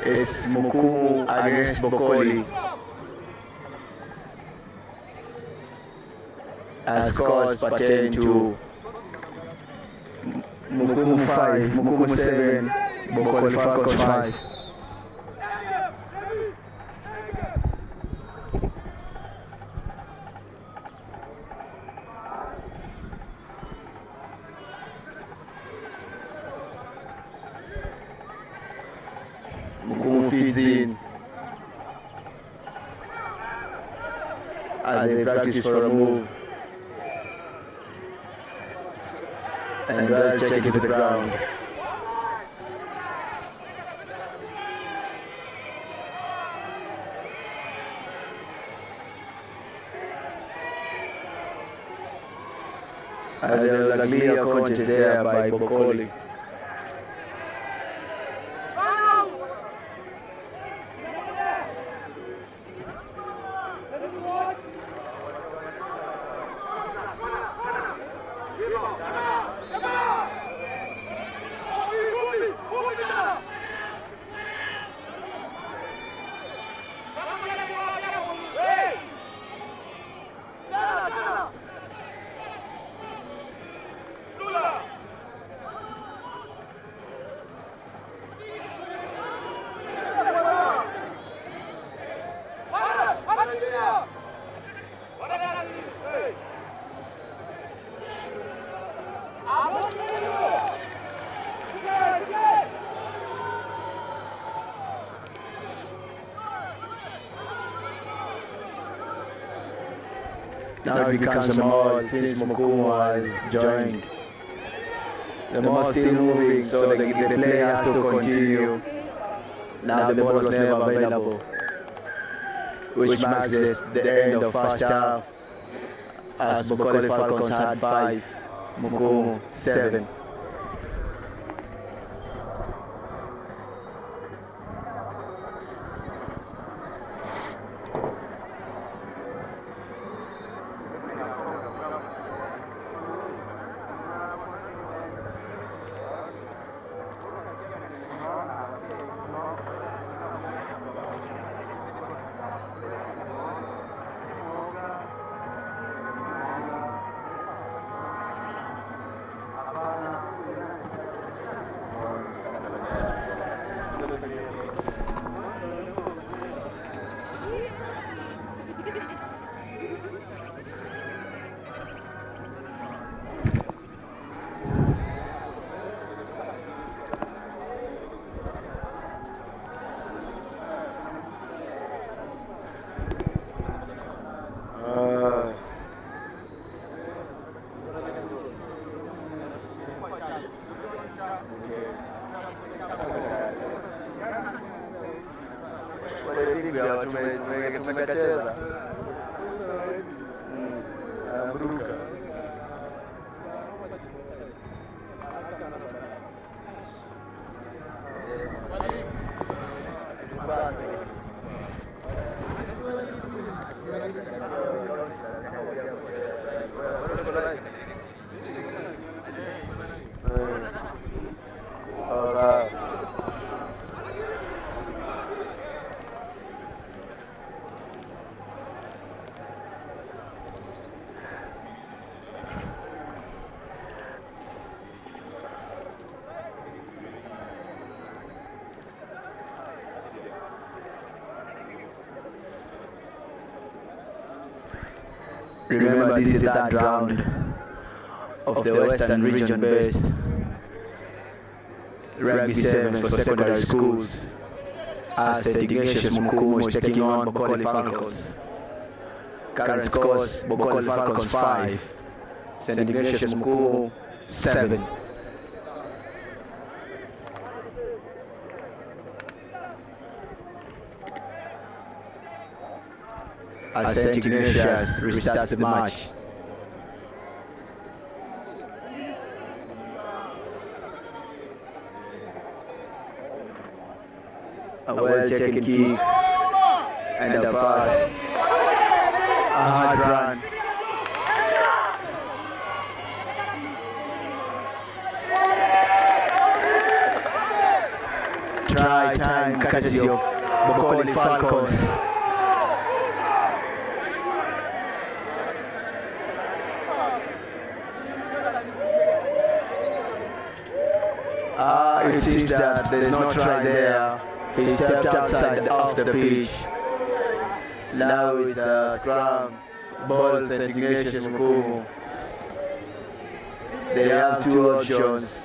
It's Mukumu against Bokoli. As scores pertain to Mukumu 5, Mukumu 7, Bokoli Falcons 5. Mukumu feeds in as they practice for a move. And well take it to the ground. There was a clear contest there by Bokoli. Now it becomes a maul since Mukumu has joined. The ball still moving, so the play has to continue. Now the ball was never available, which marks the end of first half, as Bokoli Falcons had 5, Mukumu 7. Tumekacheza mruka Remember, this is the third round of the Western Region based Rugby Sevens for secondary schools, as St. Ignatius Mukumu is taking on Bokoli Falcons. Current scores: Bokoli Falcons 5, St. Ignatius Mukumu 7. As St. Ignatius restarts the match. A well-taken kick and a pass. A hard run. try time courtesy of Bokoli Falcons. It seems that there's no try there. He stepped outside off the pitch. Now it's a scrum. Ball St. Ignatius Mukumu. They have two options.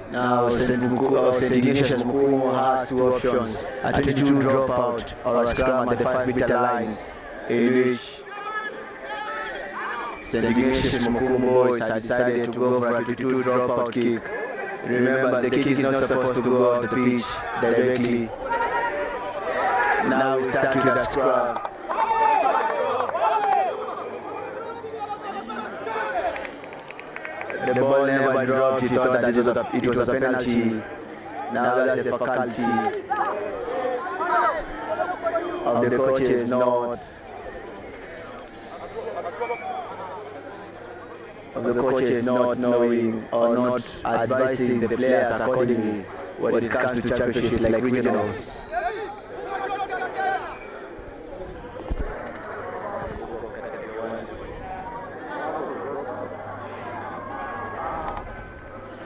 Now St. Ignatius Mukumu has two options: a 22 dropout or a scrum at the 5-meter line, in which St. Ignatius Mukumu boys have decided to go for a 22 dropout kick. Remember, the kick is not supposed to go out the pitch directly. Now we start with a scrum. The ball never dropped. He thought that it was a penalty. Now that's the faculty of the coaches not knowing or not advising the players accordingly when it comes to championships like regionals.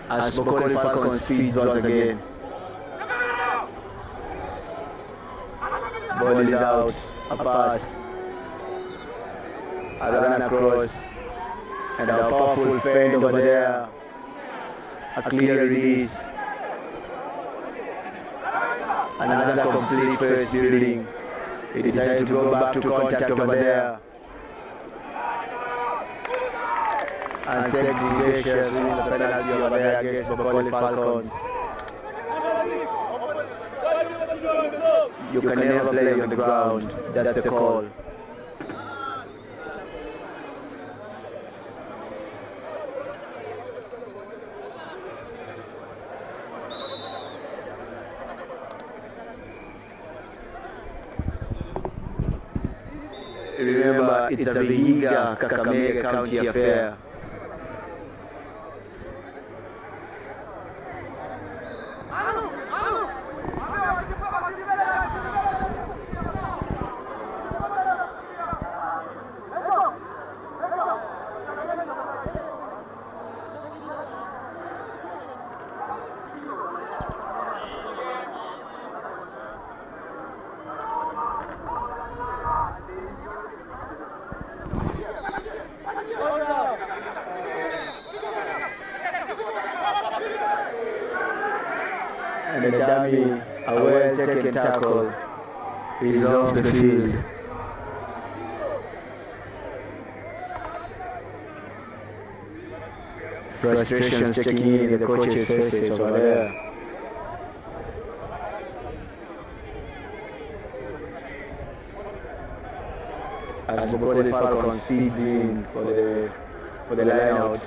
As Bokoli Falcons feeds once again. Ball is out, a pass, a run across, and a powerful feint over there. A clear release. Another complete first building. He decided to go back to contact over there. And St. Ignatius wins the penalty over there against Bokoli Falcons. You can never play on the ground. That's the call. Remember, it's a Vihiga, Kakamega County affair. And the dummy, a well-taken tackle, is off the field. Frustrations checking in the coaches' faces over there. As Bokoli Falcons feeds in for the line out,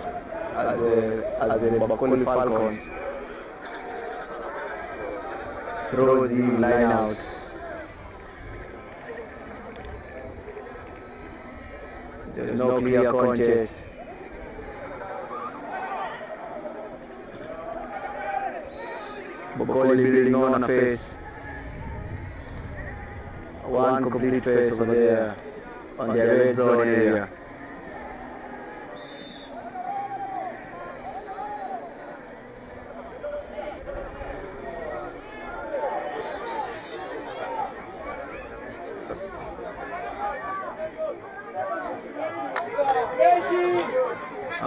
as the Bokoli Falcons throws in line out. There's no clear contest. Bokoli building on a face. One complete face over there on the red zone area.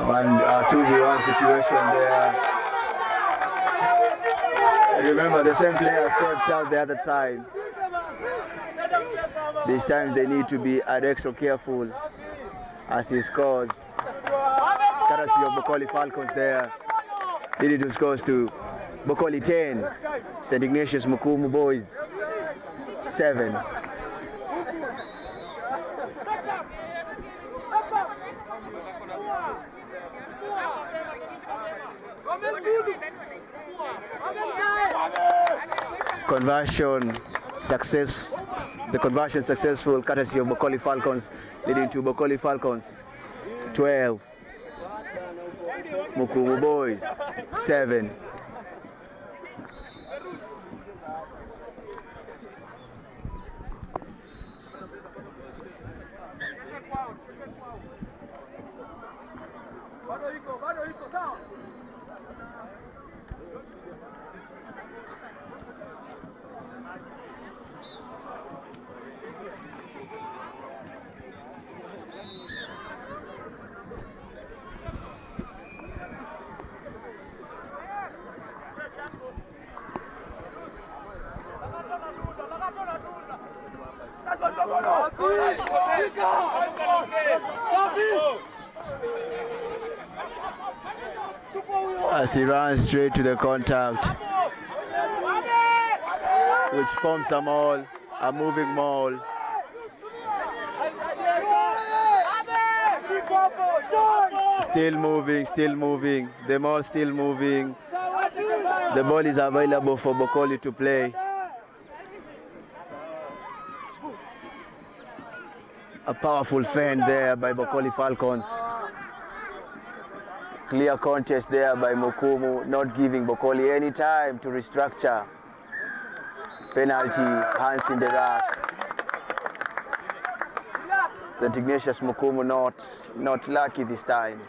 A 2v1 situation there. Remember, the same player stepped out the other time. This time they need to be extra careful as he scores. Courtesy of Bokoli Falcons there. Leading to scores to Bokoli 10, St. Ignatius Mukumu boys 7. Conversion success the conversion successful, courtesy of Bokoli Falcons, leading to Bokoli Falcons 12, Mukumu Boys 7. As he runs straight to the contact, which forms a maul, a moving maul. Still moving, the maul still moving. The ball is available for Bokoli to play. A powerful fend there by Bokoli Falcons. Clear contest there by Mukumu, not giving Bokoli any time to restructure. Penalty, hands in the rack. St. Ignatius Mukumu not lucky this time.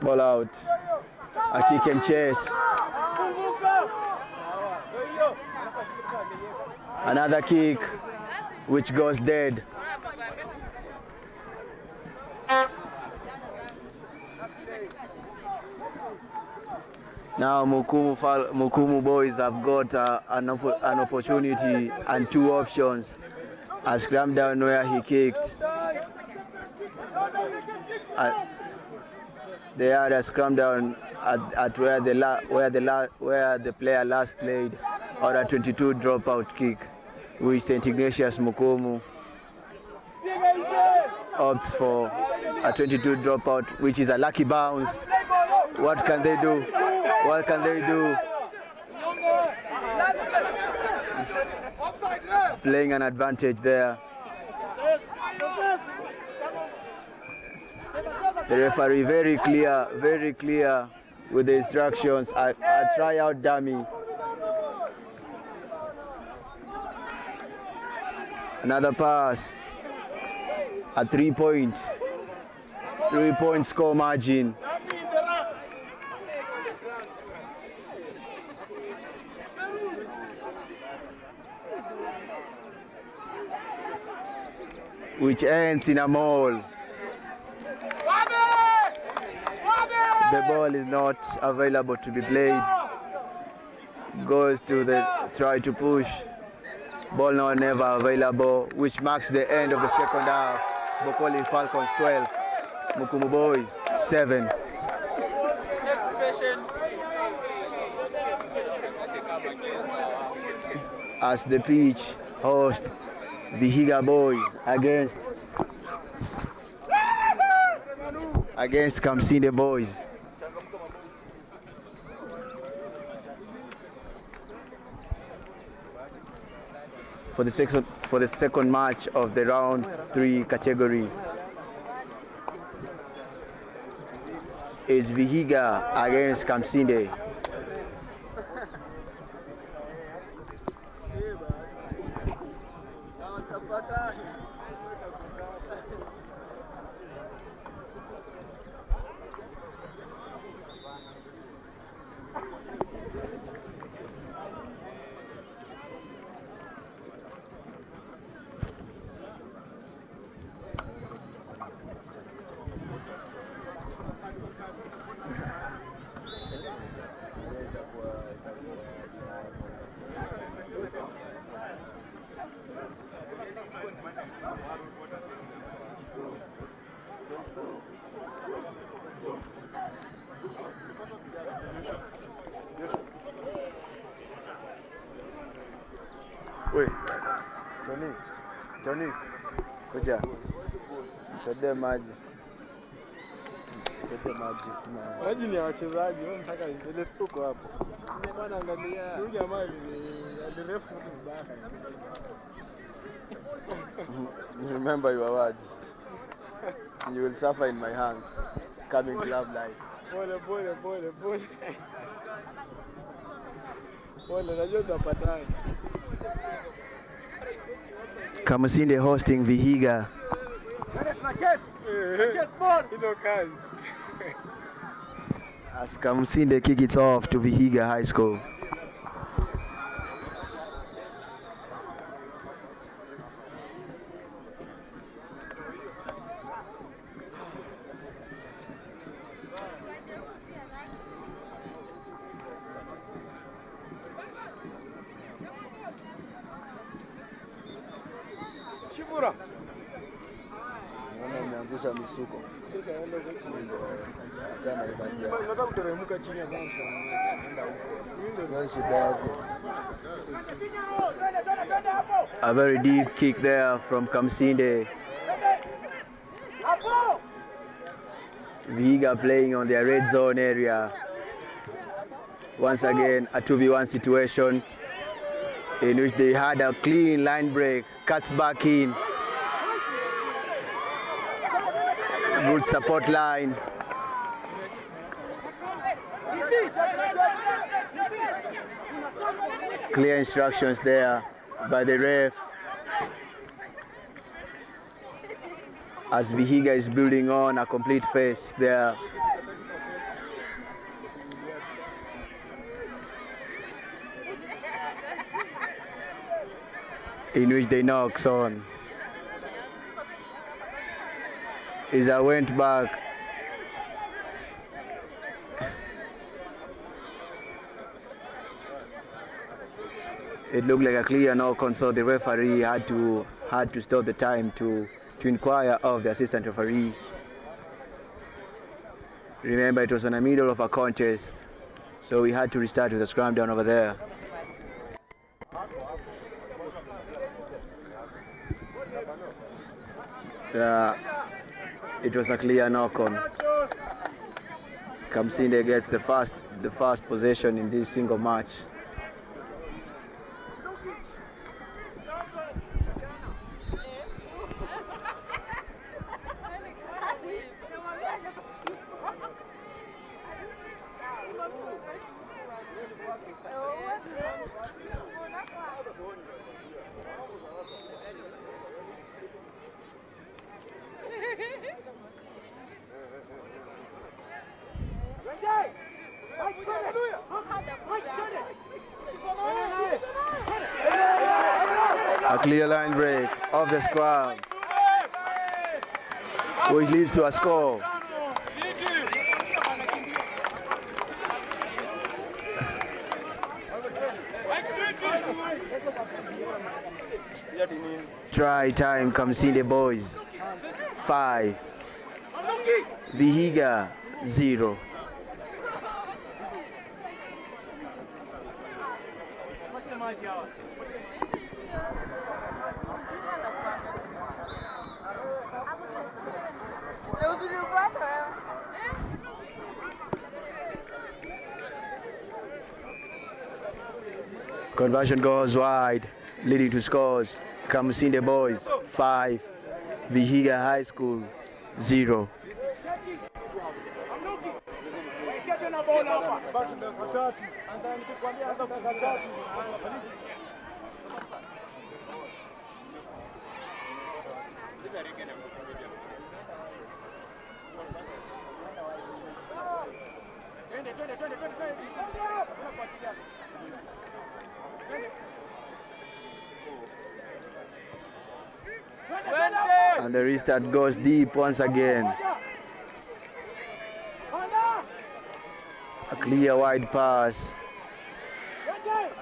Ball out. A kick and chase. Another kick, which goes dead. Now Mukumu boys have got an opportunity and two options. A scrum down where he kicked. They had a scrum down at where the player last played, or a 22 dropout kick, which St. Ignatius Mukumu opts for a 22 dropout, which is a lucky bounce. What can they do? What can they do? Playing an advantage there. The referee very clear with the instructions. A tryout dummy. Another pass. A 3-point score margin. Which ends in a maul. The ball is not available to be played. Goes to the try to push. Ball now never available, which marks the end of the second half. Bokoli Falcons 12, Mukumu Boys 7. As the pitch hosts Vihiga Boys against Kamsinde Boys. For the second match of the round 3 category is Vihiga against Kamsinde. Tony, kuja. Nisaidie maji. Maji ni ya wachezaji, wewe unataka ile uko hapo. Mimi bwana angalia. Si huyu jamaa alirefu mtu vibaya. Remember your words. You will suffer in my hands. Coming club life. Pole. Pole, najua tutapatana. Kamusinde hosting Vihiga. As Kamusinde kick it off to Vihiga High School. Shivura. Umeanzisha misuko. Sasa enda huko. Achana ibajia. Nataka kuteremka chini ya mwanzo. Enda huko. Wewe shida yako. A very deep kick there from Kamsinde. Vihiga playing on their red zone area. Once again, a 2v1 situation in which they had a clean line break, cuts back in. Good support line. Clear instructions there by the ref as Vihiga is building on a complete face there. In which they knocks on. As I went back, it looked like a clear knock on, so the referee had to stop the time to inquire of the assistant referee. Remember, it was in the middle of a contest, so we had to restart with a scrum down over there. It was a clear knock on. Kamsinde gets the first possession in this single match. A clear line break of the scrum, which leads to a score. Try time comes in the boys. 5. Vihiga 0. Conversion goes wide, leading to scores. Comes in the boys 5, Vihiga High School 0. And the restart goes deep once again. A clear wide pass.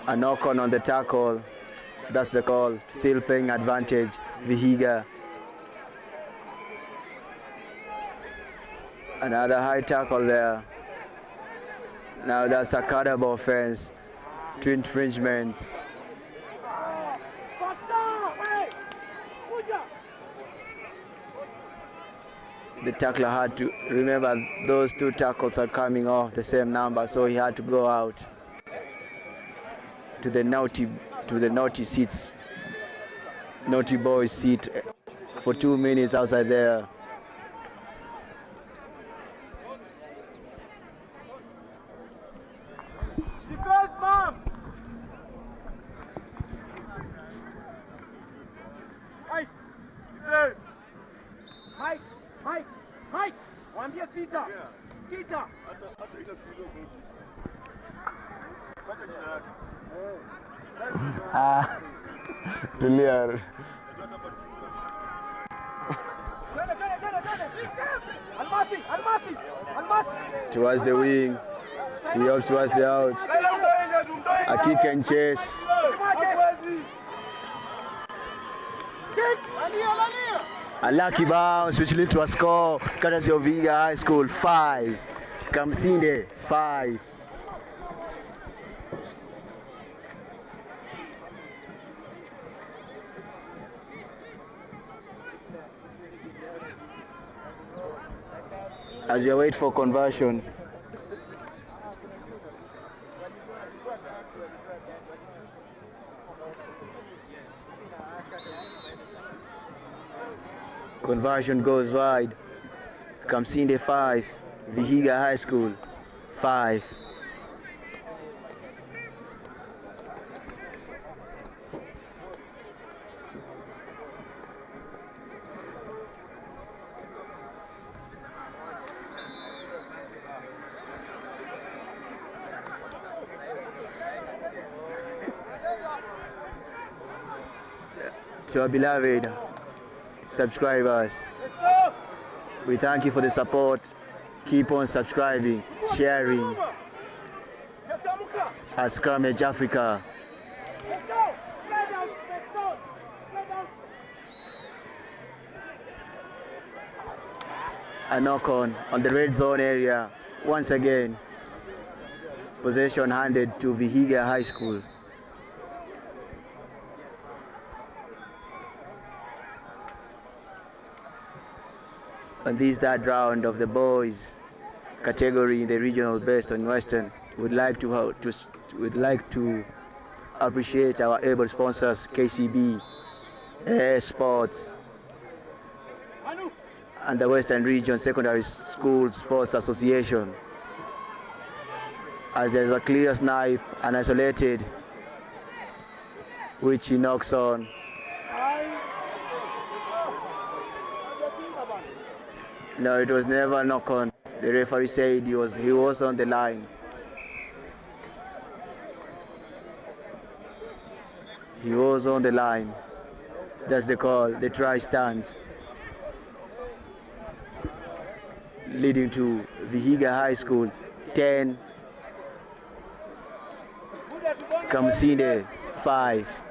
A knock on the tackle. That's the call. Still playing advantage. Vihiga. Another high tackle there. Now that's a cuttable offense to infringement. the tackler had to remember those two tackles are coming off the same number, so he had to go out to the naughty seats, naughty boys seat for 2 minutes outside there. Mike, waambie sita. Sita. Tulia. Towards the wing. He helps towards the out. A kick and chase. A lucky bounce which led to a score. Courtesy of Vihiga High School 5. Kamsinde 5. As you wait for conversion, conversion goes wide. Kamsinde 5, Vihiga High School 5. To our beloved subscribers, we thank you for the support. Keep on subscribing, sharing. As Scrummage Africa. A knock on the red zone area. Once again, possession handed to Vihiga High School. On this third round of the boys category in the regional best on Western, we'd like to appreciate our able sponsors, KCB, Sports, and the Western Region Secondary School Sports Association. As there's a clear snipe and isolated, which he knocks on. No, it was never a knock on. The referee said he was on the line. He was on the line. That's the call. The try stands. Leading to Vihiga High School 10, Kamsinde 5.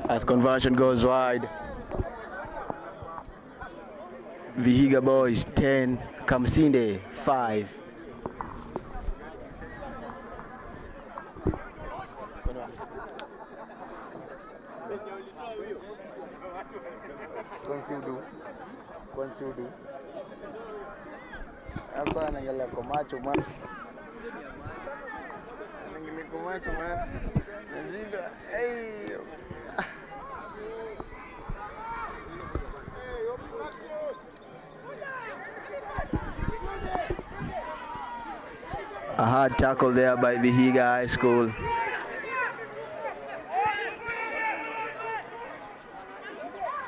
As conversion goes wide, Vihiga boys 10, Kamsinde 5. Consudu. Asa nangalia kwa macho man. Nangalia kwa macho man. Nashinda. Hey. A hard tackle there by Vihiga High School.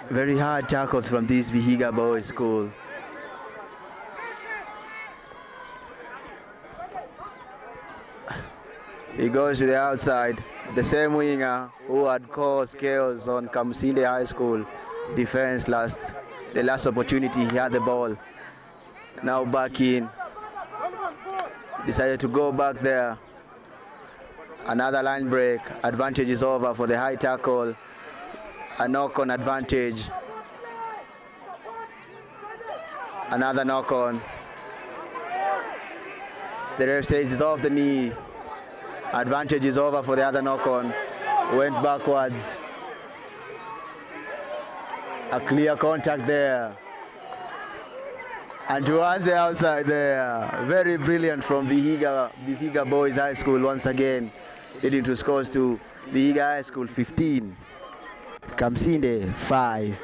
Very hard tackles from this Vihiga boys school. He goes to the outside. The same winger who had caused chaos on Kamsinde High School defense the last opportunity he had the ball. Now back in. Decided to go back there. Another line break. Advantage is over for the high tackle. A knock-on advantage. Another knock on. The ref says it's off the knee. Advantage is over for the other knock on. Went backwards. A clear contact there. And towards the outside there. Very brilliant from Vihiga Boys High School once again. Leading to scores to Vihiga High School 15. Kamsinde 5.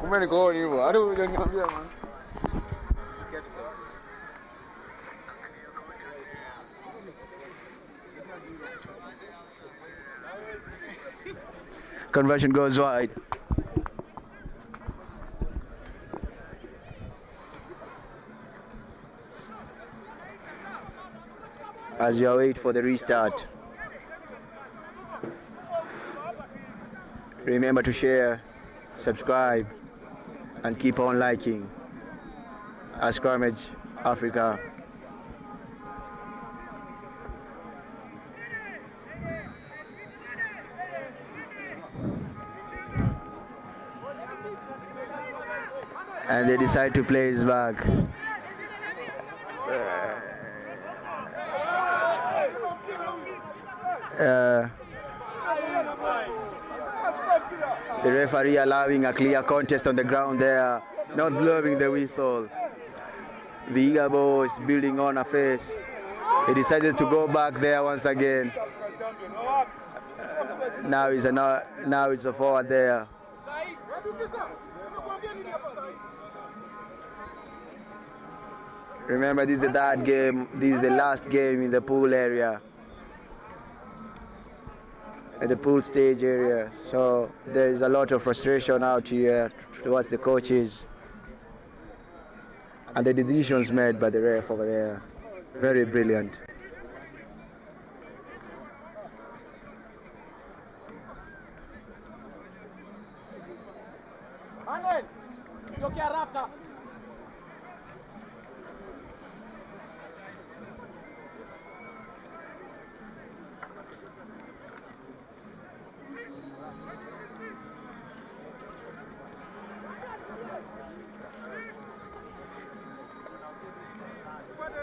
Kumbe niko hivyo. Hadi hujaniambia man. Conversion goes wide. As you wait for the restart, remember to share, subscribe, and keep on liking. Scrimmage Africa. And they decide to play his back. The referee allowing a clear contest on the ground there, not blowing the whistle. Vihiga Boys building on a face. He decided to go back there once again. Now it's a forward there. Remember, this is the third game. This is the last game in the pool area, at the pool stage area. So there is a lot of frustration out here towards the coaches and the decisions made by the ref over there. Very brilliant.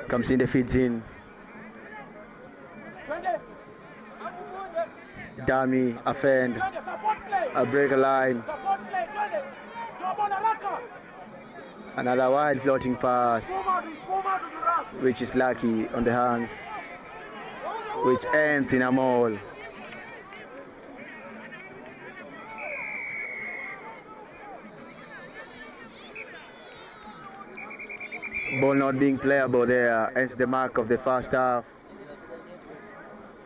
Kamsinde feeds in. Dummy, a fend, a break a line. Another wide floating pass, which is lucky on the hands, which ends in a maul. Ball not being playable there, hence the mark of the first half.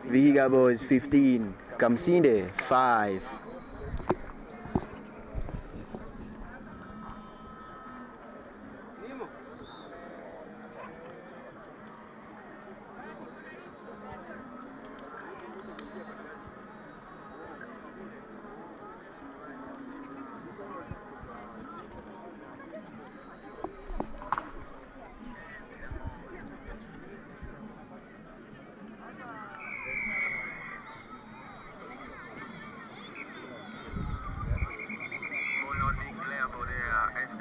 Vihiga Boys 15, Kamsinde 5.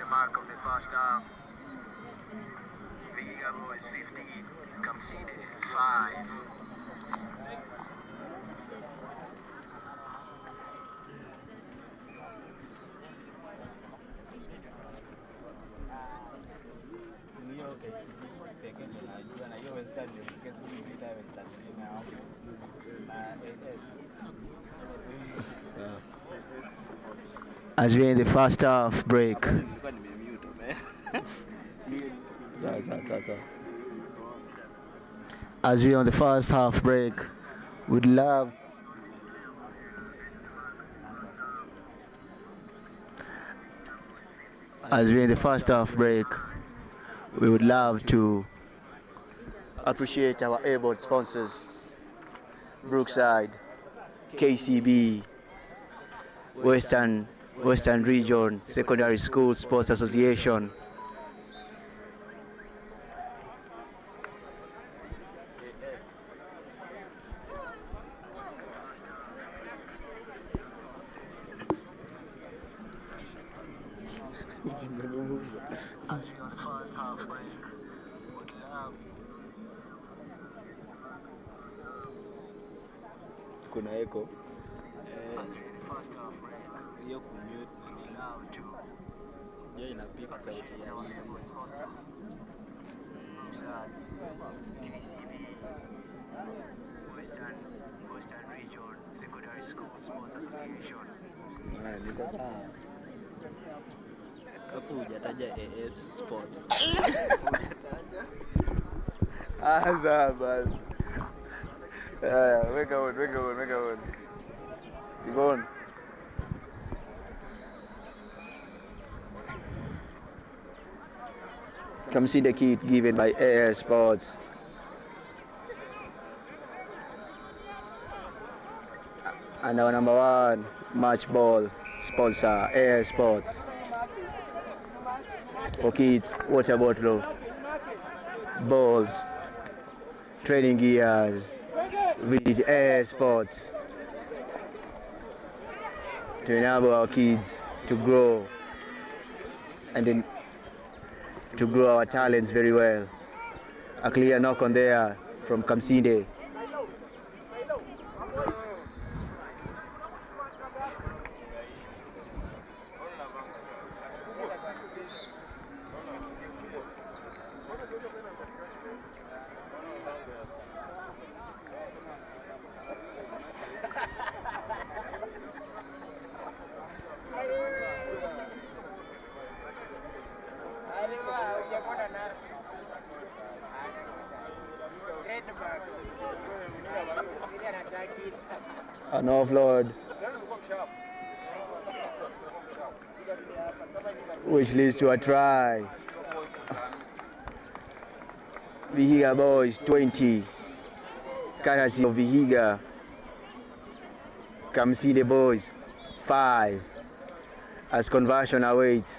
Mark of the first half. Vihiga Boys 15, Kamsinde 5. As we're in the first half break. As we're on the first half break, we'd love we would love to appreciate our able sponsors, Brookside, KCB, Western Region Secondary School Sports Association. As we on the first half break, would love Kuna echo. during the first half break, Hiyo kumute would love to hiyo inapiga sauti appreciate ya our able sponsors. Rusan, KCB, Western Region Secondary School Sports Association. niko sawa. Hapo hujataja AS Sports. Sawa basi. Weka on. Keep on. Come see the kit given by AS Sports. And our number one match ball sponsor, AS Sports. For kids, water bottle, balls, training gears, with AS Sports. To enable our kids to grow and then to grow our talents very well. A clear knock on there from Kamsinde. An offload, which leads to a try. Vihiga boys 20, courtesy of Vihiga. Come see the boys 5 as conversion awaits.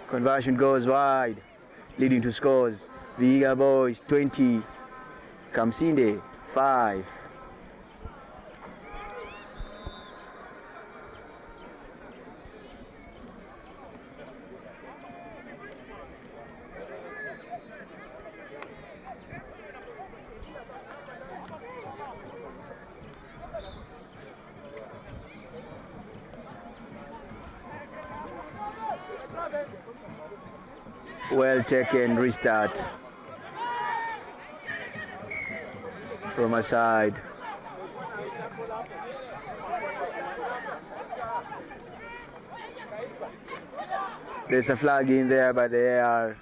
Conversion goes wide, leading to scores. Vihiga boys 20, Kamsinde 5. Well taken restart from a side. There's a flag in there by the AR.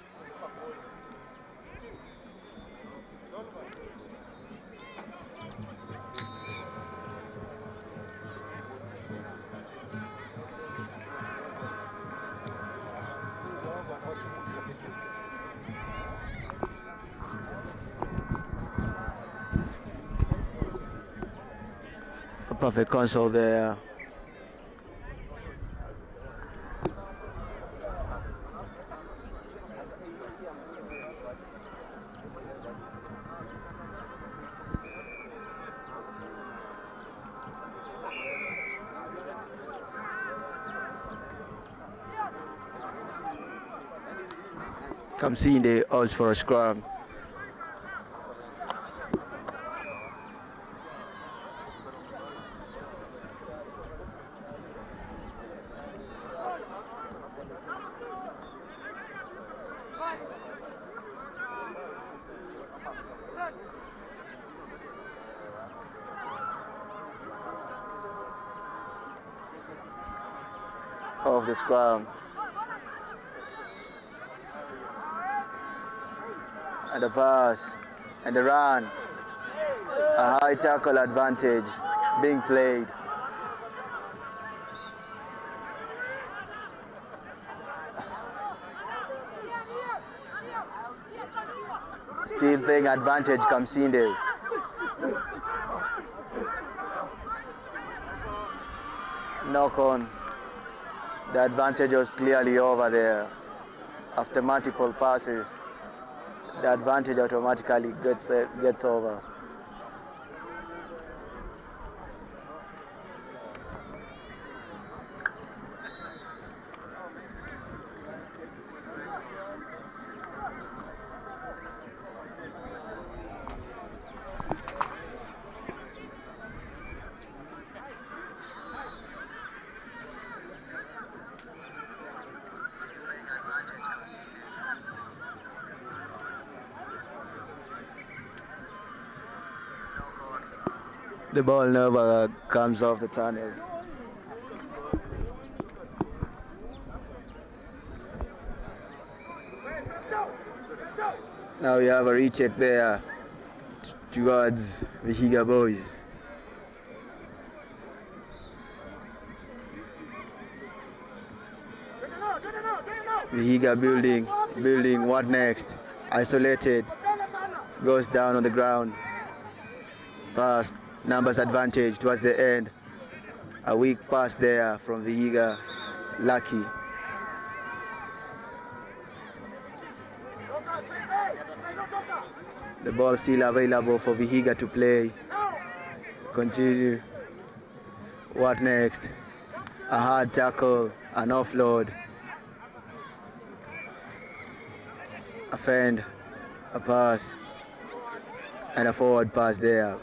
A perfect console there. Kamsinde odds for a scrum. Of the scrum. And the pass and the run. A high tackle advantage being played. Still playing advantage, Kamsinde. Knock on. The advantage was clearly over there. After multiple passes, the advantage automatically gets over. The ball never comes off the tunnel. Now we have a recheck there towards the Vihiga boys. Vihiga building, what next? Isolated, goes down on the ground. Pass, numbers advantage towards the end. A weak pass there from Vihiga, lucky. The ball still available for Vihiga to play. Continue. What next? A hard tackle, an offload. A fend, a pass, and a forward pass there.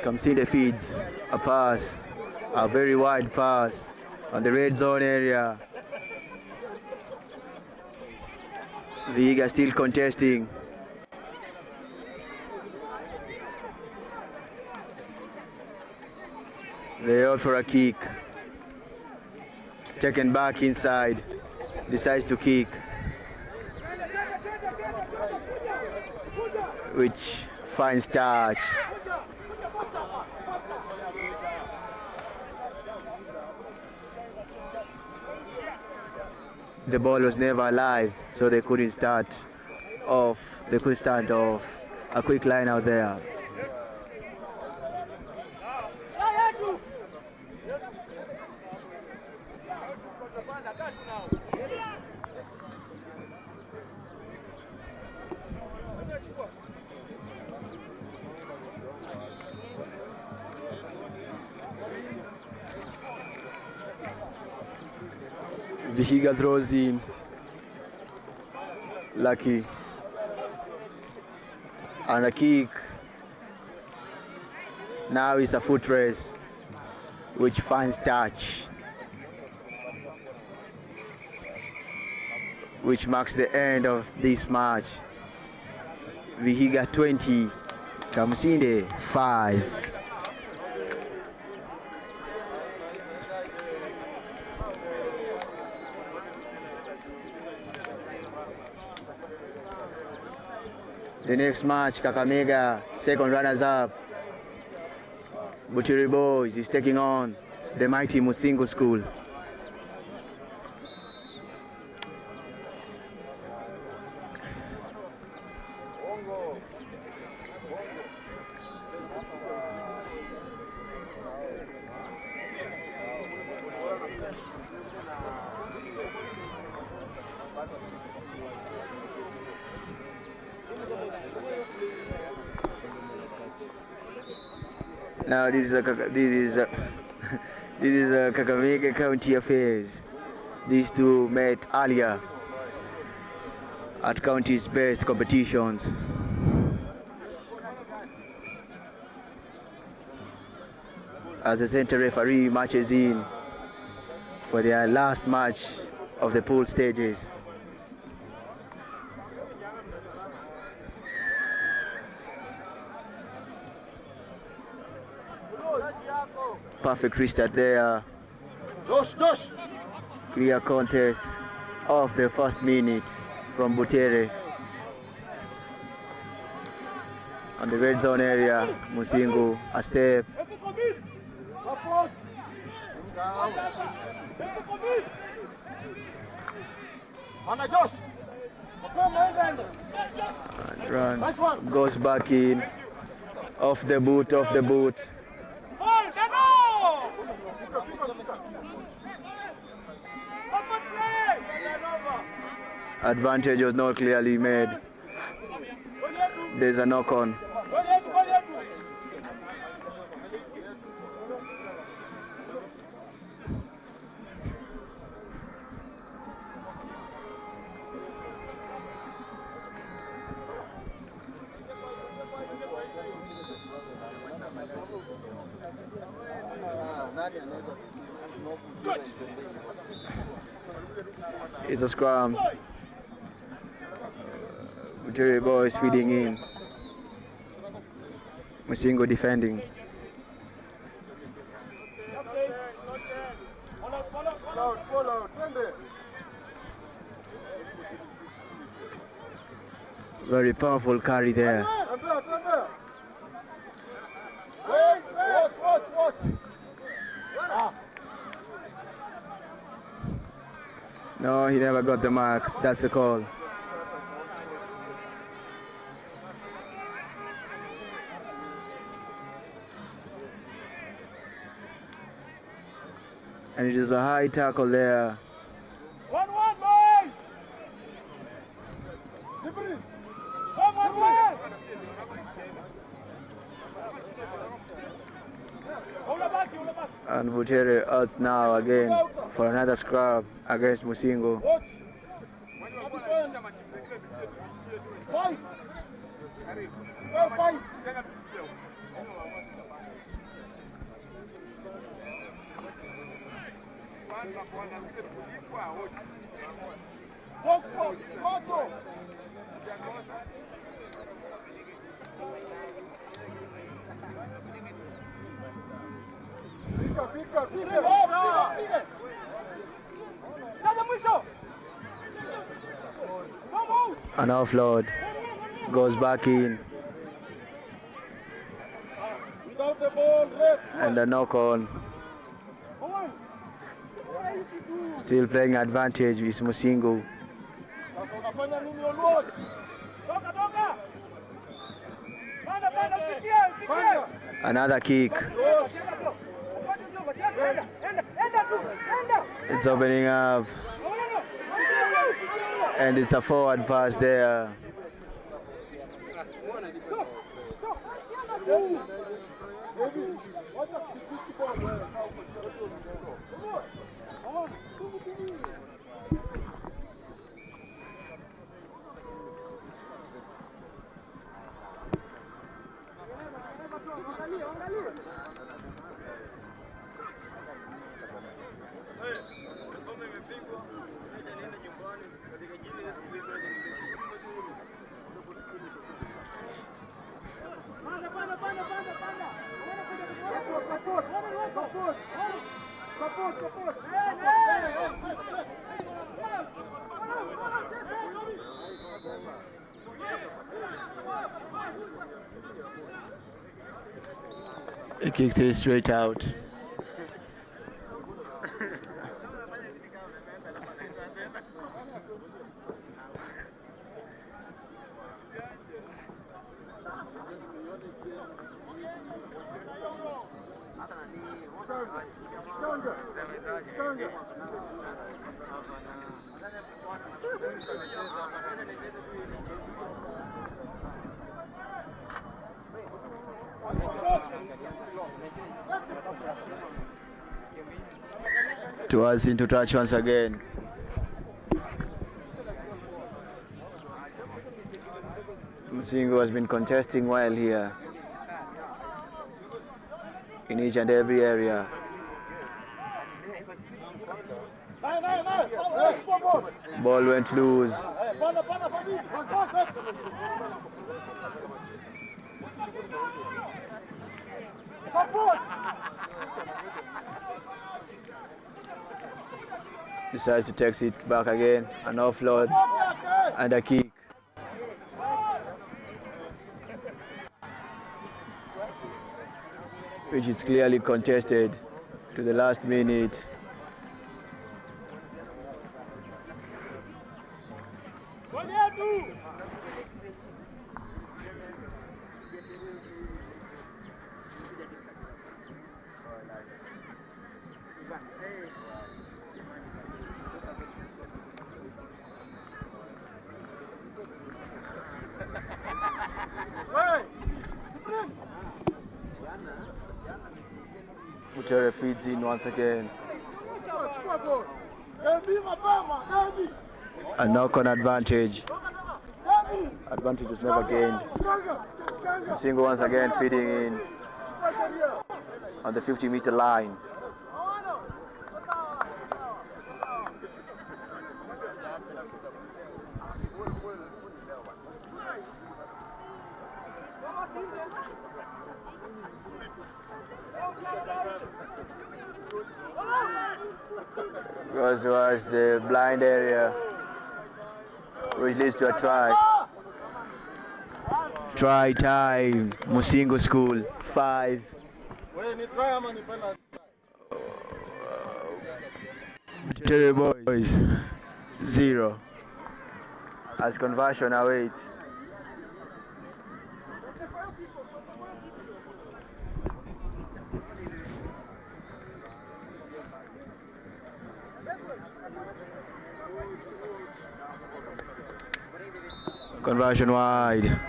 Kamsinde feeds a pass, a very wide pass on the red zone area. Vihiga still contesting. They out for a kick. Taken back inside. Decides to kick. Which finds touch. The ball was never alive, so they couldn't start off. They could start off a quick line out there. Vihiga throws in. Lucky. And a kick. Now it's a foot race, which finds touch, which marks the end of this match. Vihiga 20, Kamsinde 5. The next match, Kakamega, second runners-up, Butchery Boys is taking on the mighty Musingu School. Now this is a Kakamega County affairs. These two met earlier at county's best competitions. as the center referee marches in for their last match of the pool stages. Perfect restart there. Clear contest of the first minute from Butere. On the red zone area, Musingu, a step. And run, goes back in, off the boot. Advantage was not clearly made. There's a knock on. It's a scrum. Butere boys feeding in. Musingu defending. Very powerful carry there. No, he never got the mark. That's a call. And it is a high tackle there. 1-1, boys! And Butere out now again for another scrub against Musingu. An offload goes back in, and a knock on. Still playing advantage with Musingu. Another kick. It's opening up. And it's a forward pass there. He kicks it straight out. Towards into touch once again. Musingu has been contesting well here. in each and every area. Ball went loose. Decides to take it back again, an offload and a kick. Which is clearly contested to the last minute. Butere feeds in once again. A knock-on advantage. Advantage was never gained. Single once again feeding in on the 50-meter line. Was the blind area, which leads to a try. Try time, Musingo School 5. Butere Boys 0. As conversion awaits. Conversion wide.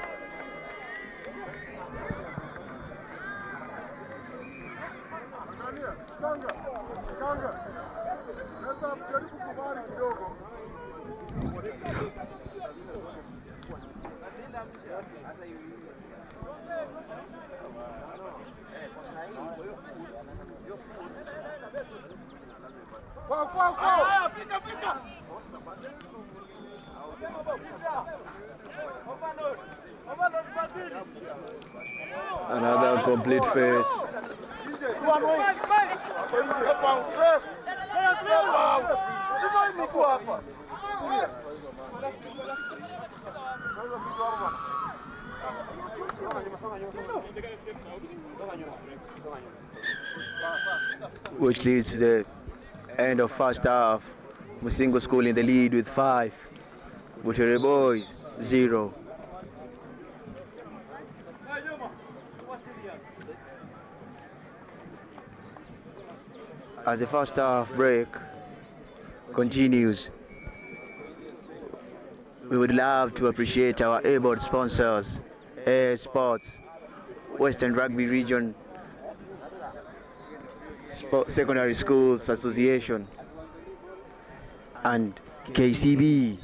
Another complete face. Which leads to the end of first half. Musingo School in the lead with 5. Butere Boys 0. As the first half break continues, we would love to appreciate our able sponsors, Air Sports, Western Rugby Region Secondary Schools Association, and KCB.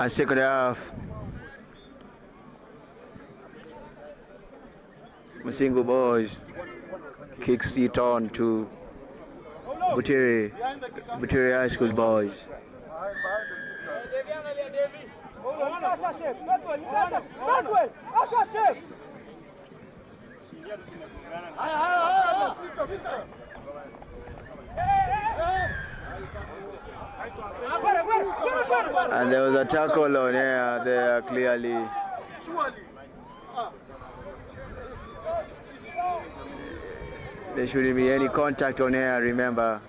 And second half, Musingo Boys kicks it on to Butere High School boys. And there was a tackle on here there clearly. There shouldn't be any contact on here, remember.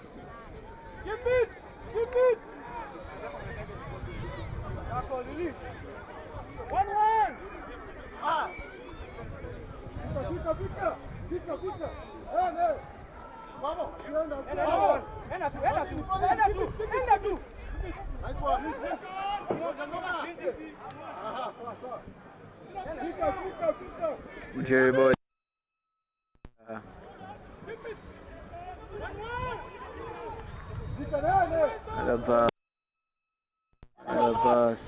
Jerry boy. Another pass.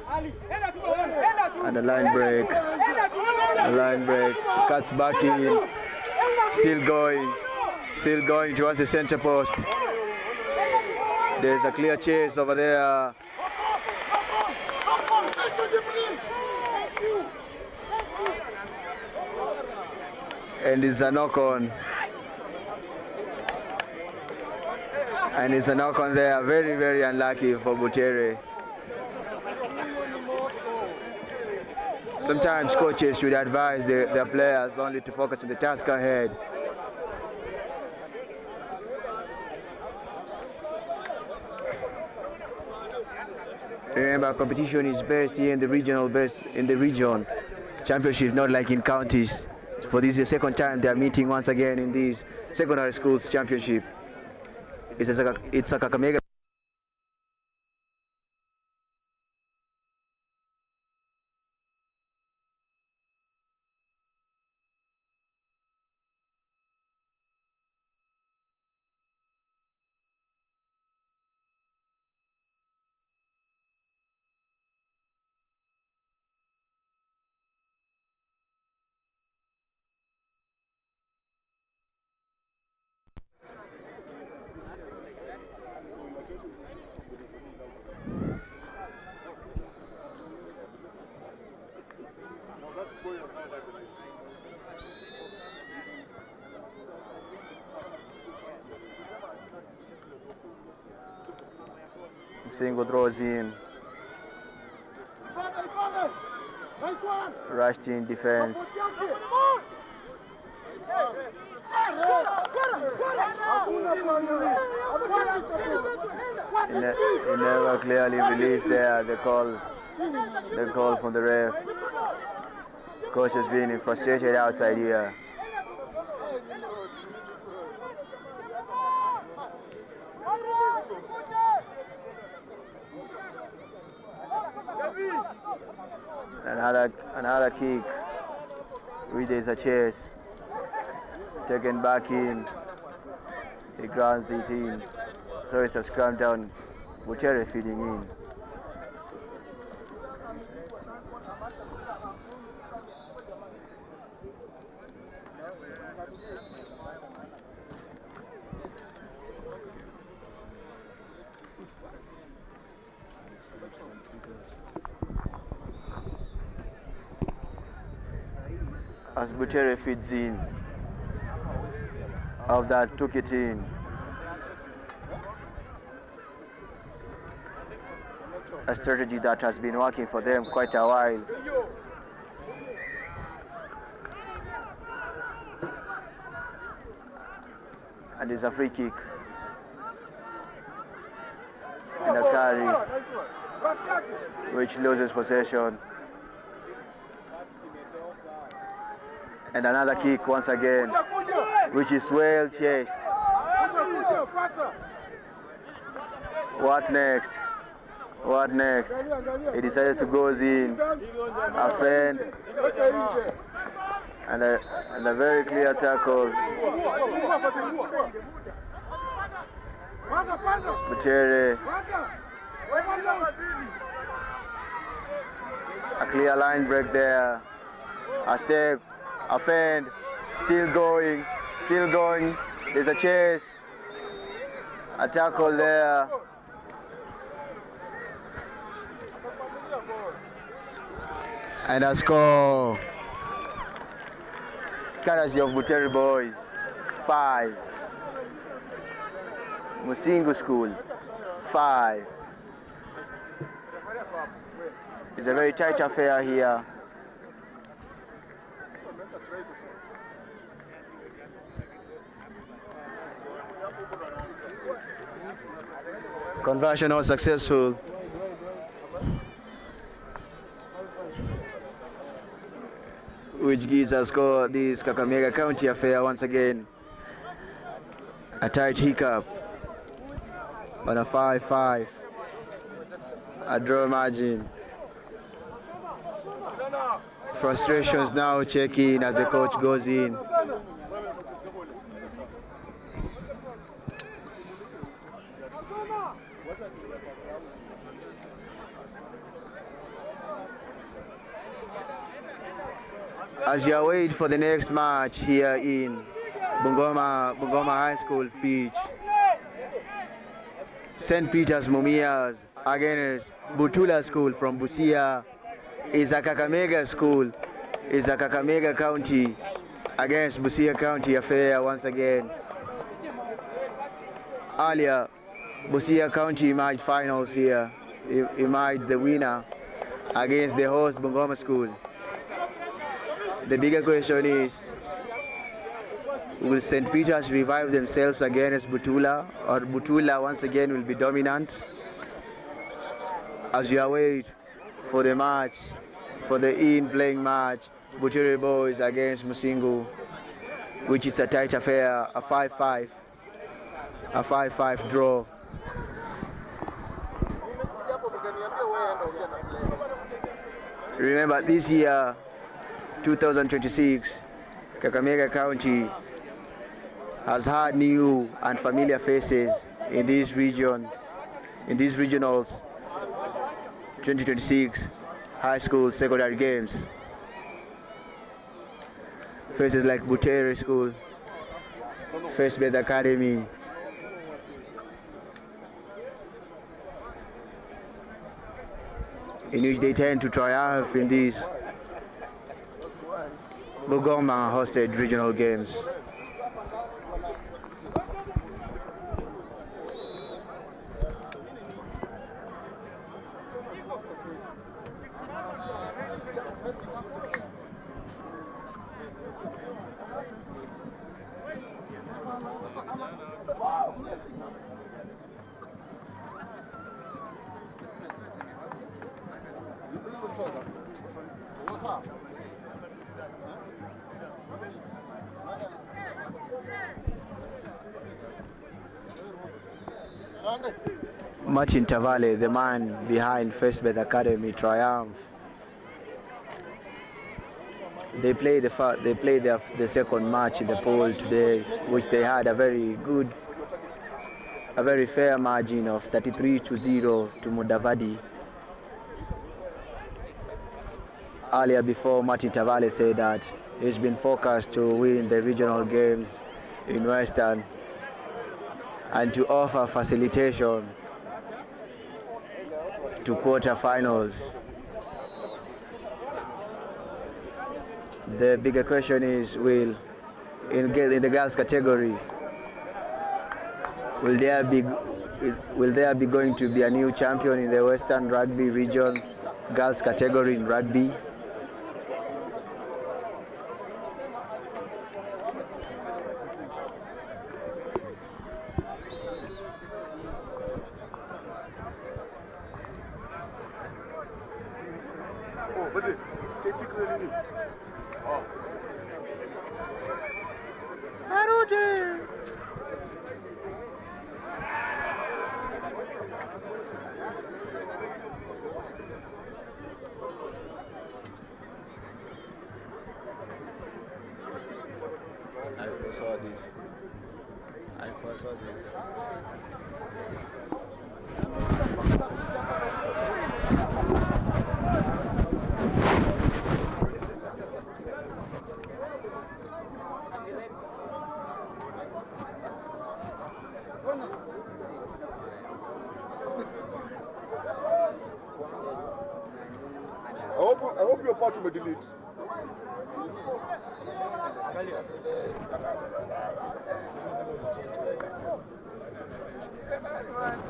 And a line break. Cuts back in. Still going towards the center post. There's a clear chase over there. And it's a knock on. And it's a knock on there. Very, very unlucky for Butere. Sometimes coaches should advise their players only to focus on the task ahead. Remember, competition is best here in the regional, best in the region. Championship, not like in counties. For this is the second time they are meeting once again in this secondary schools championship. It's a Kakamega. Single throws in. Rushed in defense. He never clearly released there the call from the ref. Coach has been frustrated outside here. Another kick. There's a chase. Taken back in. He grounds it in. So it's a scrum down. Butere feeding in. As Butere feeds in, of that took it in. A strategy that has been working for them quite a while. And it's a free kick. And a carry, which loses possession. And another kick once again, which is well chased. What next? What next? He decided to go in, offend, and a very clear tackle. Butere, a clear line break there. A step, offend, still going. There's a chase. A tackle there. And a score. Courtesy of Butere boys. 5. Musingu School. 5. It's a very tight affair here. Conversion was successful. Which gives us score this Kakamega County affair once again. A tight hiccup on a 5-5. A draw margin. Frustrations now check in as the coach goes in. As you wait for the next match here in Bungoma High School pitch, St. Peter's Mumias against Butula School from Busia is a Kakamega School, is a Kakamega County against Busia County affair once again. Earlier, Busia County emerged finals here, emerged the winner against the host Bungoma School. The bigger question is, will St. Peter's revive themselves against Butula, or Butula once again will be dominant? As you await for the match, for the in-playing match, Butere boys against Musingu, which is a tight affair, a 5-5, a 5-5 draw. Remember, this year, 2026, Kakamega County has had new and familiar faces in this region, in these regionals 2026 high school secondary games. Faces like Butere School, First Beth Academy, in which they tend to triumph in these Bungoma hosted regional games. Martin Tavale, the man behind First Beth Academy, triumph. They played the second match in the poll today, which they had a very fair margin of 33-0 to Mudavadi. Earlier before, Martin Tavale said that he's been focused to win the regional games in Western and to offer facilitation to quarterfinals. The bigger question is, in the girls category, will there be going to be a new champion in the Western Rugby region girls category in rugby? I foresaw this. umedelete.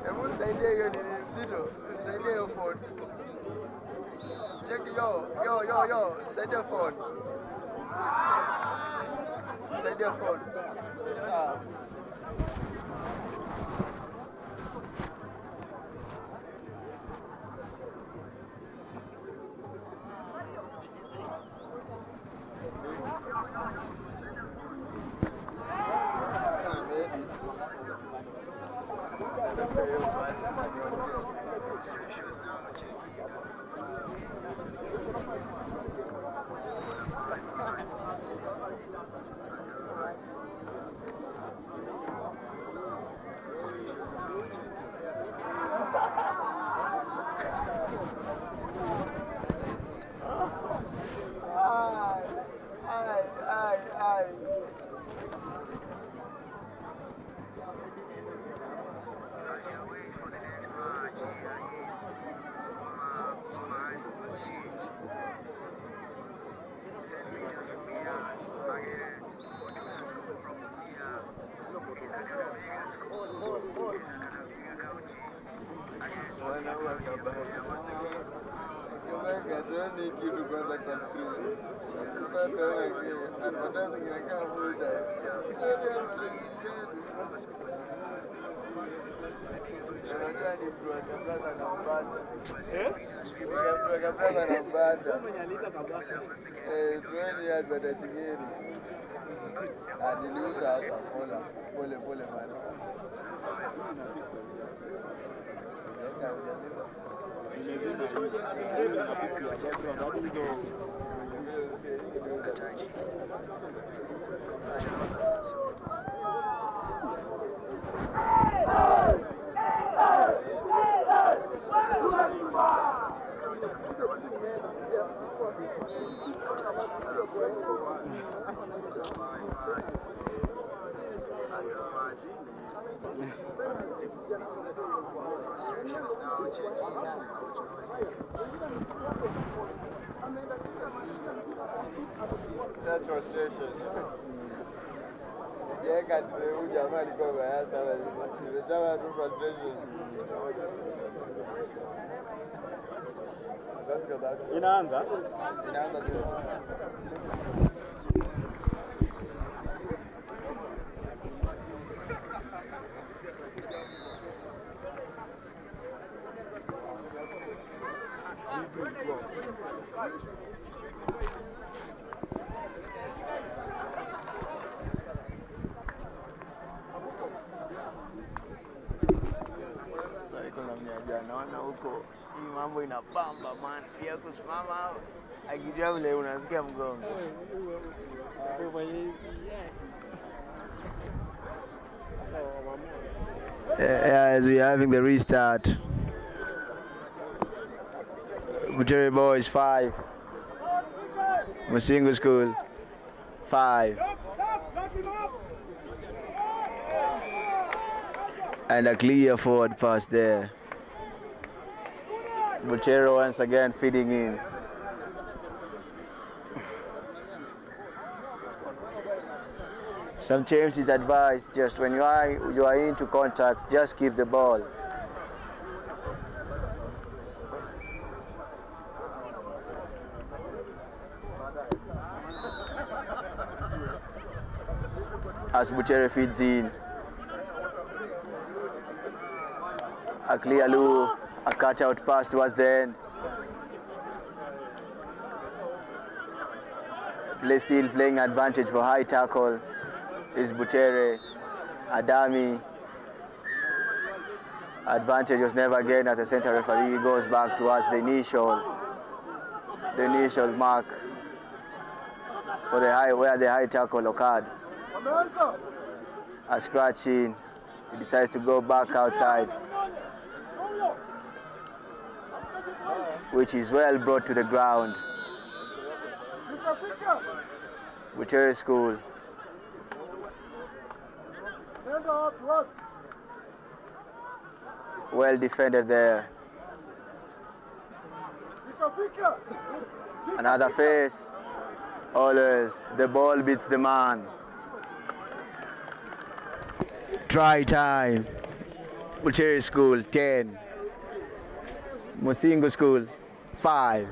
Hebu nisaidie hiyo nini mzito. Nisaidie hiyo phone. Check yo. Nisaidie phone. Nisaidie phone. Sawa. As you wait for the next match here in St. Petersburg against Fortuna School from Busia. It's a Kakamega school. It's a Kakamega County against Tuone kitu kwanza kwa screen. Sasa tunaona advertising inakaa full time. Unajua ni mtu akaplaza na mbada. Ni mtu akaplaza na mbada. Tuone advertising hili. Niliuza hapa pole bana. That's frustration. Sijaweka huyu jamaa alikuwa baya sana. Nimesema tu frustration. Inaanza tu. Naona huko hii mambo inapamba man, pia kusimama hapo akijua vile unasikia mgongo. As we are having the restart, Butere Boys 5, Musingu School 5, and a clear forward pass there. Butere once again feeding in. Some change is advised. Just when you are into contact, just keep the ball. As Butere feeds in, a clear loop, a cut-out pass towards the end. Play still playing advantage for high tackle is Butere. Adami. Advantage was never gained as the center referee goes back towards the initial mark for the where the high tackle occurred. A scratching. He decides to go back outside, which is well brought to the ground. Butere School. Well defended there. Another face. Always the ball beats the man. Try time. Bucheri School 10. Musingu School 5.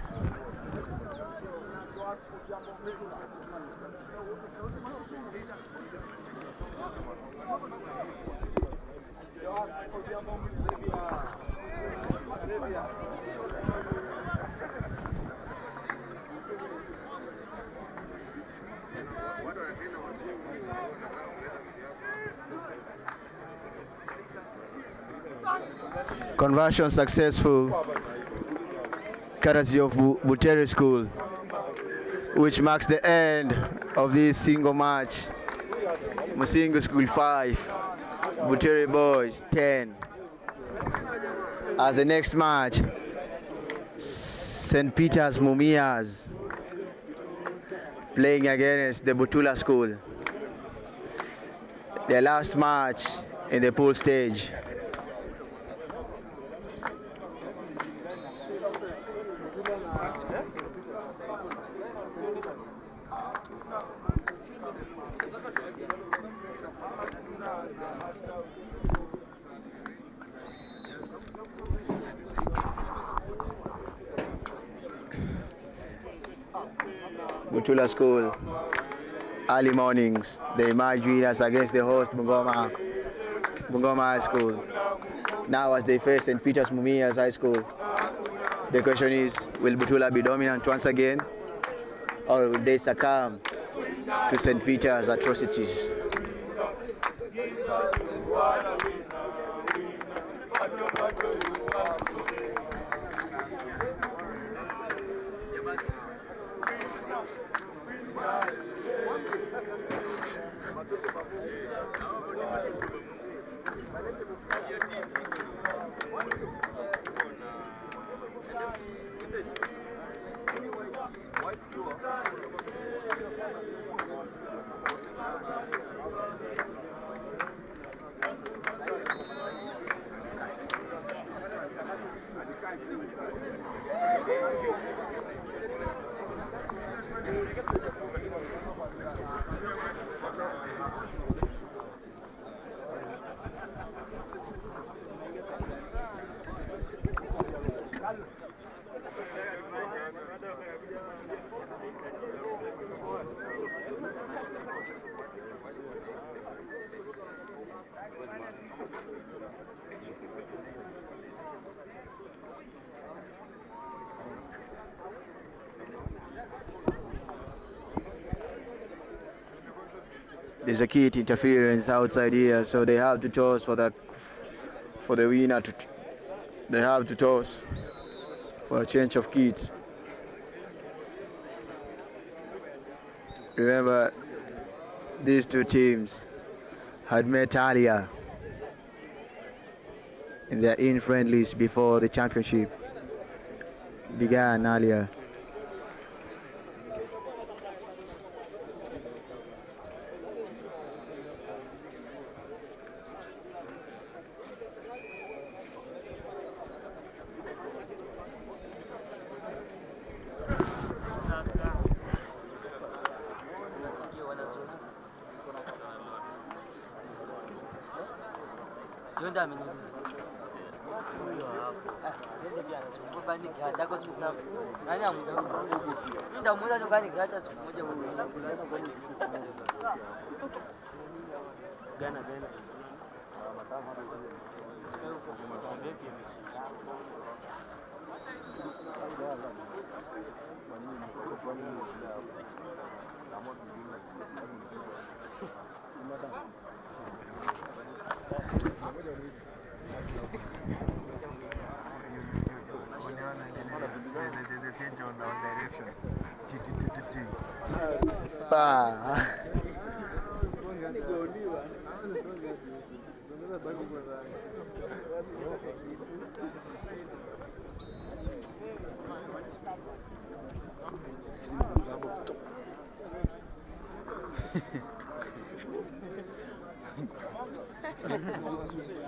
Conversion successful, courtesy of Bucheri School, which marks the end of this single match. Musingu School 5, Bucheri Boys 10. As the next match, St. Peter's Mumias playing against the Butula School. Their last match in the pool stage. Butula School, early mornings, they emerge winners against the host Bungoma High School. Now as they face St. Peter's Mumias High School, the question is, will Butula be dominant once again, or will they succumb to St. Peter's atrocities? There's a kit interference outside here, so they have to toss for the winner. They have to toss for a change of kit. Remember, these two teams had met earlier in their in-friendlies before the championship began earlier.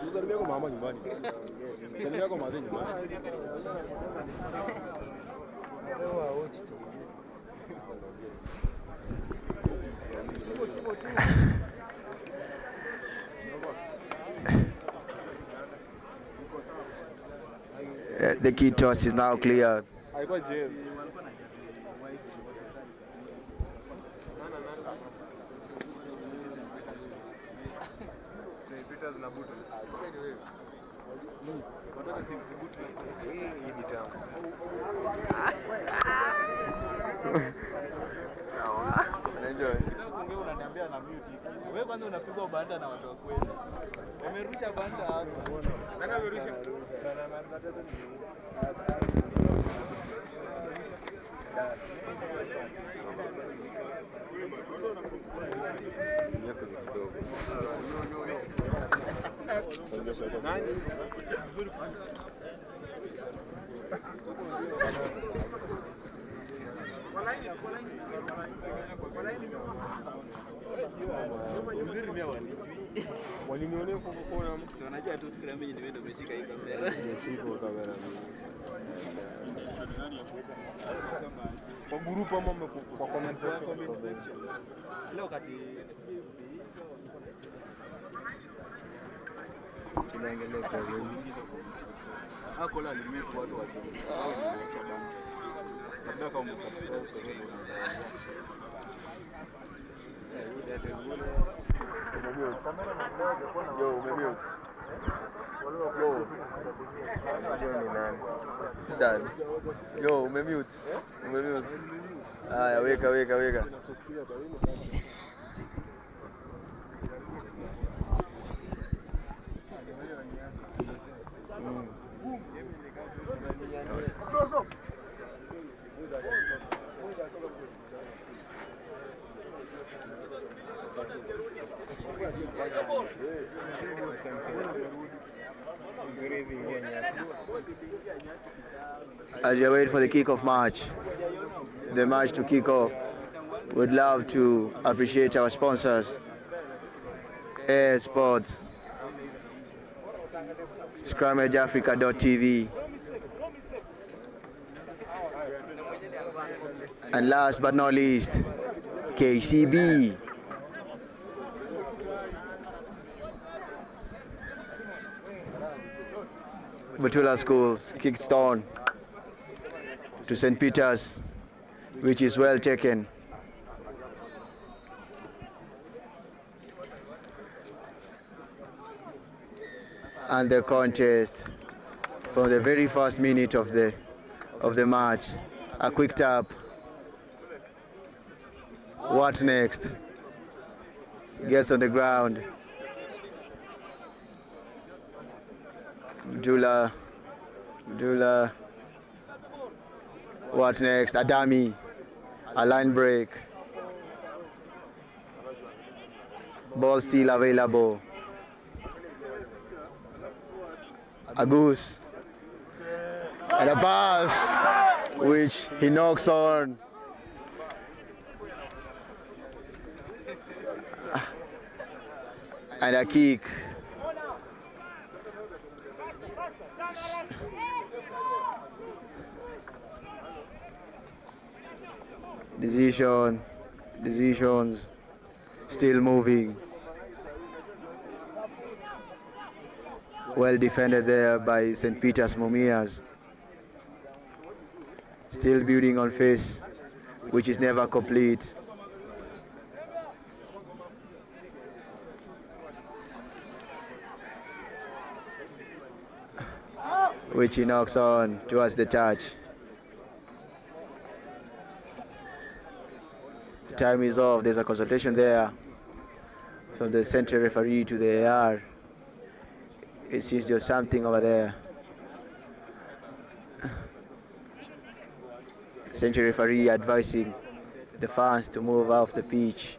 Usalimia kwa mama nyumbani. Usalimia kwa mama nyumbani. The key toss is now cleared. Alikuwa jezi. Unaniambia na mute. Wewe kwanza unapigwa banda na watu wa kweli. Wamerusha banda hapo. Nani amerusha? Walinionea kwa kuona mtu anajua tu scrum mimi nimeenda nimeshika hii kamera. Nimeshika kamera mimi. Kwa group ama kwa comment section. Leo kati tunaangalia kwa hiyo. Hapo la limit watu wa Shabana. Labda kama msubscribe Yo, umemute. Haya, weka. As you wait for the kick-off match, the match to kick off, we'd love to appreciate our sponsors, Air Sports, ScrummageAfrica.tv, and last but not least, KCB. Batula Schools kicks on to St. Peter's, which is well taken. And the contest from the very first minute of the match, a quick tap. What next? Gets on the ground. Dula. What next? A dummy. A line break. Ball still available. A goose. And a pass, which he knocks on. And a kick. Decisions still moving. Well defended there by St. Peter's Mumias. Still building on face, which is never complete. Which he knocks on towards the touch. Time is off. There's a consultation there from the center referee to the AR. It seems there's something over there. Center referee advising the fans to move off the pitch.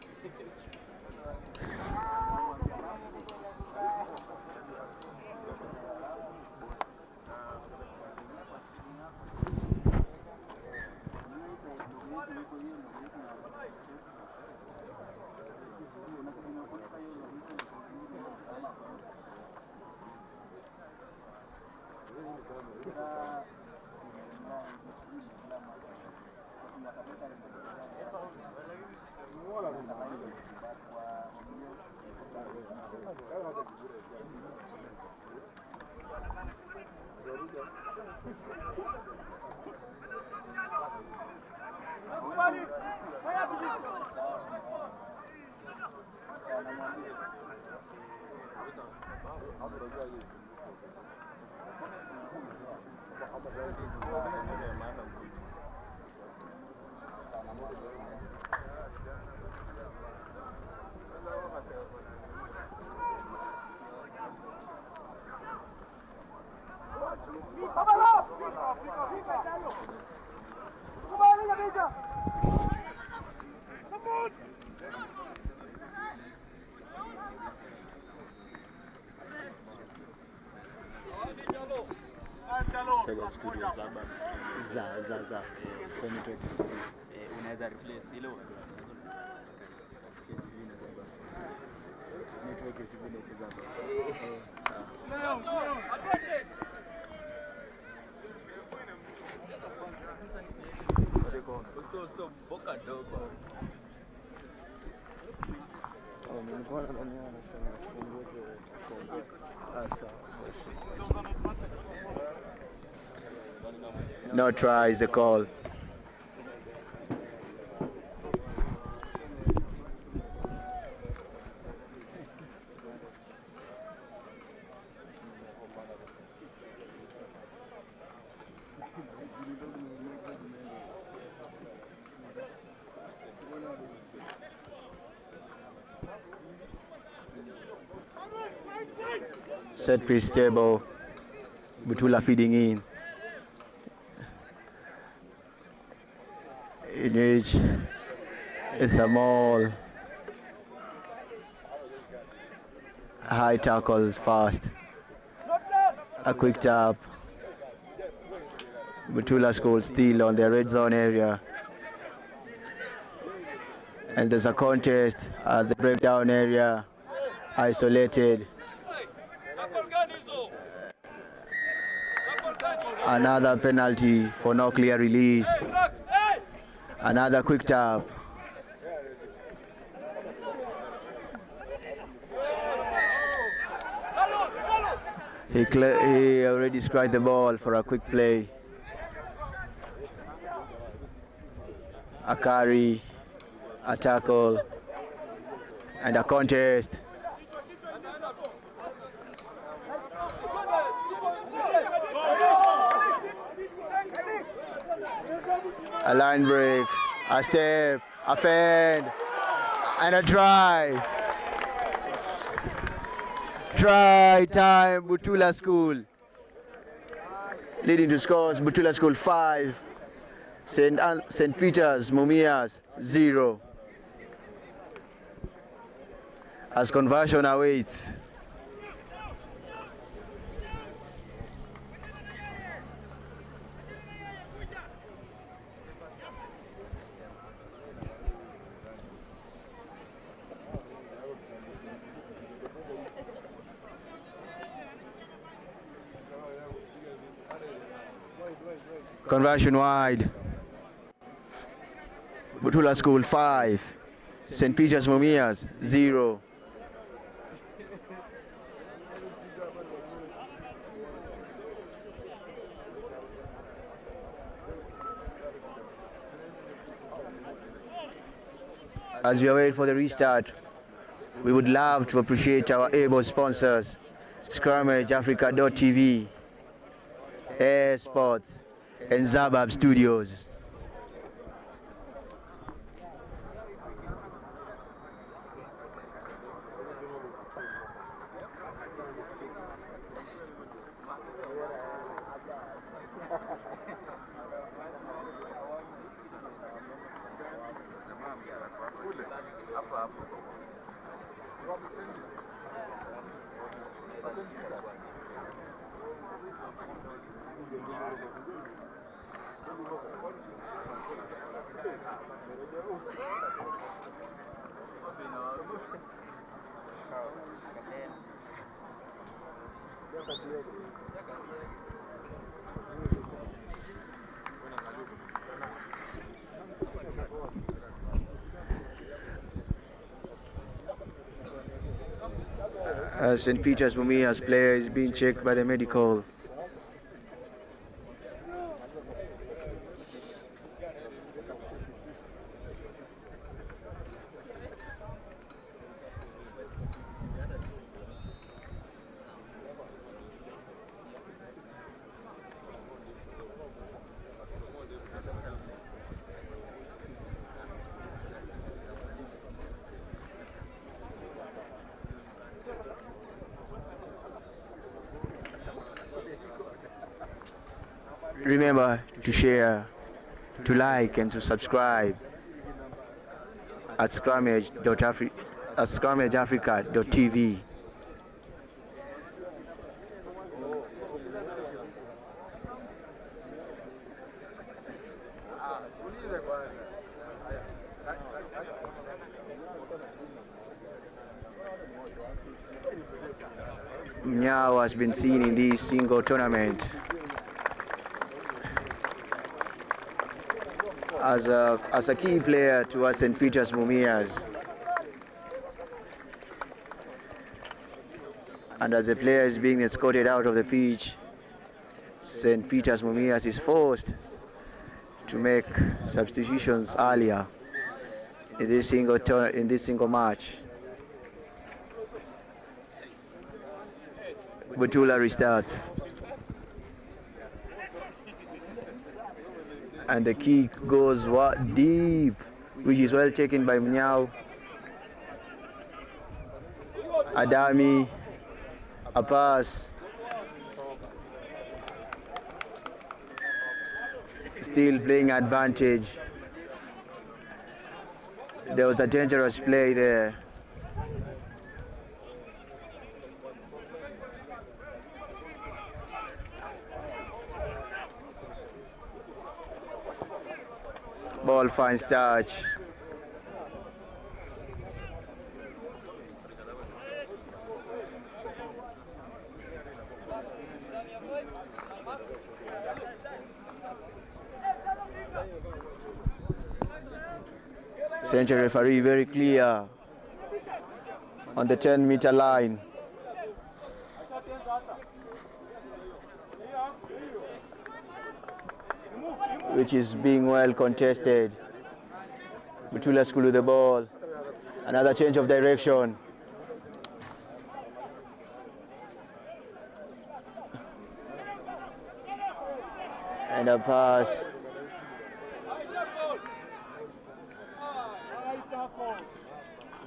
za so network unaweza replace ile network isivile kizaba stop boka dogo. nilikuwa nadhani anasema fungue asa basi. No try is the call. Set piece stable. Butula feeding in which it's a mall. High tackles fast. A quick tap. Butula Schools still on their red zone area. And there's a contest at the breakdown area. Isolated. Another penalty for no clear release. Another quick tap. He already scratched the ball for a quick play. A carry, a tackle, and a contest. A line break, a step, a fend, and a try. Try time, Butula School. Leading to scores, Butula School 5, St. Peter's Mumias 0. As conversion awaits. Conversion wide. Butula School 5, St. Peter's Mumias 0. As we await for the restart, we would love to appreciate our able sponsors, ScrummageAfrica.tv, Air Sports, and Zabab Studios. St. Peter's Mumias player is being checked by the medical. Remember to share, to like, and to subscribe at scrammageafrica.tv. Mnyao has been seen in this single tournament as a key player towards St. Peter's Mumias, and as the player is being escorted out of the pitch, St. Peter's Mumias is forced to make substitutions earlier in this single match. Butula restarts, and the kick goes deep, which is well taken by Mnyao. Adami, a pass, still playing advantage. There was a dangerous play there. Ball finds touch. Central referee very clear on the 10-meter line. Which is being well contested. Butula School with the ball. Another change of direction. And a pass.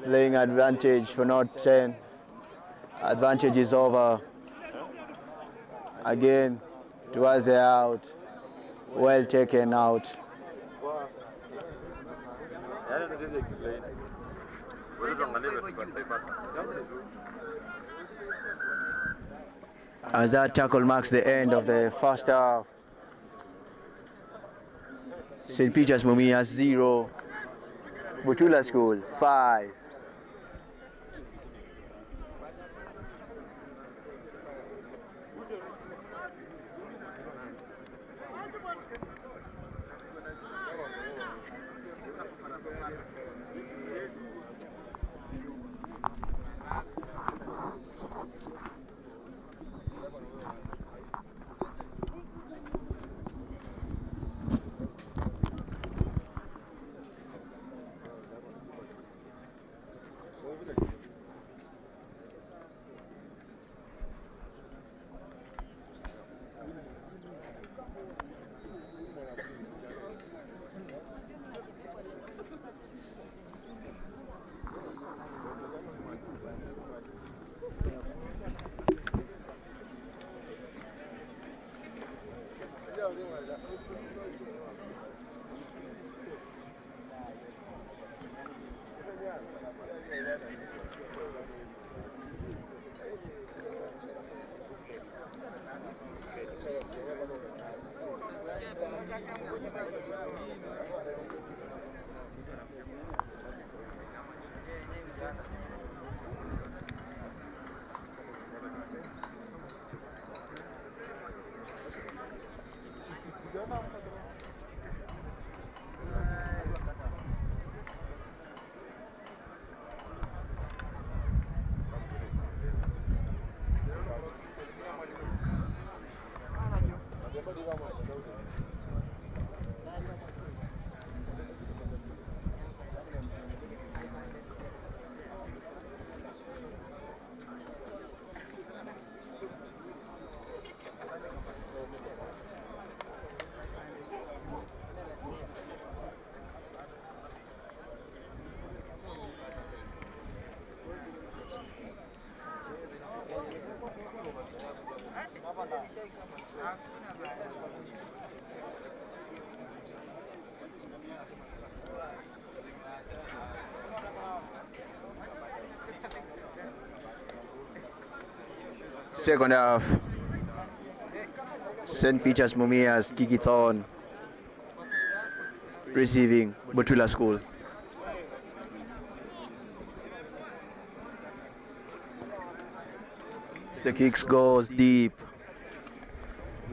Playing advantage for North 10. Advantage is over. Again, towards the out. Well taken out. As that tackle marks the end of the first half. St. Peter's Mumias 0, Butula School 5. Second half. St. Peter's Mumias kick it on. Receiving Butula School. The kicks goes deep,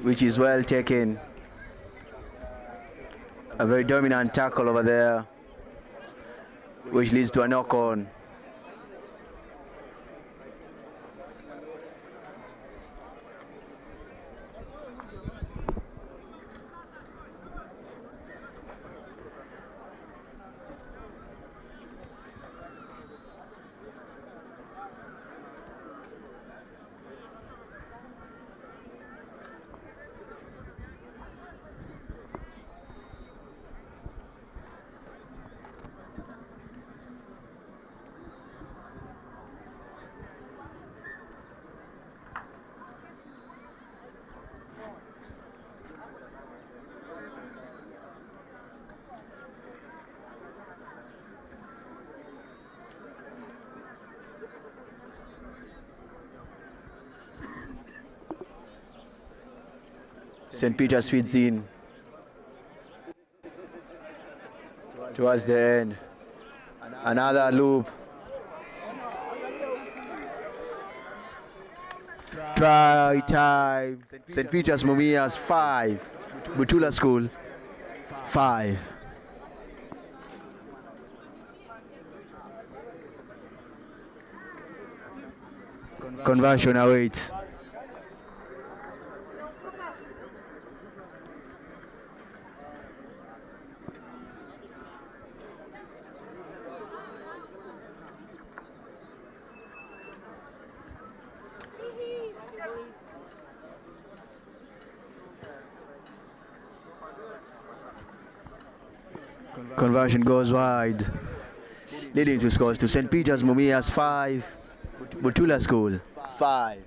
which is well taken. A very dominant tackle over there, which leads to a knock-on. St. Peter's feeds in towards the end. Another loop. Try time. St. Peter's Mumias 5. Butula School 5. Conversion awaits. Conversion goes wide, leading to scores to St. Peter's Mumias 5, Butula School 5.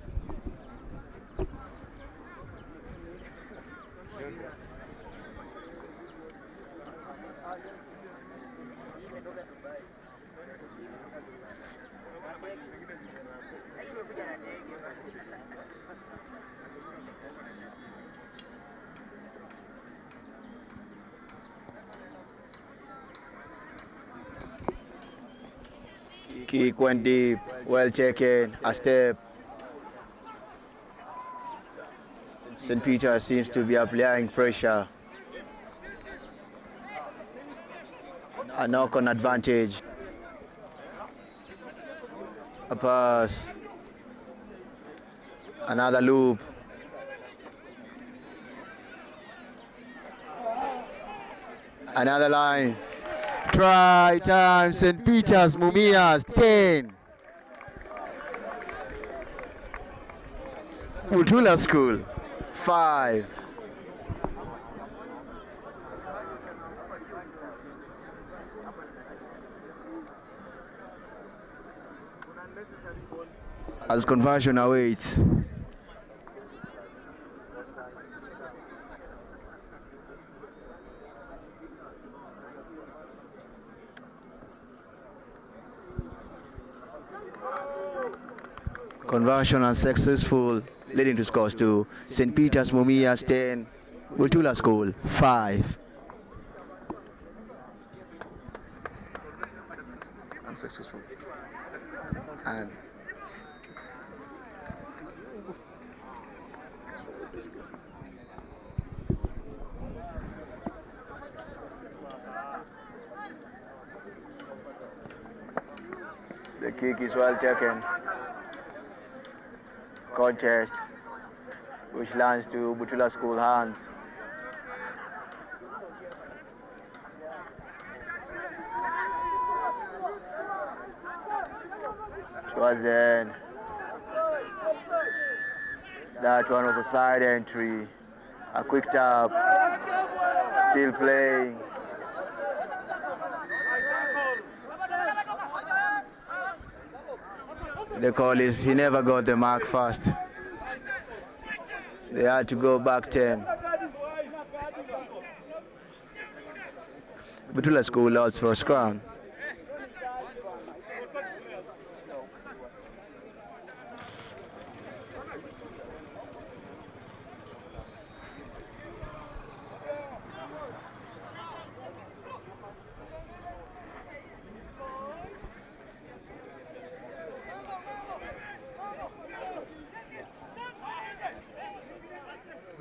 Kick went deep, well taken, a step. St. Peter seems to be applying pressure. A knock-on advantage. A pass. Another loop. Another line. Try time, St. Peter's Mumias 10. Butula School 5. As conversion awaits. Conversion unsuccessful, leading to scores to St. Peter's Mumias 10, Butula School 5. Unsuccessful. And the kick is well taken. Contest, which lands to Butula School hands. Towards the end. That one was a side entry. A quick tap. Still playing. The call is he never got the mark first. They had to go back 10. Butula School outs for a scrum.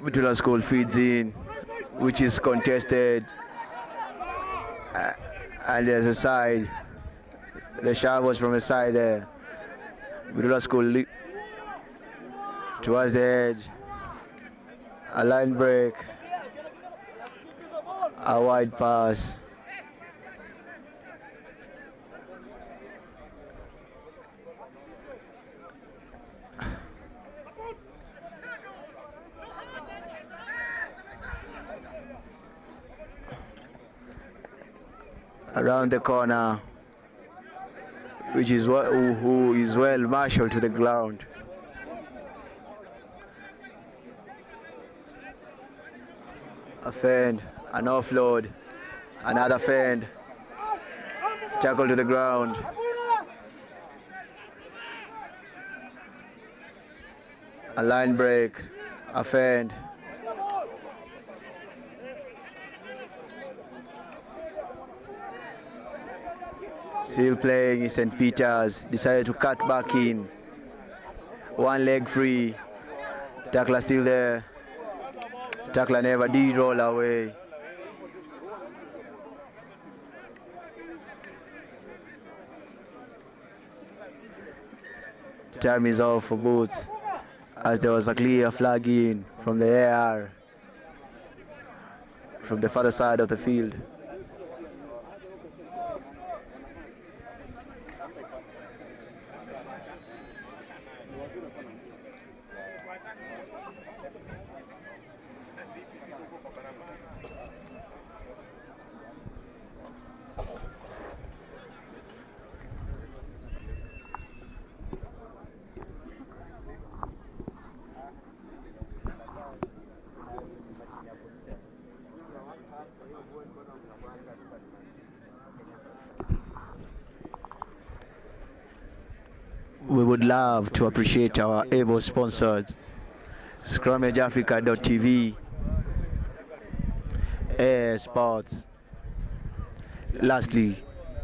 Mitula School feeds in, which is contested. And there's a side. The shot was from the side there. Mitula School towards the edge. A line break. A wide pass. Around the corner, which is who is well marshaled to the ground. A fend, an offload, another fend, tackle to the ground. A line break, a fend. Still playing in St. Peter's, decided to cut back in. One leg free, tackler still there. Tackler never did roll away. Time is off for Boots, as there was a clear flag in from the air, from the further side of the field. We would love to appreciate our able sponsors, ScrummageAfrica.tv, Air Sports, lastly,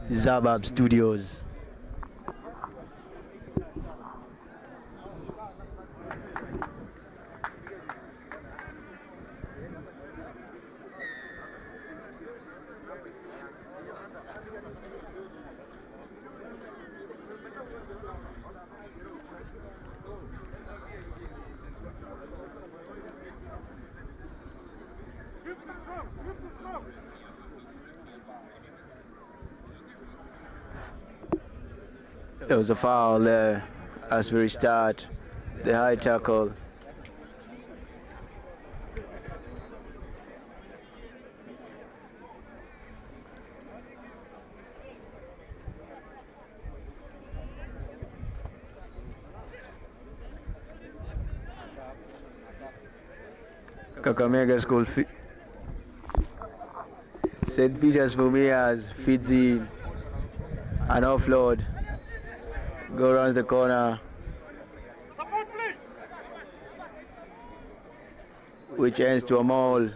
Zabab Studios. There was a foul there as we restart the high tackle. Kakamega School St. Peter's Mumias feeds in an offload. Go around the corner, which ends to a maul.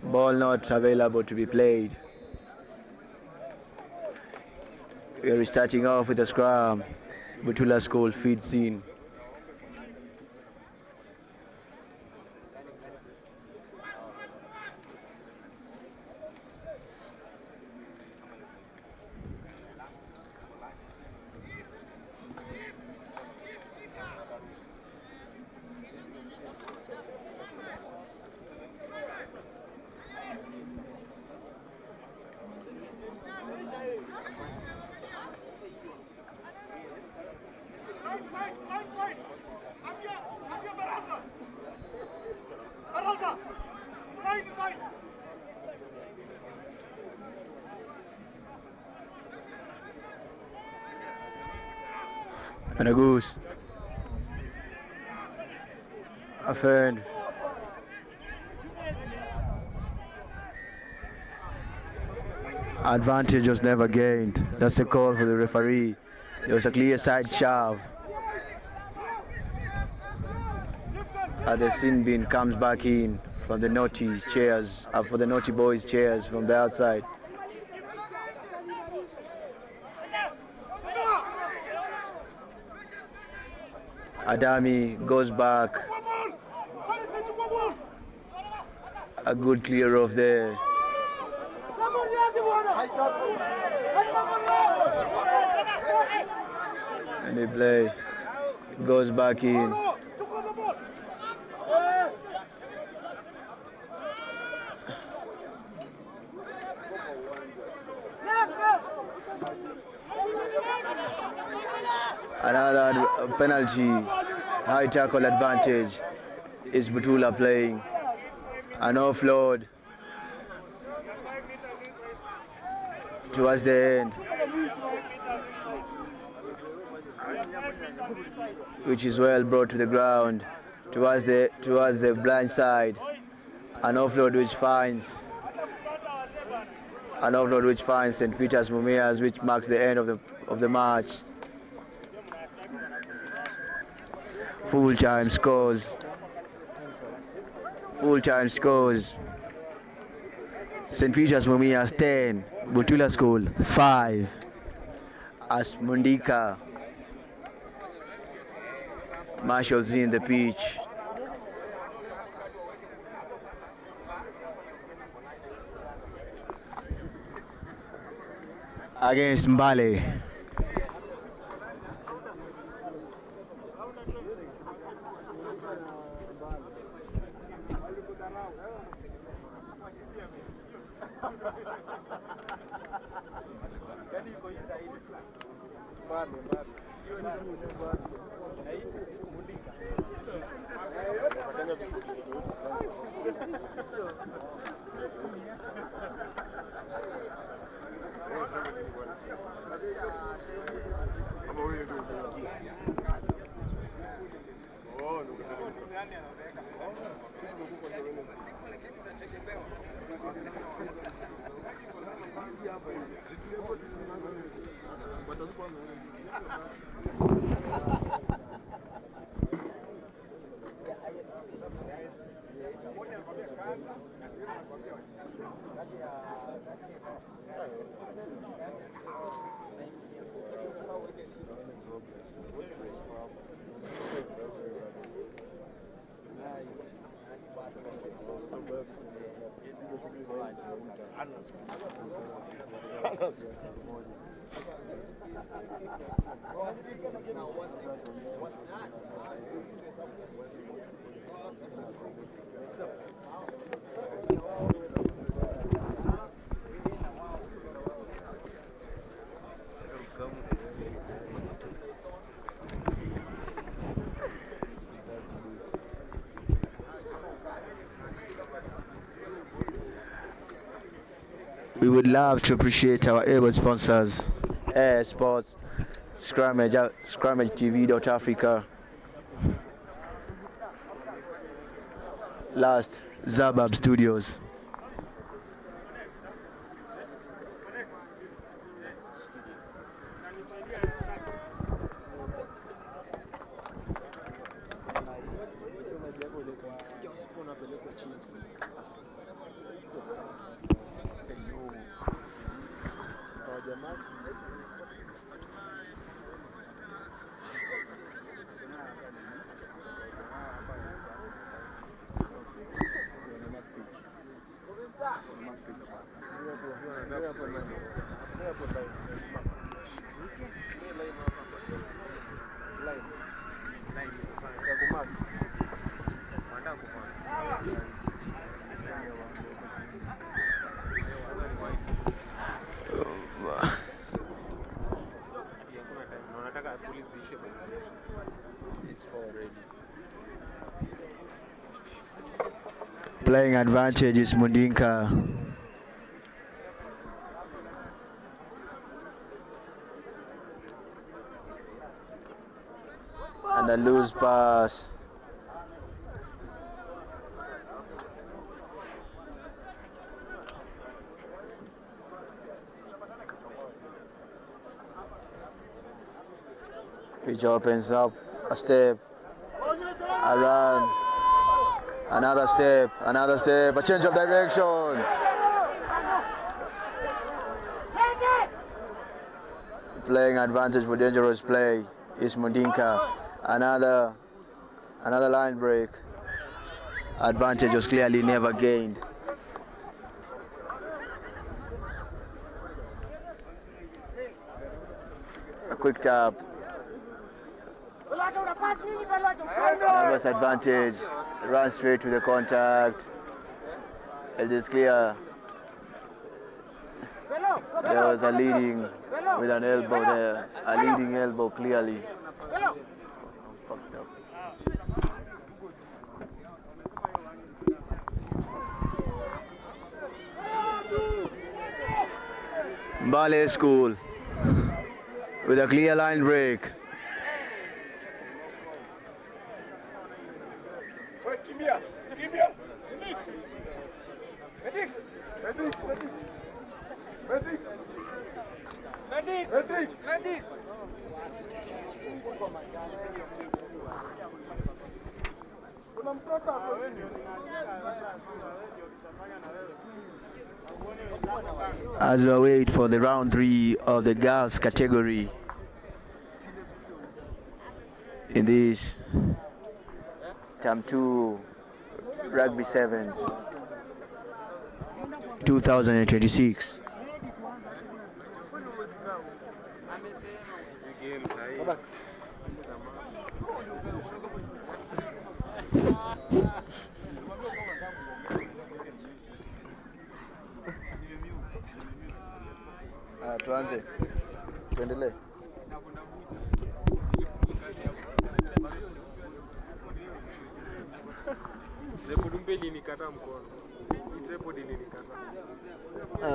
Ball not available to be played. We are starting off with a scrum. Butula School feeds in. And a goose. A fern. Advantage was never gained. That's the call for the referee. There was a clear side shove. As the sin bin comes back in from the naughty chairs, for the naughty boys' chairs from the outside. Adami goes back. A good clear off there. And they play. Goes back in. Another penalty, high tackle advantage is Butula playing. An offload towards the end, which is well brought to the ground towards the blind side. An offload which finds St. Peter's Mumias, which marks the end of the match. Full time scores. St. Peter's Mumias 10, Butula School 5. As Mundika marshals in the pitch. Against Mbale. We would love to appreciate our able sponsors, Air Sports, ScrammageTV.Africa, last Zabab Studios. Playing advantage is Mundinka. And a loose pass. Which opens up a step, a run, another step, a change of direction. Playing advantage for dangerous play is Mundinka. Another line break. Advantage was clearly never gained. A quick tap. Numbers advantage. Run straight to the contact. It is clear. There was a leading with an elbow there. A leading elbow clearly. Fucked up. Ballet School with a clear line break. Medic. As we wait for the round 3 of the girls category in this Term 2 Rugby Sevens 2026. Tuanze. Tuendelee.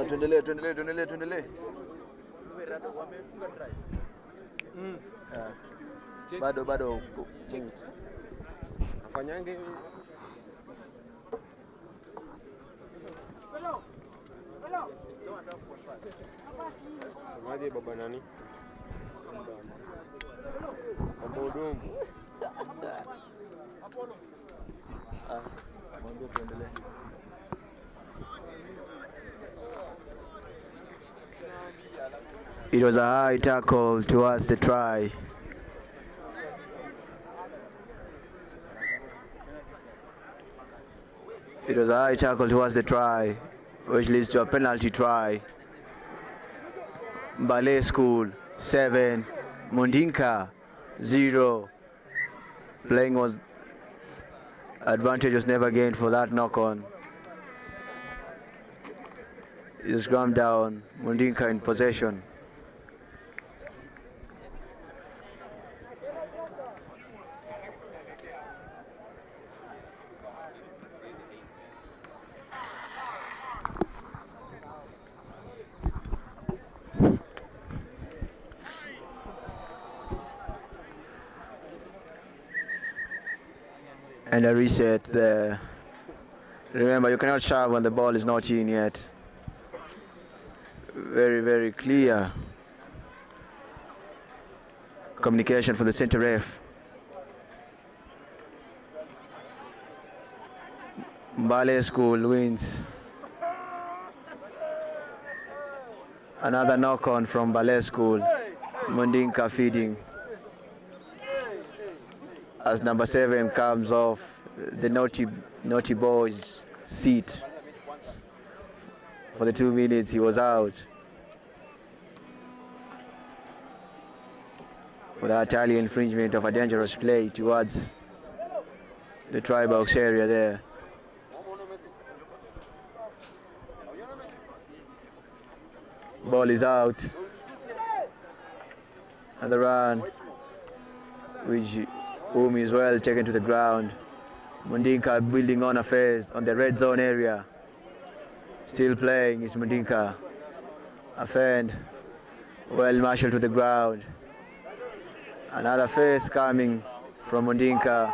Tuendelee. Bado. Afanyange. Semaje baba nani? Baba Udumbu. Mwambie tuendelee. It was a high tackle towards the try. It was a high tackle towards the try, which leads to a penalty try. Ballet School 7, Mundinka 0. Playing was advantage was never gained for that knock-on. It just ground down. Mundinka in possession. And a reset there. Remember, you cannot shove when the ball is not in yet. Very, very clear communication for the center ref. Ballet School wins. Another knock-on from Ballet School. Mundinka feeding. As number 7 comes off the naughty boy's seat. For the 2 minutes he was out for that early infringement of a dangerous play towards the try box area there. Ball is out. And the run, which Umi is well taken to the ground. Mundinka building on affairs on the red zone area. Still playing is Mundinka. Afend well marshaled to the ground. Another face coming from Mundinka.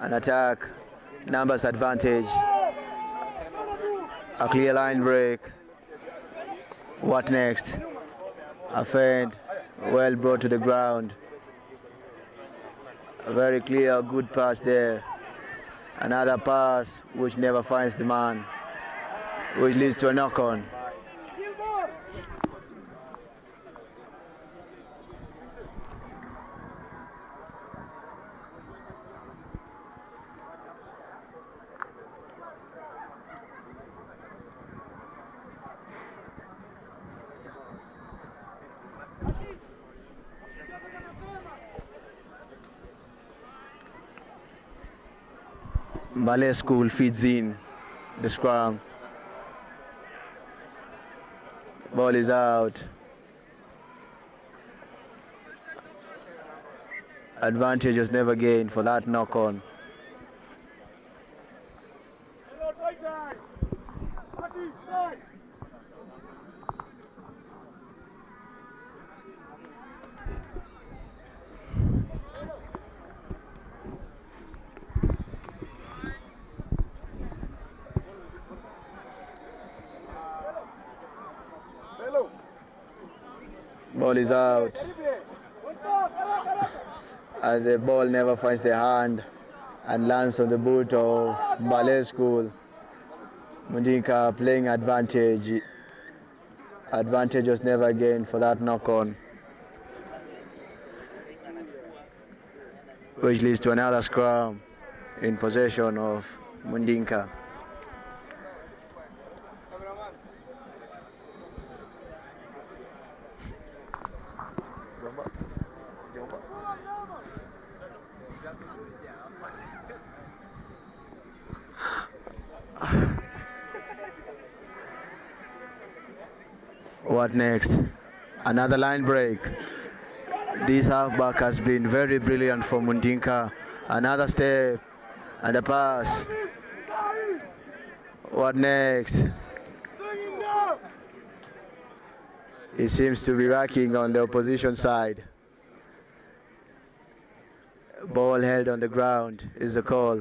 An attack. Numbers advantage. A clear line break. What next? Afend well brought to the ground. A very clear, good pass there. Another pass which never finds the man, which leads to a knock-on. Ballet School feeds in the scrum. Ball is out. Advantage was never gained for that knock on. Ball is out. And the ball never finds the hand and lands on the boot of Ballet School. Mundinka playing advantage. Advantage was never gained for that knock on, which leads to another scrum in possession of Mundinka. What next? Another line break. This halfback has been very brilliant for Mundinka. Another step and a pass. What next? He seems to be racking on the opposition side. Ball held on the ground is the call.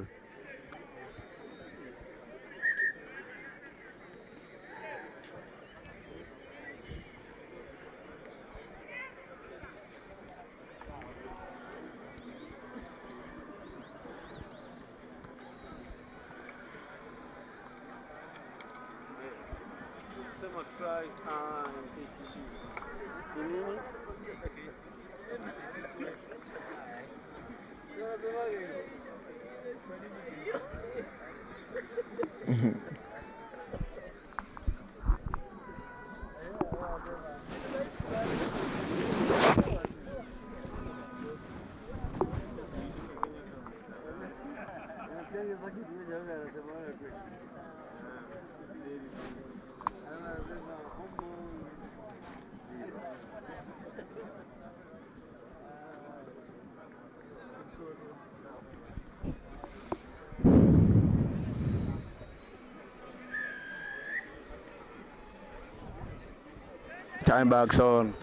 Time backs on.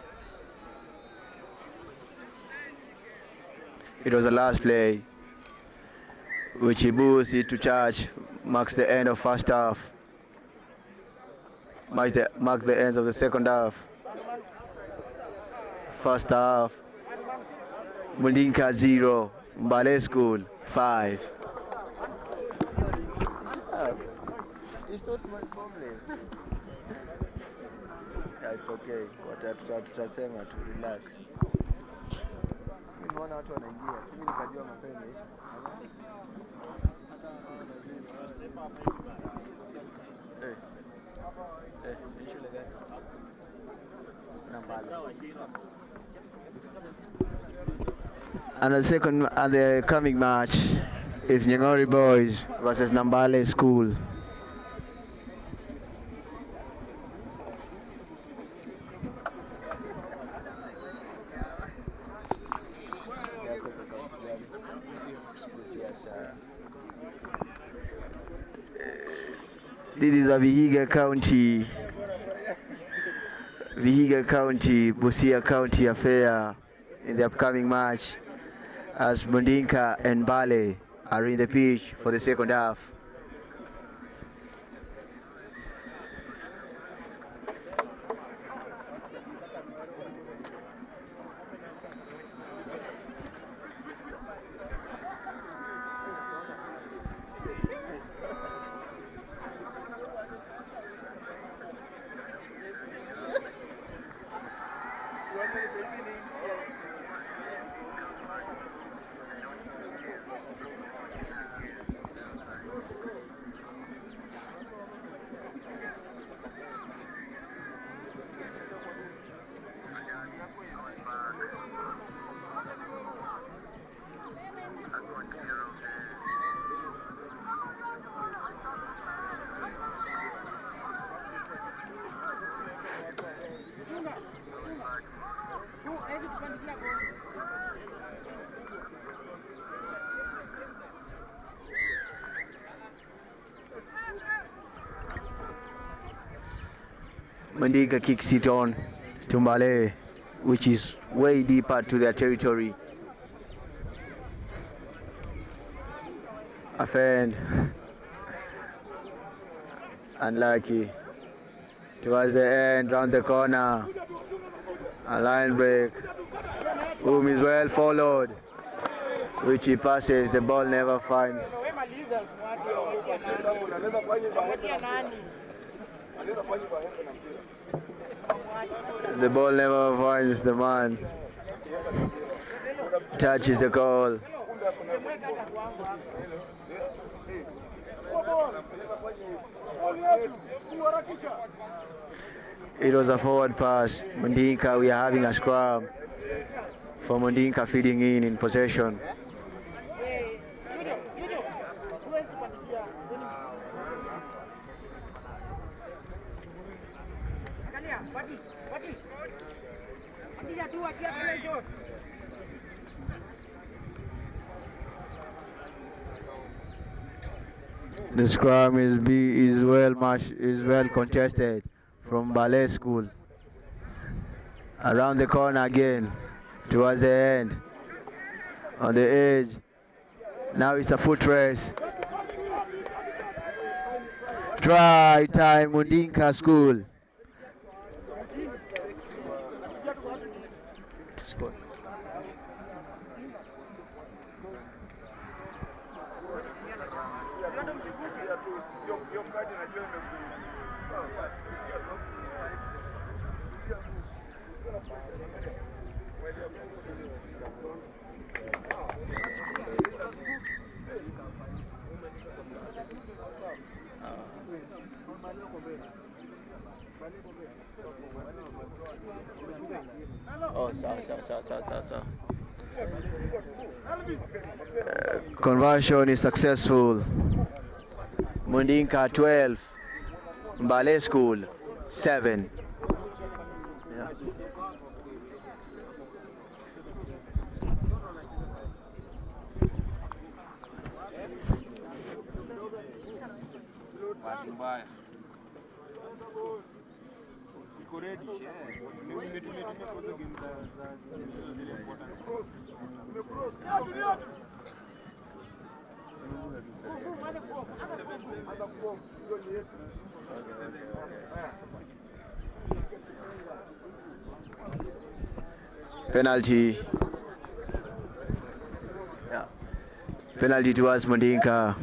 It was the last play, which he boosted to charge, marks the end of first half. Mark the end of the second half. First half, Mundinka 0, Ballet School 5. It's not my problem. It's okay. Tutasema tu relax. Mimi naona watu wanaingia. Sisi nikajua masaa imeisha. Ni shule gani? And the coming match is Nyang'ori Boys versus Nambale School. This is a Vihiga County, Busia County affair in the upcoming match, as Mundinka and Bale are in the pitch for the second half. Mandinka kicks it on to Mbale, which is way deeper to their territory. Offend. Unlucky. Towards the end, round the corner. A line break. Boom is well followed. Which he passes, the ball never finds. The ball never finds the man. Touches the goal. It was a forward pass. Mandinka, we are having a scrum for Mandinka feeding in possession. The scrum is well contested from Ballet School. Around the corner again, towards the end, on the edge. Now it's a foot race. Try time, Mandinka School. Conversion is successful. Mandinka 12, Ballet School 7. Penalty. Yeah. Penalty towards Mandinka.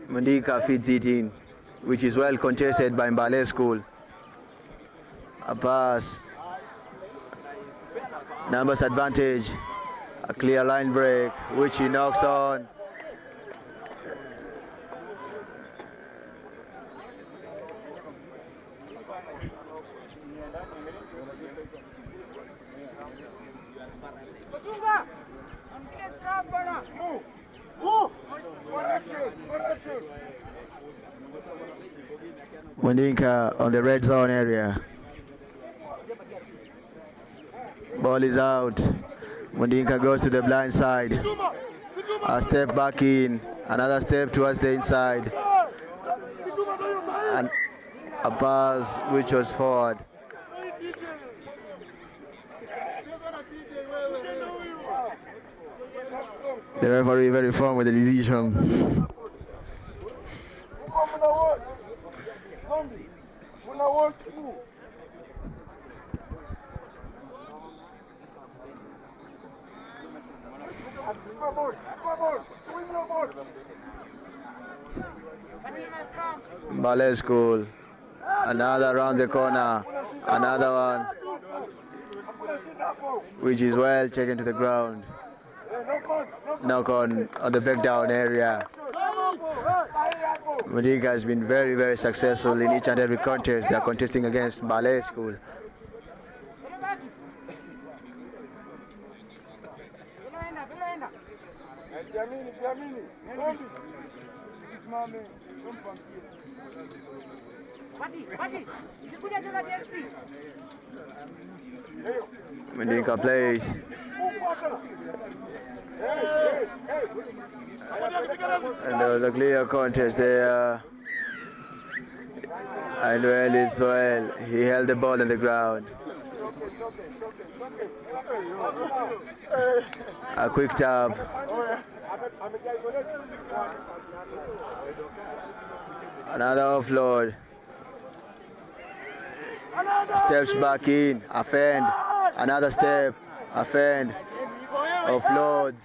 Mandinka feeds it in, which is well contested by Ballet School. A pass. Numbers advantage. A clear line break, which he knocks on. Mandinka on the red zone area. Ball is out. Mandinka goes to the blind side. A step back in. Another step towards the inside. And a pass which was forward. The referee very firm with the decision. Ballet School. Another around the corner. Another one, which is well taken to the ground. Knock on the breakdown area. Mandinka has been very, very successful in each and every contest they are contesting against Ballet School. Mundinka plays. And there was a clear contest there. And well, he held the ball on the ground. A quick tap. Another offload. Steps back in, offend. Another step, offend. Offloads,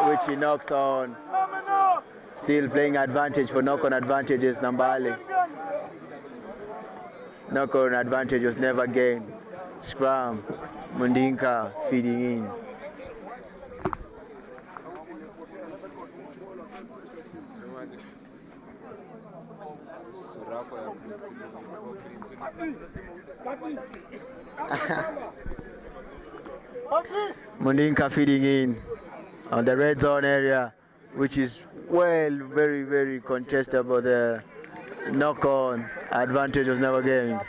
which he knocks on. Still playing advantage for knock-on advantages, Nambale. Knock-on advantage was never gained. Scrum, Mundinka feeding in. Mundinka feeding in on the red zone area, which is very, very contestable. The knock-on advantage was never gained.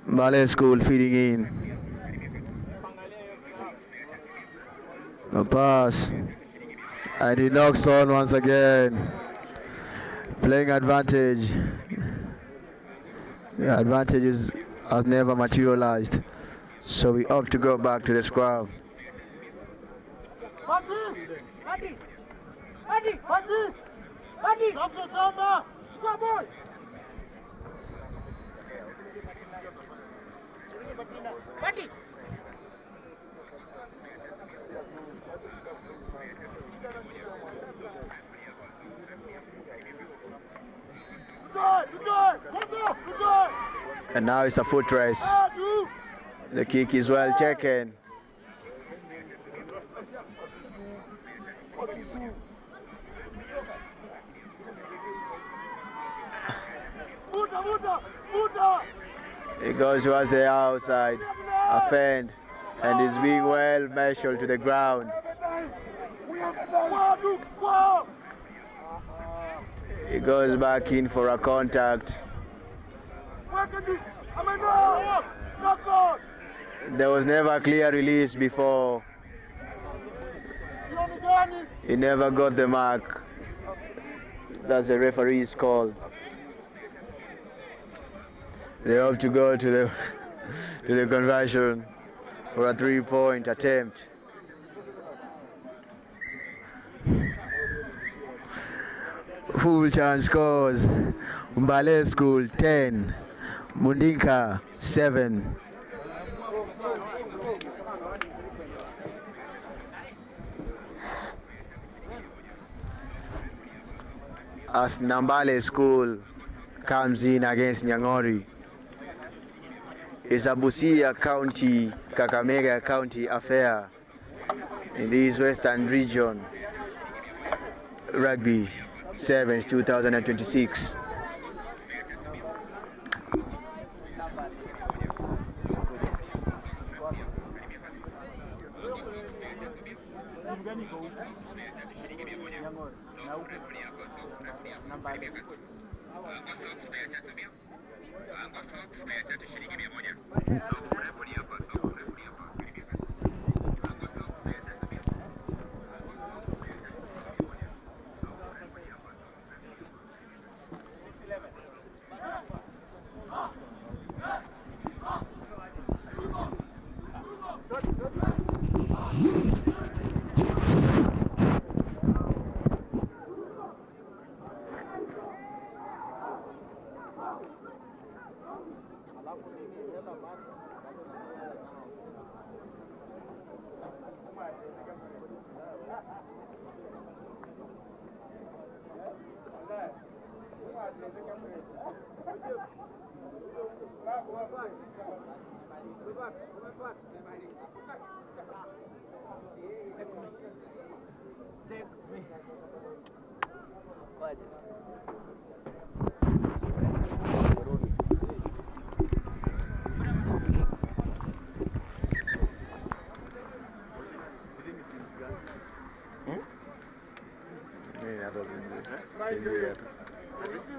Ballet School feeding in. A pass. And he knocks on once again. Playing advantage. The advantage has never materialized. So we opt to go back to the scrum. And now it's a foot race. The kick is well taken. It goes towards the outside, offend, and is being well measured to the ground. It goes back in for a contact. There was never a clear release before. He never got the mark. That's the referee's call. They have to go to the conversion for a 3-point attempt. Full chance scores. Ballet School 10, Mundinka 7. As Nambale School comes in against Nyang'ori. It's a Busia County, Kakamega County affair in this Western Region Rugby 7 2026.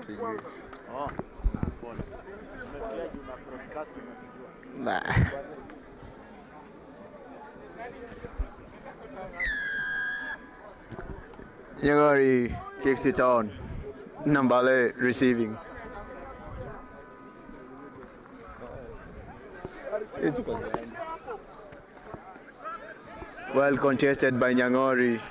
sijui. Oh. Pole. Umefikia juu na broadcast umezijua. Nah. Nyang'ori kicks it on. Nambale receiving. Well contested by Nyang'ori.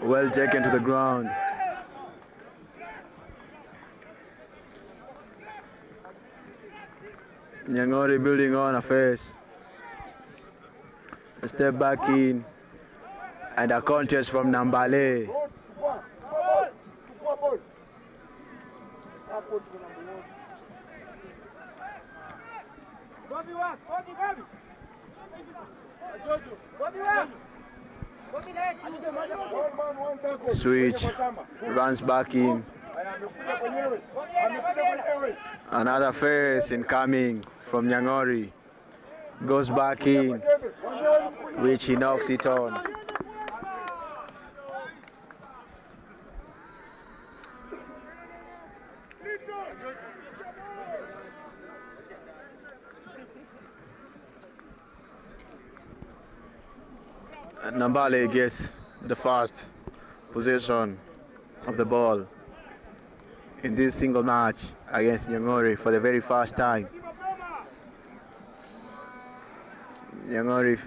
Well taken to the ground. Nyang'ori building on a face. A step back in. And a contest from Nambale. Switch, runs back in. Another face incoming from Nyang'ori. Goes back in, which he knocks it on. Nambale gets the first possession of the ball in this single match against Nyang'ori for the very first time. Nyang'ori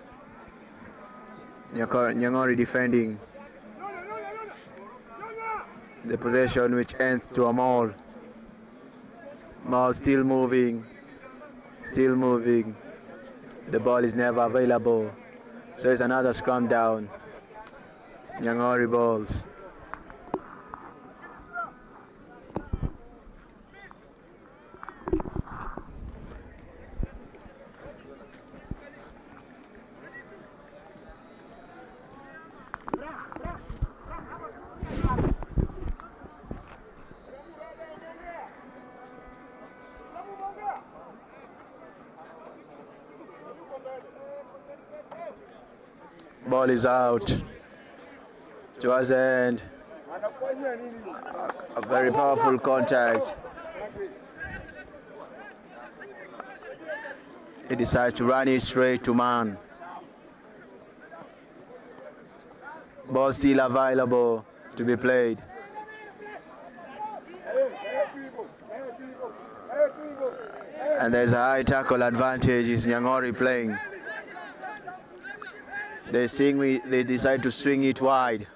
defending the possession, which ends to a maul. Maul still moving. The ball is never available. So it's another scrum down. Nyang'ori balls. Ball is out towards the end. A very powerful contact. He decides to run it straight to man. Ball still available to be played. And there's a high tackle advantage. Is Nyang'ori playing? They decide to swing it wide.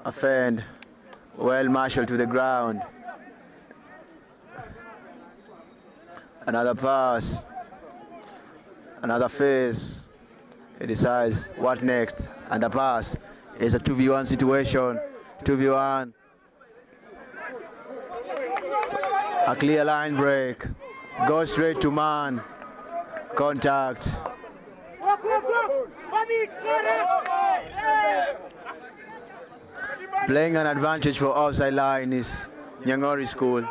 A fend, well marshaled to the ground. Another pass, another face. He decides what next, and the pass is a 2v1 situation. 2v1. A clear line break. Goes straight to man. Contact. Playing an advantage for outside line is Nyang'ori School.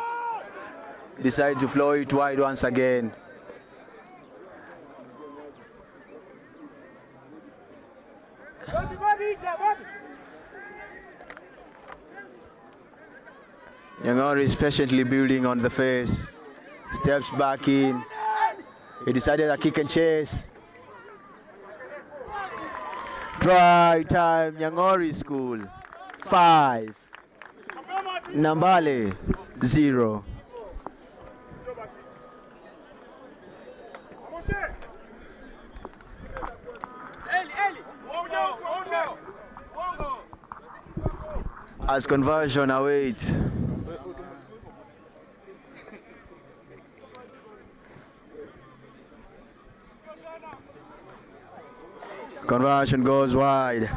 Decide to flow it wide once again. Nyang'ori is patiently building on the face. Steps back in. He decided a kick and chase. Try time, Nyang'ori School 5, Nambale 0. As conversion awaits. Conversion goes wide.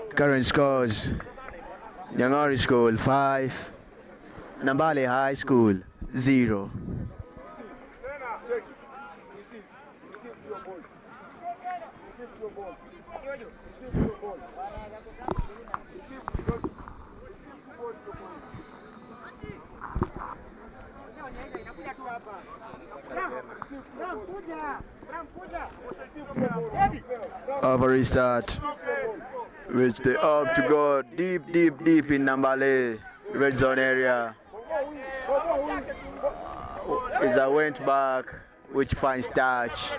Current scores: Nyang'ori School 5, Nambale High School 0. Over restart, which they opt to go deep in Nambale red zone area. Is a went back, which finds touch.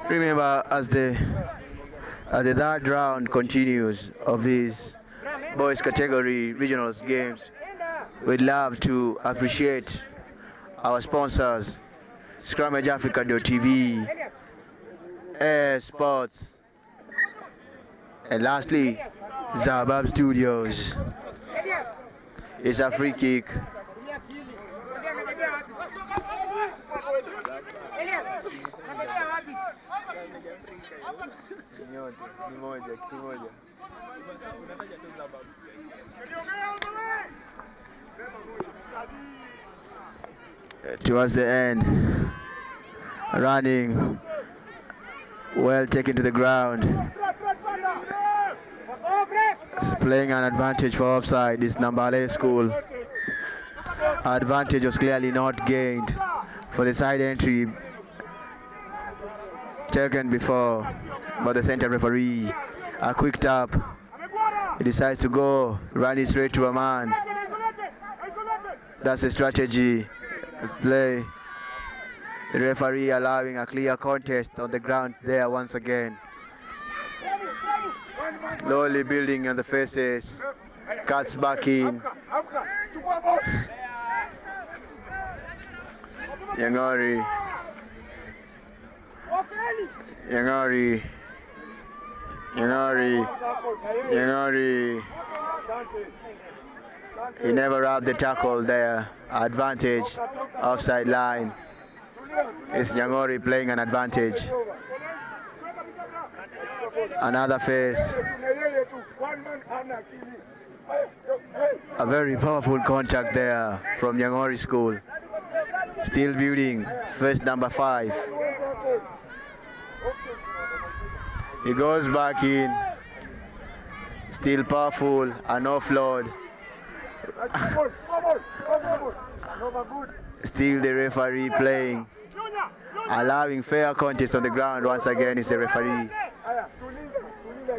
Remember, as the third round continues of these boys category regionals games, we'd love to appreciate our sponsors, ScrummageAfrica.tv, Air Sports, and lastly, Zabab Studios. It's a free kick. Towards the end, running, well taken to the ground. Playing an advantage for offside is Nambale School. Advantage was clearly not gained for the side entry taken before by the center referee. A quick tap. He decides to go, run it straight to a man. That's a strategy. Play. The referee allowing a clear contest on the ground there once again. Slowly building on the faces. Cuts back in. Nyang'ori. He never wrapped the tackle there. Advantage. Offside line. It's Nyang'ori playing an advantage. Another face. A very powerful contact there from Nyang'ori School. Still building. First number 5. He goes back in. Still powerful. An offload. Still the referee playing. Allowing fair contest on the ground once again is the referee.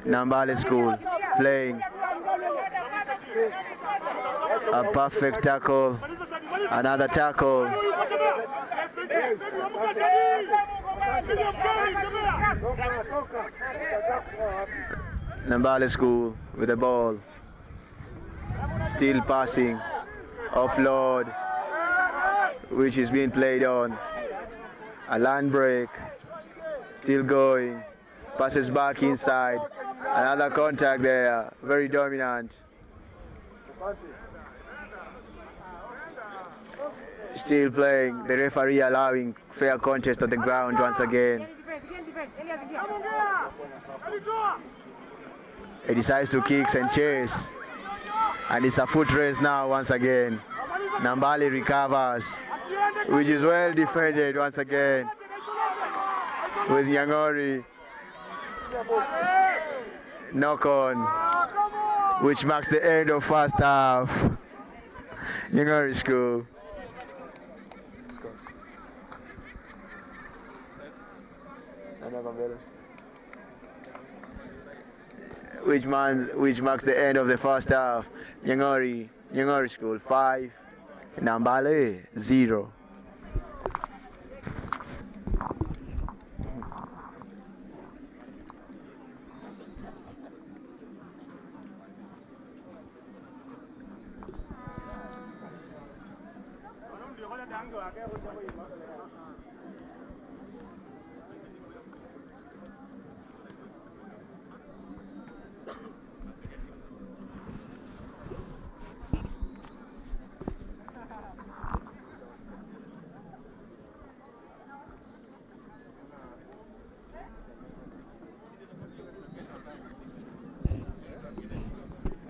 Nambale School playing. A perfect tackle. Another tackle. Nambale School with the ball. Still passing. Offload, which is being played on. A land break. Still going. Passes back inside. Another contact there. Very dominant. Still playing. The referee allowing fair contest on the ground once again. He decides to kick and chase. And it's a foot race now once again. Nambale recovers, which is well defended once again. With Nyang'ori. Knock on, which marks the end of first half. Nyang'ori School. Which marks the end of the first half. Nyang'ori School 5, Nambale 0.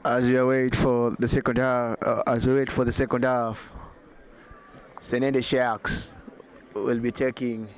As we wait for the second half, Senede Sharks will be taking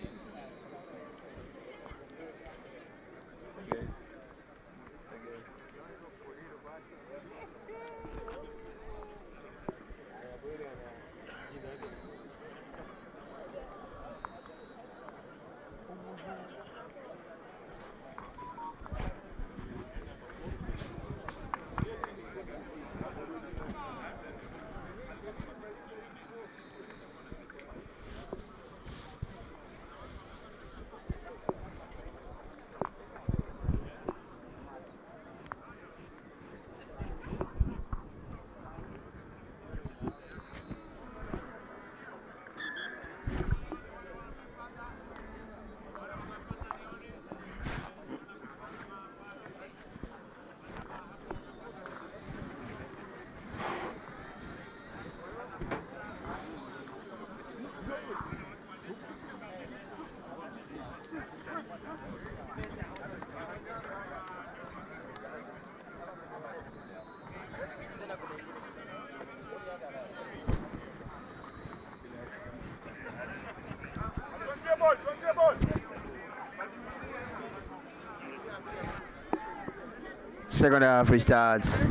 second half restarts.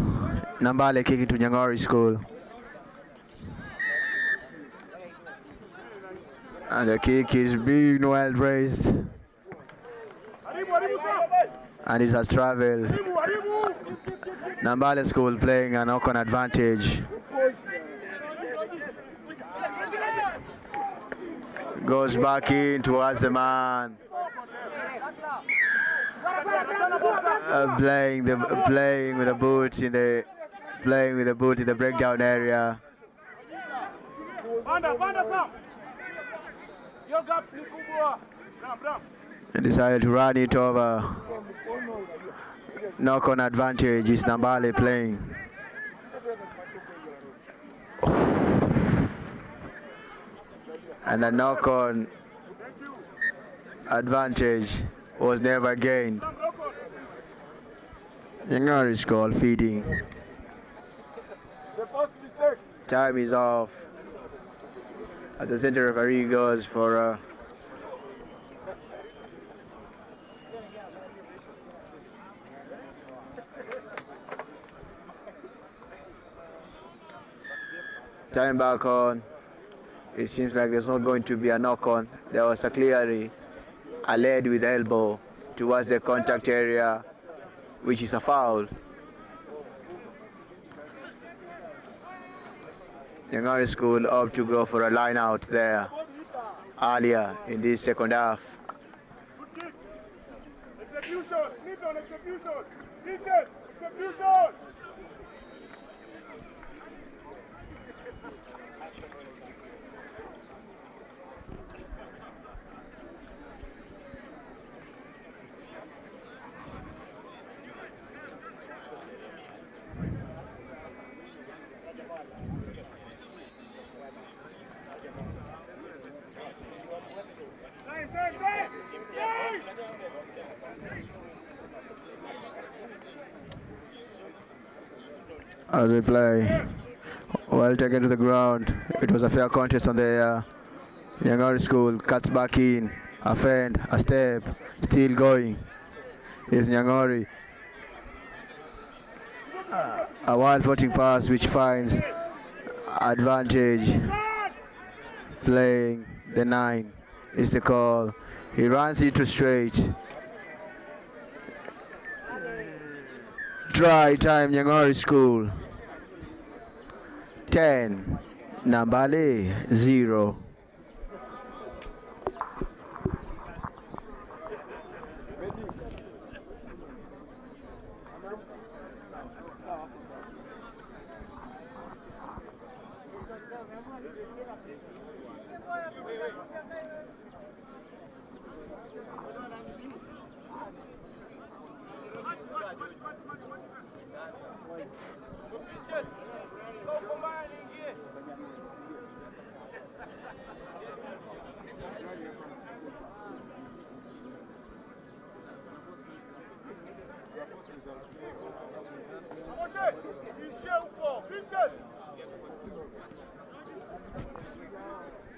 Nambale kicking to Nyang'ori School. And the kick is being well raised. And it has traveled. Nambale School playing an knock-on advantage. Goes back in towards the man. Playing with a boot in the breakdown area. And decided to run it over. Knock-on advantage is Nambale playing. And a knock-on advantage was never gained. Nyang'ori School feeding. Time is off. At the center referee goes for time back on. It seems like there's not going to be a knock-on. There was clearly a lead with the elbow towards the contact area, which is a foul. Nyang'ori School opt to go for a line out there earlier in this second half. As we play, well taken to the ground. It was a fair contest on the Nyang'ori School. Cuts back in, a fend, a step, still going. Is Nyang'ori. A wild floating pass which finds advantage. Playing the 9 is the call. He runs into straight. Try time Nyang'ori School. 10, Nambale 0.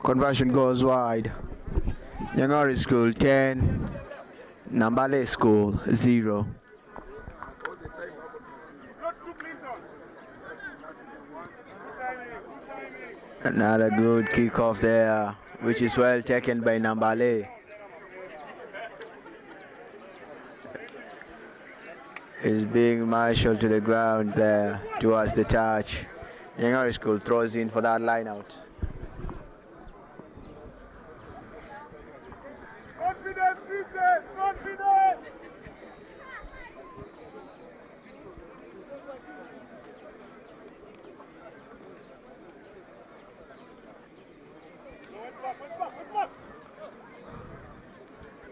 Conversion goes wide. Nyang'ori School 10, Nambale School 0. Another good kickoff there, which is well taken by Nambale. Is being marshaled to the ground there towards the touch. Nyang'ori School throws in for that line out. Confidence, Vincent! Confidence!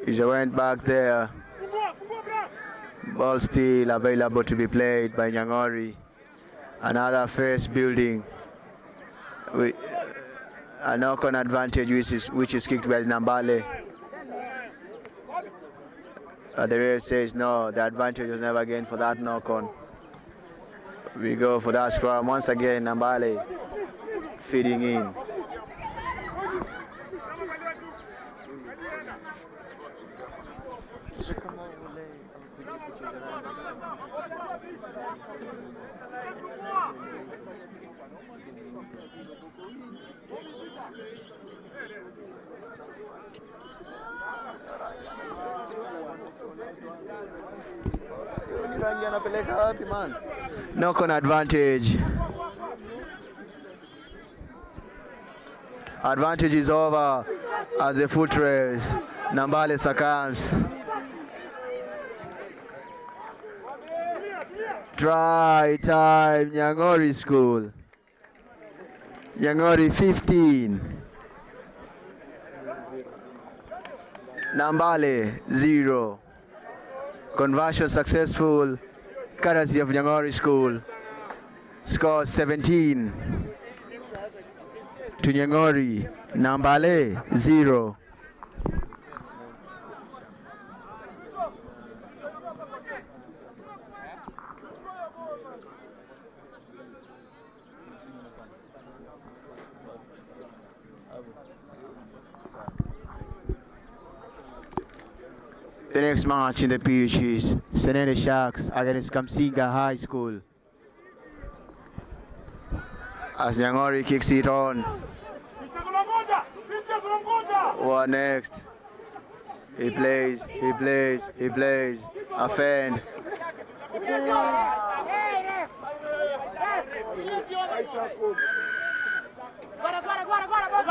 He went back there. Ball still available to be played by Nyang'ori. Another face building. A knock-on advantage which is kicked by Nambale. The ref says no, the advantage was never gained for that knock-on. We go for that scrum once again. Nambale feeding in. Knock-on advantage. Advantage is over as the foot race. Nambale succumbs. Try time, Nyang'ori School. Nyang'ori 15. Nambale 0. Conversion successful, courtesy of Nyang'ori School. Score 17 to Nyang'ori. Nambale 0. The next match in the pitch is Senene Sharks against Kamsinga High School. As Nyang'ori kicks it on. What next? He plays. Offend.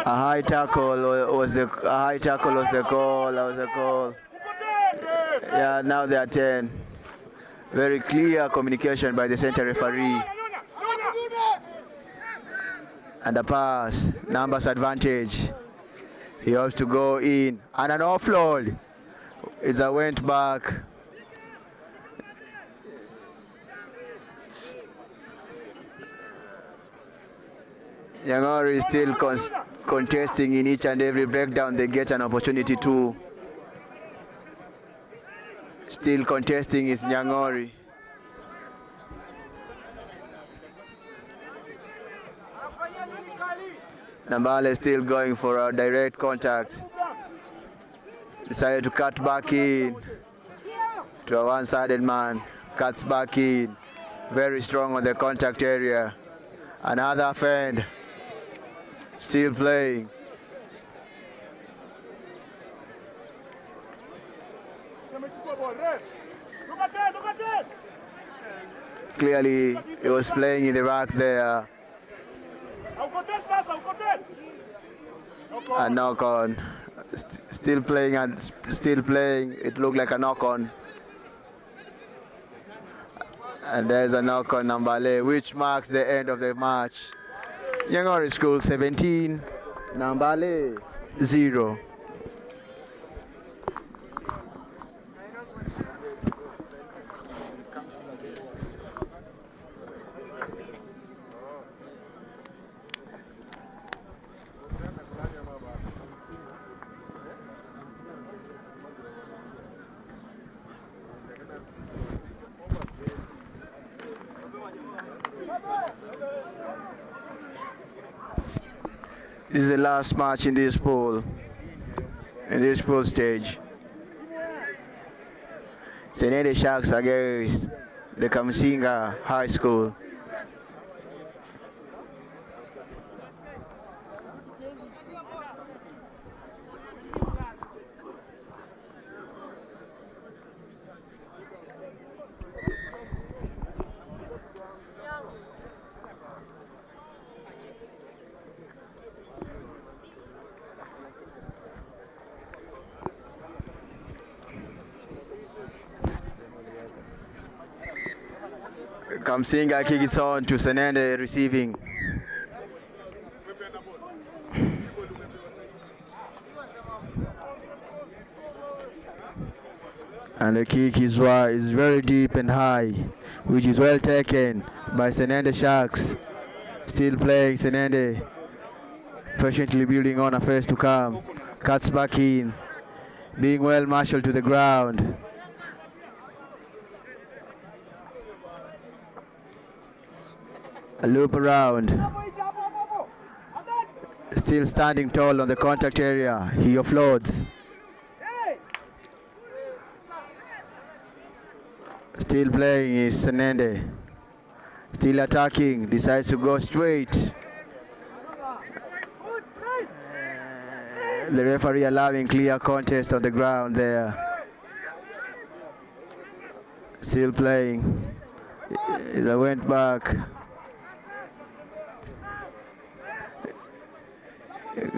A high tackle was the call. Yeah, now they are 10. Very clear communication by the center referee. And a pass, numbers advantage. He has to go in. And an offload. It's a went back. Nyang'ori is still contesting in each and every breakdown they get an opportunity to. Still contesting is Nyang'ori. Nambale still going for a direct contact. Decided to cut back in to a one-sided man. Cuts back in. Very strong on the contact area. Another fend. Still playing. Clearly, he was playing in the rack there. A knock on. Still playing and still playing. It looked like a knock on. And there's a knock on Nambale, which marks the end of the match. Nyang'ori School 17, Nambale 0. This is the last match in this pool stage. Senede Sharks against the Kamsinga High School. Kamsinga kicks on to Senende receiving. And the kick is very deep and high, which is well taken by Senende Sharks. Still playing Senende, patiently building on a phase to come. Cuts back in, being well marshaled to the ground. A loop around. Still standing tall on the contact area. He offloads. Still playing is Senende. Still attacking. Decides to go straight. The referee allowing clear contest on the ground there. Still playing. As I went back.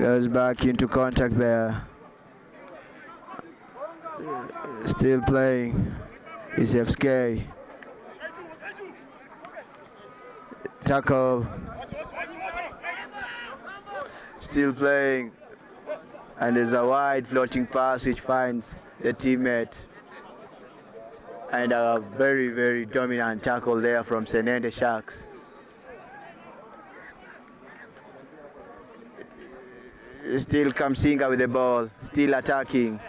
Goes back into contact there. Still playing. Is FSK. Tackle. Still playing. And there's a wide floating pass which finds the teammate. And a very, very dominant tackle there from Senende Sharks. Still Kamsinga with the ball, still attacking.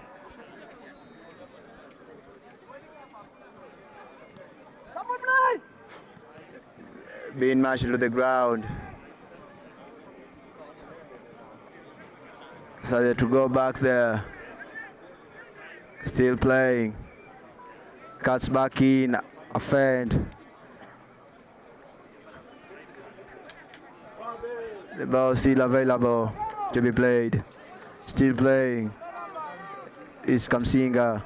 Being marshaled to the ground. So they have to go back there. Still playing. Cuts back in, offend. The ball still available to be played. Still playing is Kamsinga.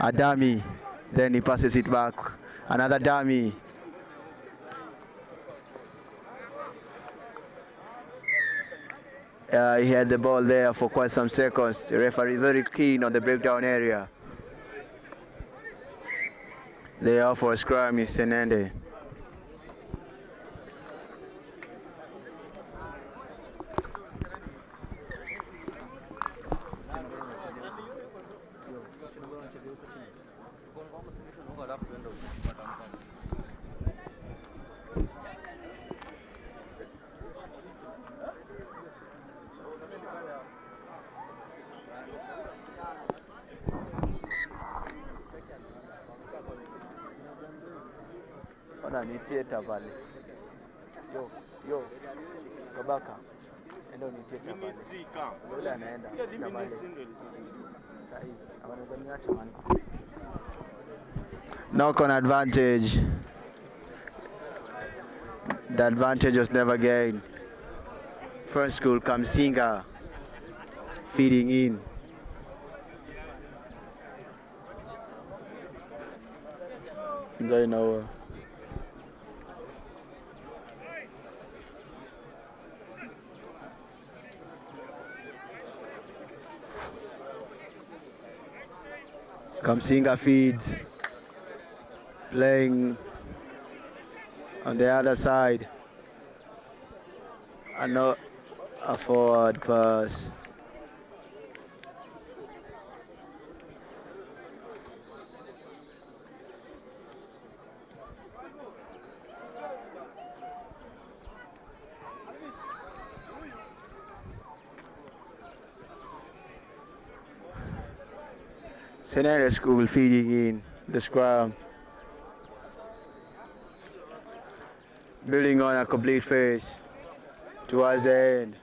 A dummy. Then he passes it back. Another dummy. He had the ball there for quite some seconds. The referee very keen on the breakdown area. They are for a scrum is Senende. Ona ni theater pale. Yo. Kabaka. Enda ni theater pale. Ministry camp. Yule anaenda. Sasa hivi wanaweza niacha man. Knock on advantage. The advantage was never gained. First school Kamsinga feeding in. Going over. Kamsinga feeds, playing on the other side. And not a forward pass. Senende School feeding in the scrum. Building on a complete phase towards the end.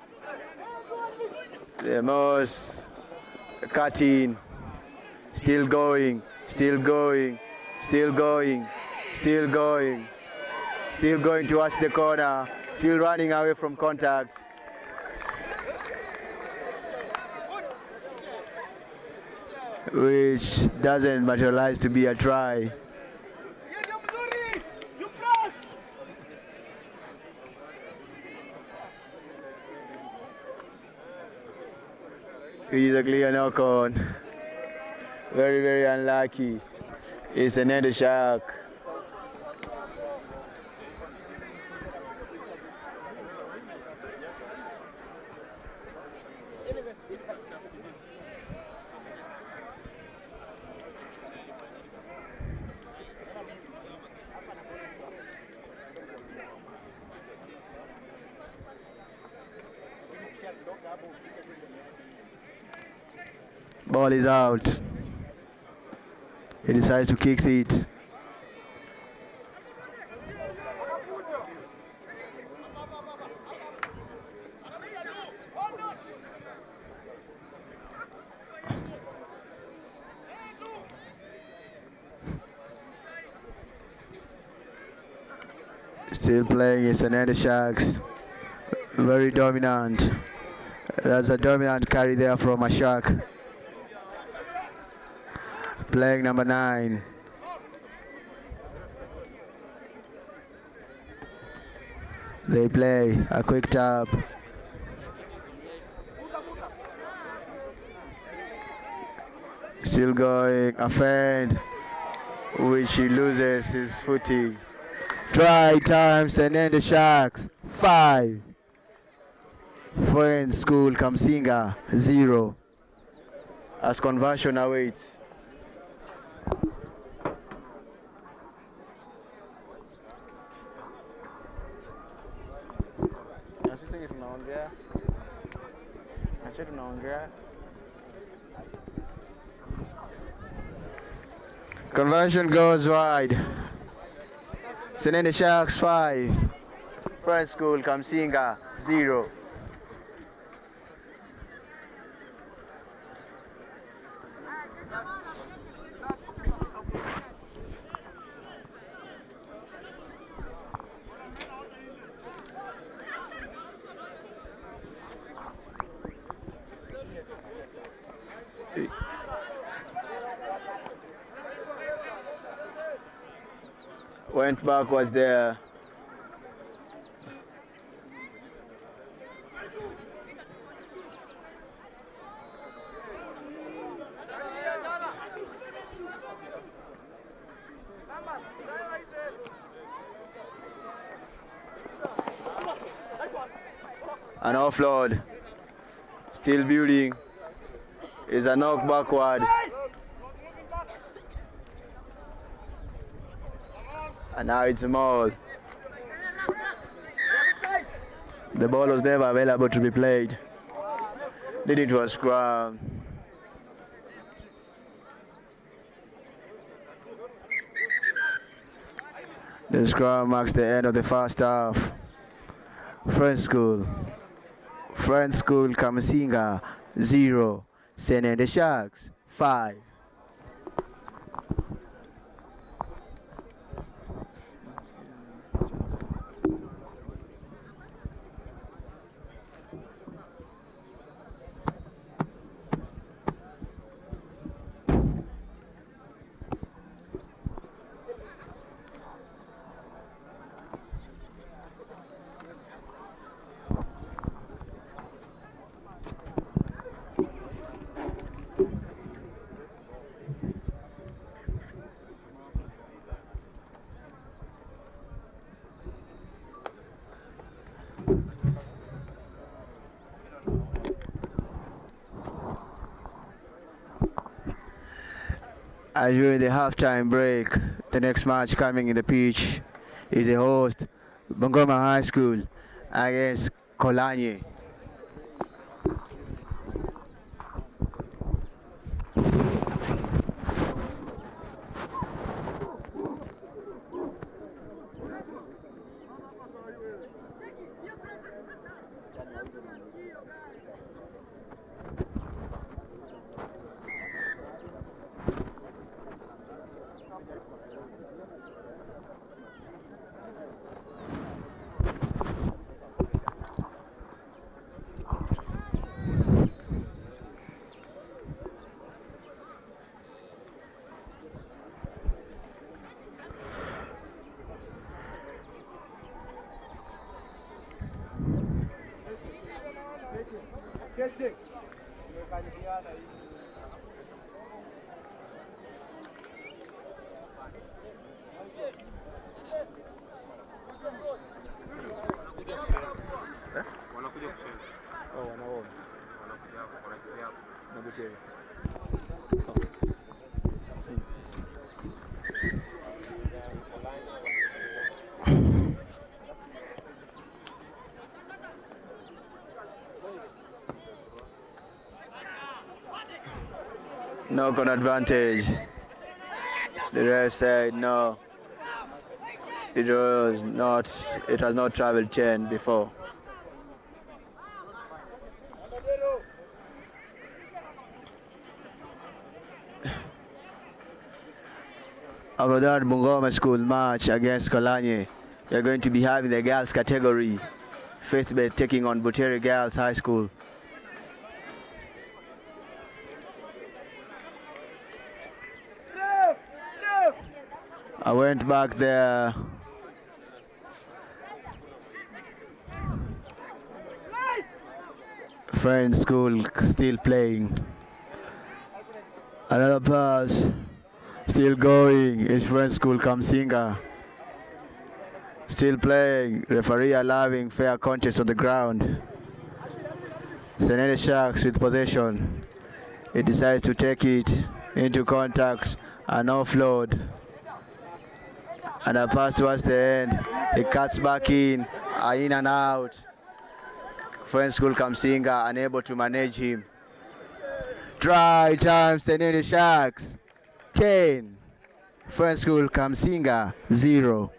The most cutting. Still going. Still going. Still going. Still going. Still going towards the corner. Still running away from contact. Which doesn't materialize to be a try. It is a clear knock on. Very, very unlucky. It's an end shark. Ball is out. He decides to kick it. Still playing, it's an end Sharks. Very dominant. That's a dominant carry there from a Shark. Playing number 9. They play a quick tap. Still going, a fend, which he loses his footing. Try times and then the Sharks 5. Friends School Kamsinga 0. As conversion awaits. Conversion goes wide. Senene Sharks 5. Friends School Kamsinga 0. Went backwards there. An offload. Still building. Is a knock backward. And now it's a maul. The ball was never available to be played. Leading to a scrum. The scrum marks the end of the first half. Friends School Kamsinga 0. Senene Sharks 5. During the halftime break, the next match coming in the pitch is the host, Bungoma High School against Kolanye. Wanakuja kucheza. Oh, wanaona. Wanakuja wanachezea hapo. Nabucheri. Knock on advantage. The ref said no. It has not traveled 10 before. After that Bungoma School match against Kolanye, we are going to be having the girls category. First by taking on Butere Girls High School. I went back there. Friends School still playing. Another pass. Still going. It's Friends School Kamsinga. Still playing. Referee allowing fair contest on the ground. Senene Sharks with possession. He decides to take it into contact and offload. And a pass towards the end. He cuts back in and out. Friends School Kamsinga unable to manage him. Try time, Senene Sharks 10. Friends School Kamsinga 0.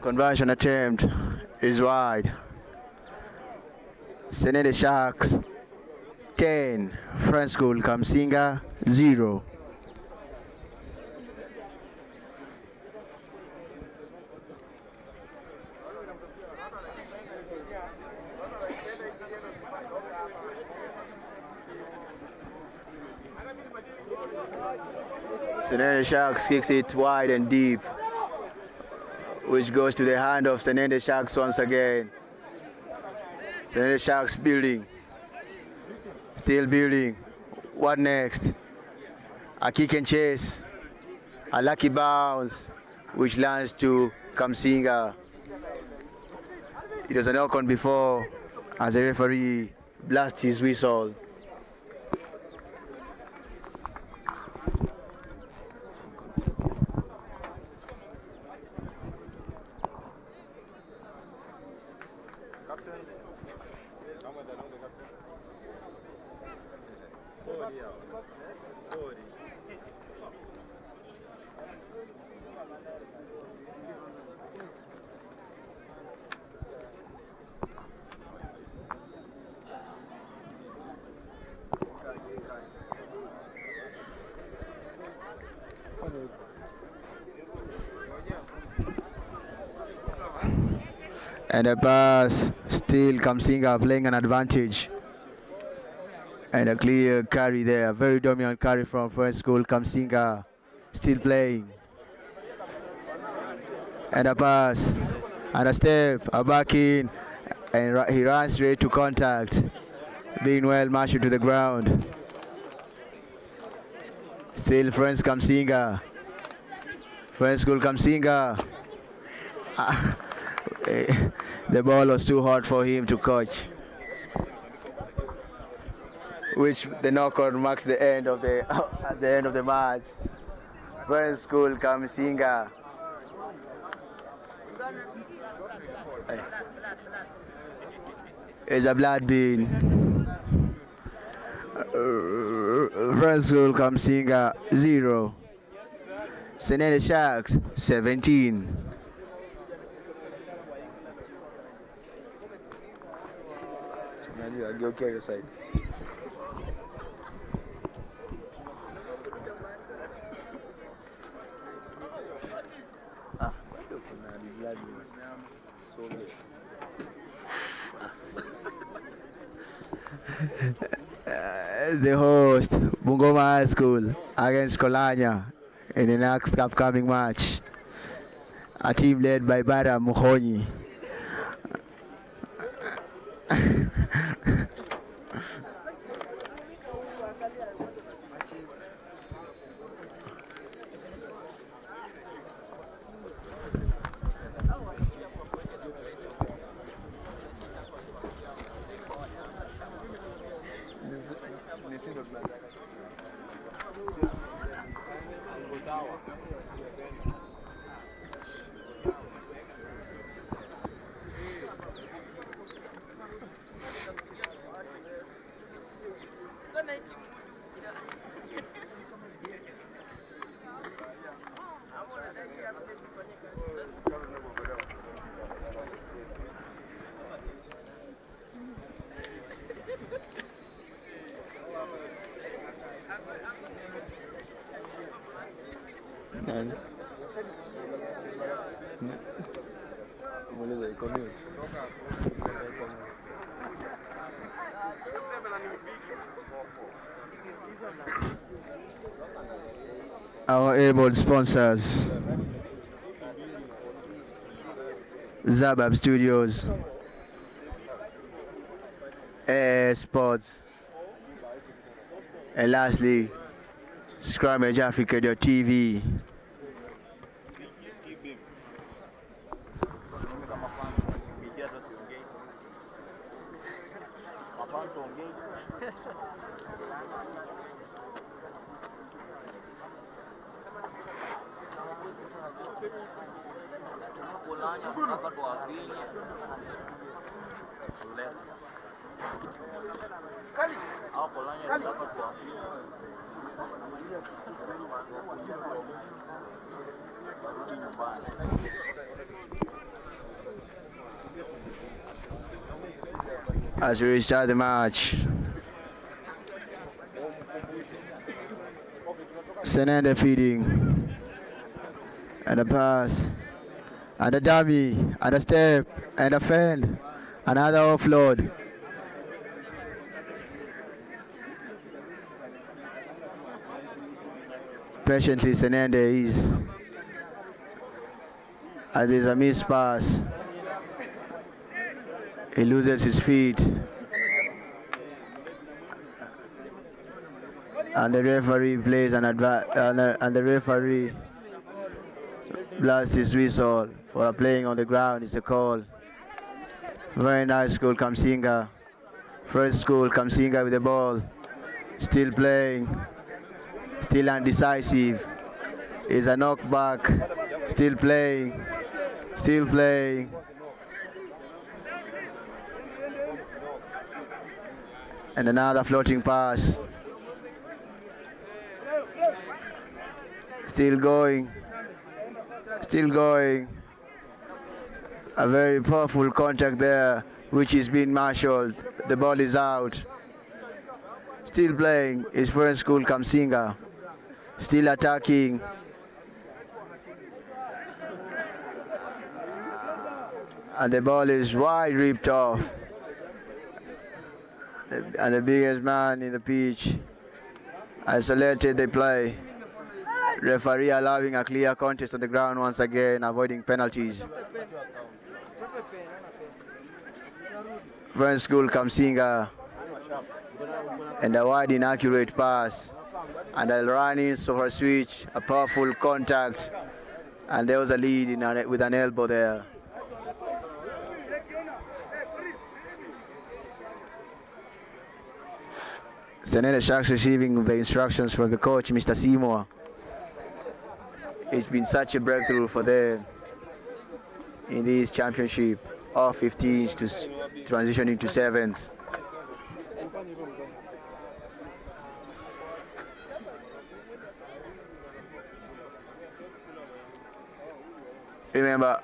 Conversion attempt is wide. Senene Sharks 10. Friends School Kamsinga 0. Senene Sharks kicks it wide and deep, which goes to the hand of Senene Sharks once again. Senene Sharks building. Still building. What next? A kick and chase. A lucky bounce, which lands to Kamsinga. It was a knock-on before as the referee blasts his whistle. And a pass, still Kamsinga playing an advantage. And a clear carry there, very dominant carry from Friends School Kamsinga, still playing. And a pass, and a step, a back in, and he runs straight to contact, being well marched to the ground. Still Friends Kamsinga, Friends School Kamsinga. The ball was too hot for him to catch, which the knockout marks the end of the at the end of the match. Friends School Kamsinga. It's a blood bean. Friends School Kamsinga 0. Senene Sharks 17. Ageukia hiyo side. the host, Bungoma High School, against Kolanya in the next upcoming match. A team led by Bara Muhonyi. Our able sponsors, Zabab Studios, Air Sports, and lastly, Scrummage Africa.tv. As we restart the match, Senende feeding, and a pass, and a dummy, and a step, and a fend, another offload. Patiently, Senende is, as there's a missed pass. He loses his feet, and the referee plays and the referee blasts his whistle for playing on the ground. It's a call. Very nice goal, Kamsinga. First goal, Kamsinga with the ball, still playing, still undecisive. Is a knockback, still playing, still playing. And another floating pass. Still going. Still going. A very powerful contact there, which is being marshaled. The ball is out. Still playing. His first school, Kamsinga. Still attacking. And the ball is wide ripped off. And the biggest man in the pitch isolated the play. Referee allowing a clear contest on the ground once again, avoiding penalties. First school, Kamsinga, and a wide inaccurate pass, and a run-in for a switch, a powerful contact, and there was a lead with an elbow there. Senene Sharks receiving the instructions from the coach, Mr. Seymour. It's been such a breakthrough for them in this championship of 15s to transitioning to 7s. Remember,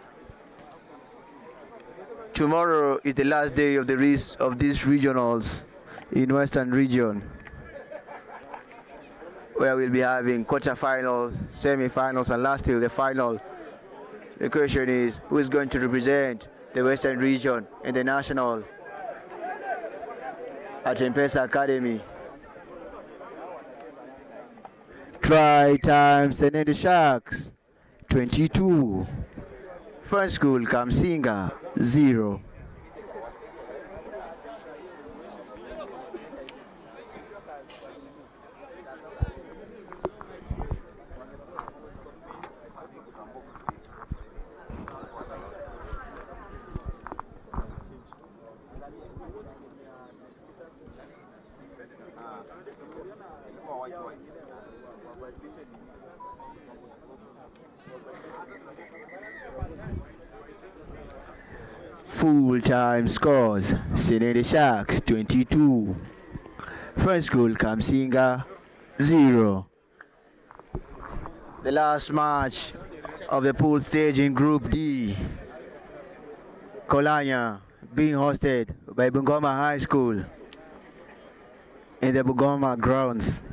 tomorrow is the last day of these regionals in Western Region, where we'll be having quarterfinals, semi-finals, and lastly the final. The question is, who is going to represent the Western Region in the national? at M-Pesa Academy. Try time, Senede Sharks 22. First School Kamsinga 0. Full-time scores, Senede Sharks 22. First School Kamsinga 0. The last match of the pool stage in Group D. Kolanya being hosted by Bungoma High School in the Bungoma grounds.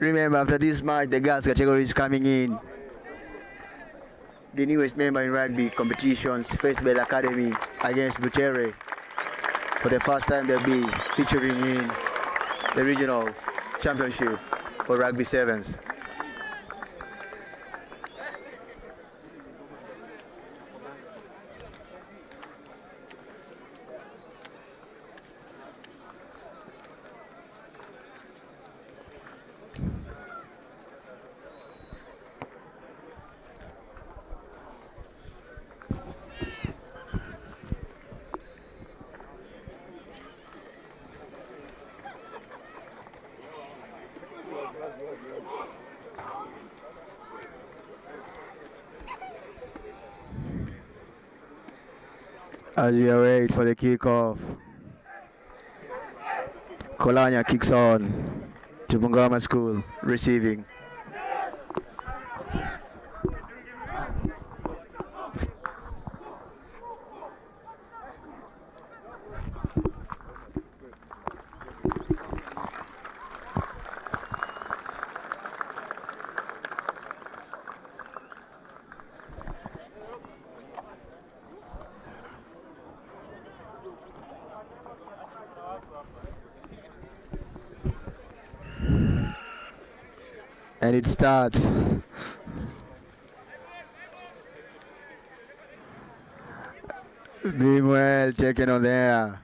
Remember, after this match, the girls category is coming in. The newest member in rugby competitions, faced by the Academy against Butere. For the first time, they'll be featuring in the Regionals Championship for Rugby Sevens. As we await for the kickoff, Kolanya kicks on to Bungoma School, receiving. And it starts. Being well taken on there.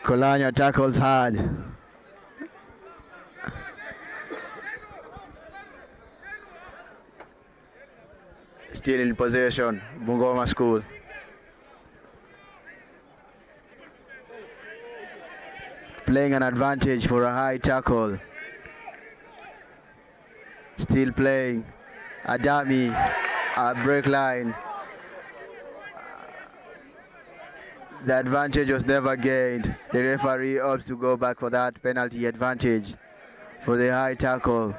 Kolanya tackles hard. Still in possession, Bungoma School. Playing an advantage for a high tackle. Still playing a dummy, a break line. The advantage was never gained. The referee opts to go back for that penalty advantage for the high tackle.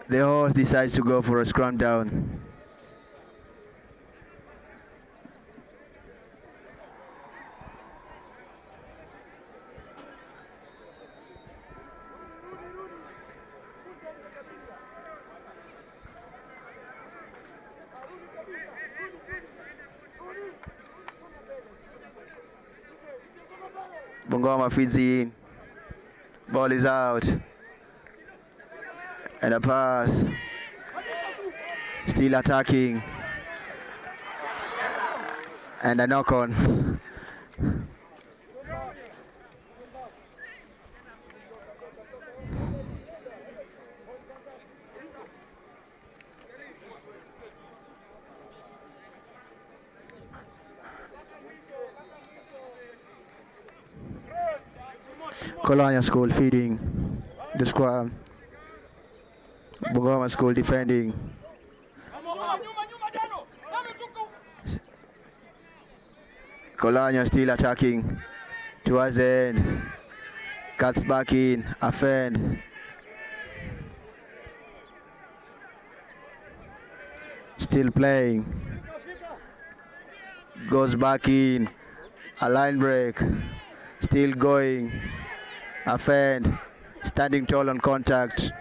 The host decides to go for a scrum down. Bungoma feeds in. Ball is out. And a pass. Still attacking. And a knock on. Kolanya School feeding the scrum. Bungoma School defending. Kolanya still attacking towards the end. Cuts back in, offend. Still playing. Goes back in. A line break. Still going. A fend. Standing tall on contact.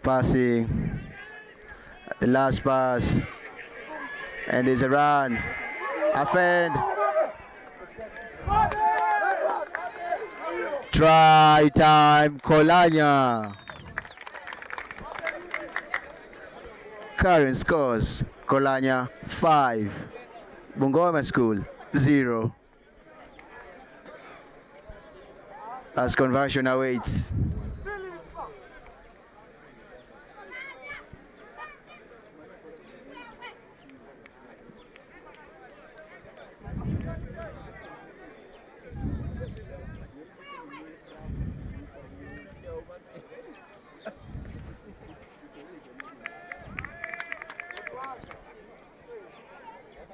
Passing. The last pass. And there's a run. A fend. Try time, Kolanya. Current scores, Kolanya 5, Bungoma School 0. As conversion awaits.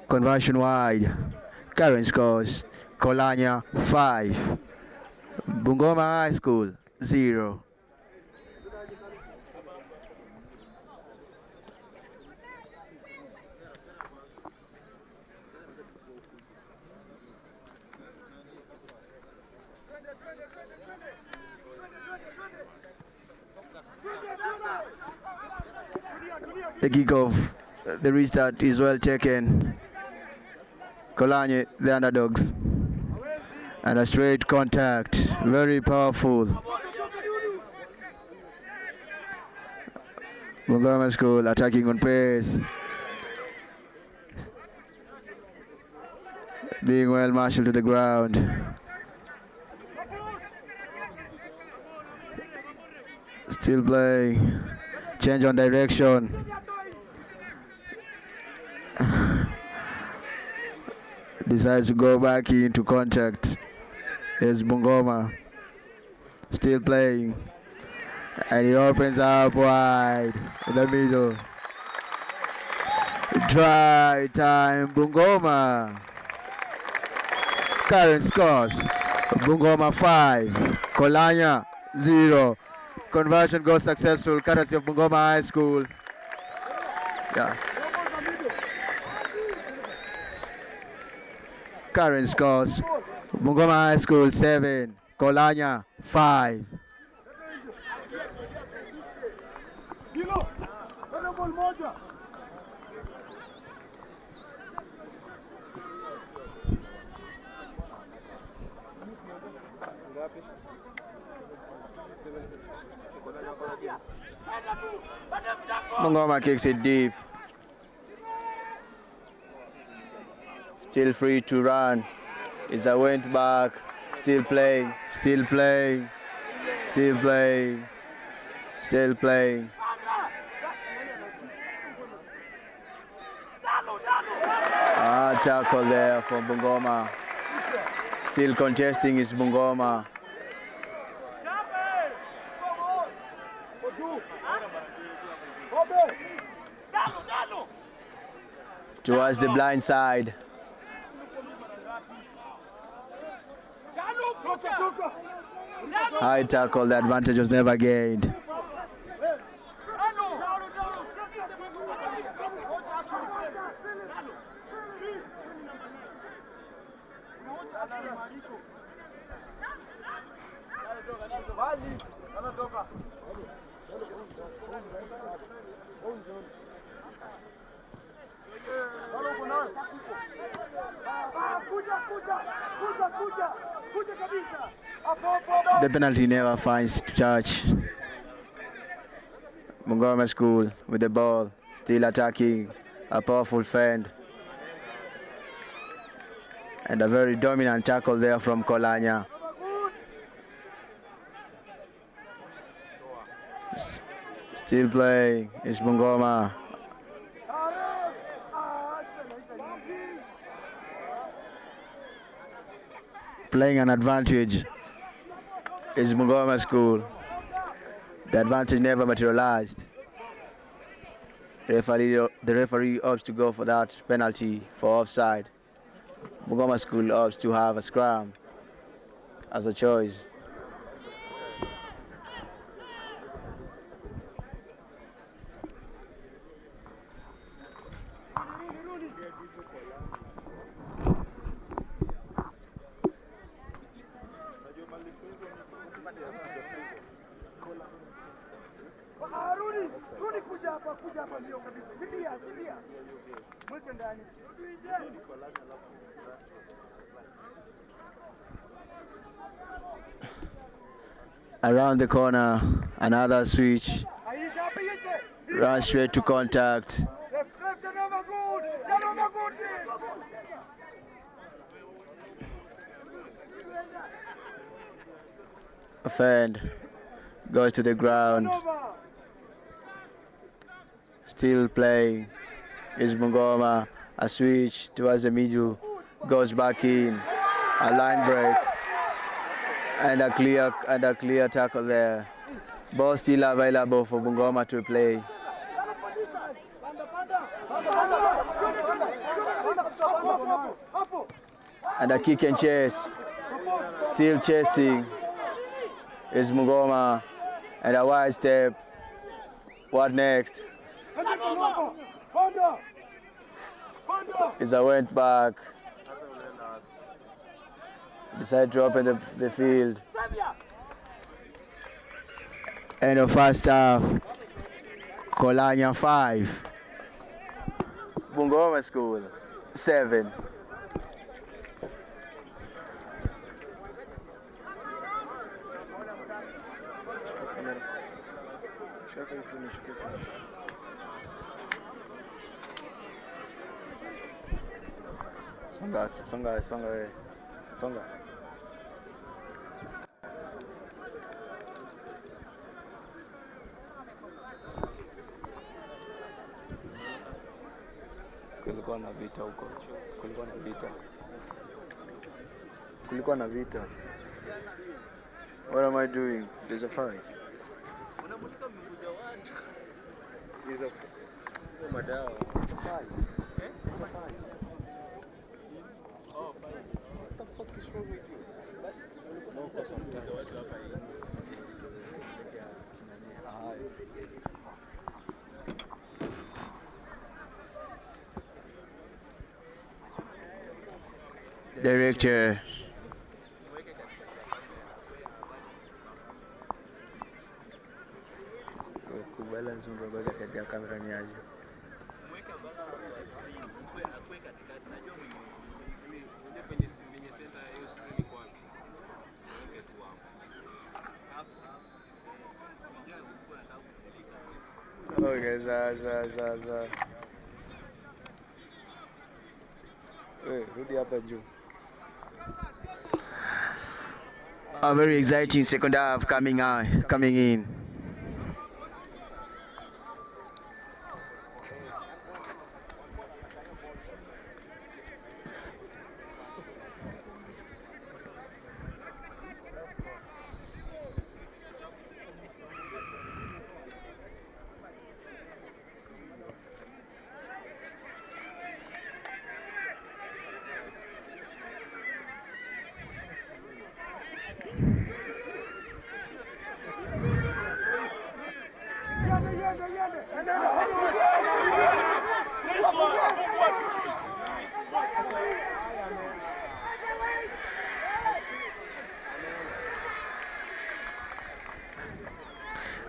Conversion wide. Current scores, Kolanya 5, Bungoma High School 0. The kick of the restart is well taken. Kolanya, the underdogs. And a straight contact, very powerful. Bungoma School attacking on pace. Being well marshaled to the ground. Still playing. Change on direction. Decides to go back into contact. There's Bungoma. Still playing. And it opens up wide in the middle. Try time, Bungoma. Current scores, Bungoma 5, Kolanya 0. Conversion goes successful, courtesy of Bungoma High School. Yeah. Current scores, Bungoma High School 7, Kolanya 5. Bungoma kicks it deep. Still free to run. Isa went back. Still playing. Still playing. Still playing. Still playing. Tackle there from Bungoma. Still contesting is Bungoma. Towards the blind side. High tackle, the advantage was never gained. The penalty never finds touch. Bungoma School with the ball, still attacking, a powerful fend. And a very dominant tackle there from Kolanya. Still playing is Bungoma. Playing an advantage is Bungoma School. The advantage never materialized. The referee opts to go for that penalty for offside. Bungoma School opts to have a scrum as a choice. Rudi kuja hapa ndio kabisa. Kimbia. Mweke ndani. Around the corner, another switch. Run straight to contact. Offend. Goes to the ground. Still playing. Is Bungoma. A switch towards the middle. Goes back in. A line break. And a clear tackle there. Ball still available for Bungoma to play. And a kick and chase. Still chasing is Bungoma. And a wide step. What next? Is a went back. Decide to open the field. End of first half. Kolanya 5. Bungoma School 7. Songa. Kulikuwa na vita huko. Kulikuwa na vita. What am I doing? There's a fight. There's a madawa. It's a fight. It's a fight. Oh, fight. What the fuck is wrong with you? No, for some time. Director. Kubalance mdogo katika kamera ni aje? Mweka balance ya screen, akuwe katikati. Najua mwenye center hiyo screen kwanza. Mweke tu hapo. Unajua kulikuwa na kutilika. Okay, za. Rudi hapa juu. A very exciting second half coming in.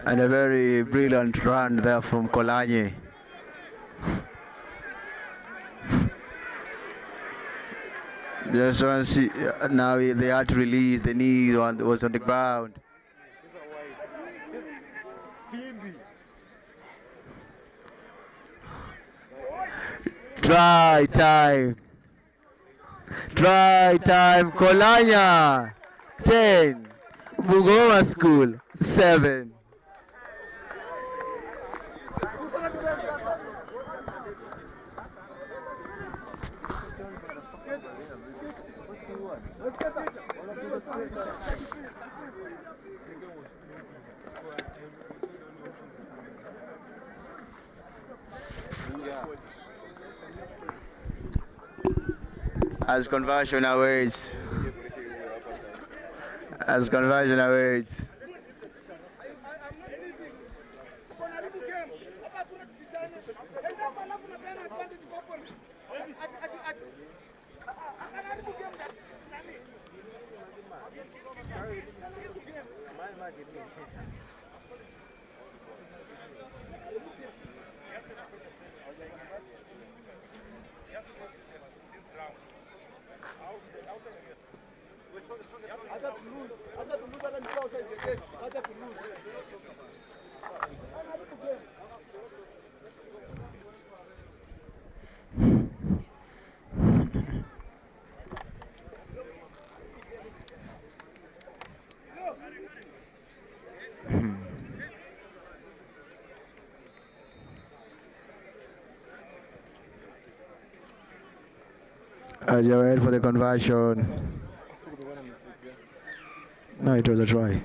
And a very brilliant run there from Kolanye. Just once now they had to release, the knee was on the ground. Try time, Kolanya 10, Bungoma School 7. As conversion awaits. As you wait for the conversion. No, it was a try.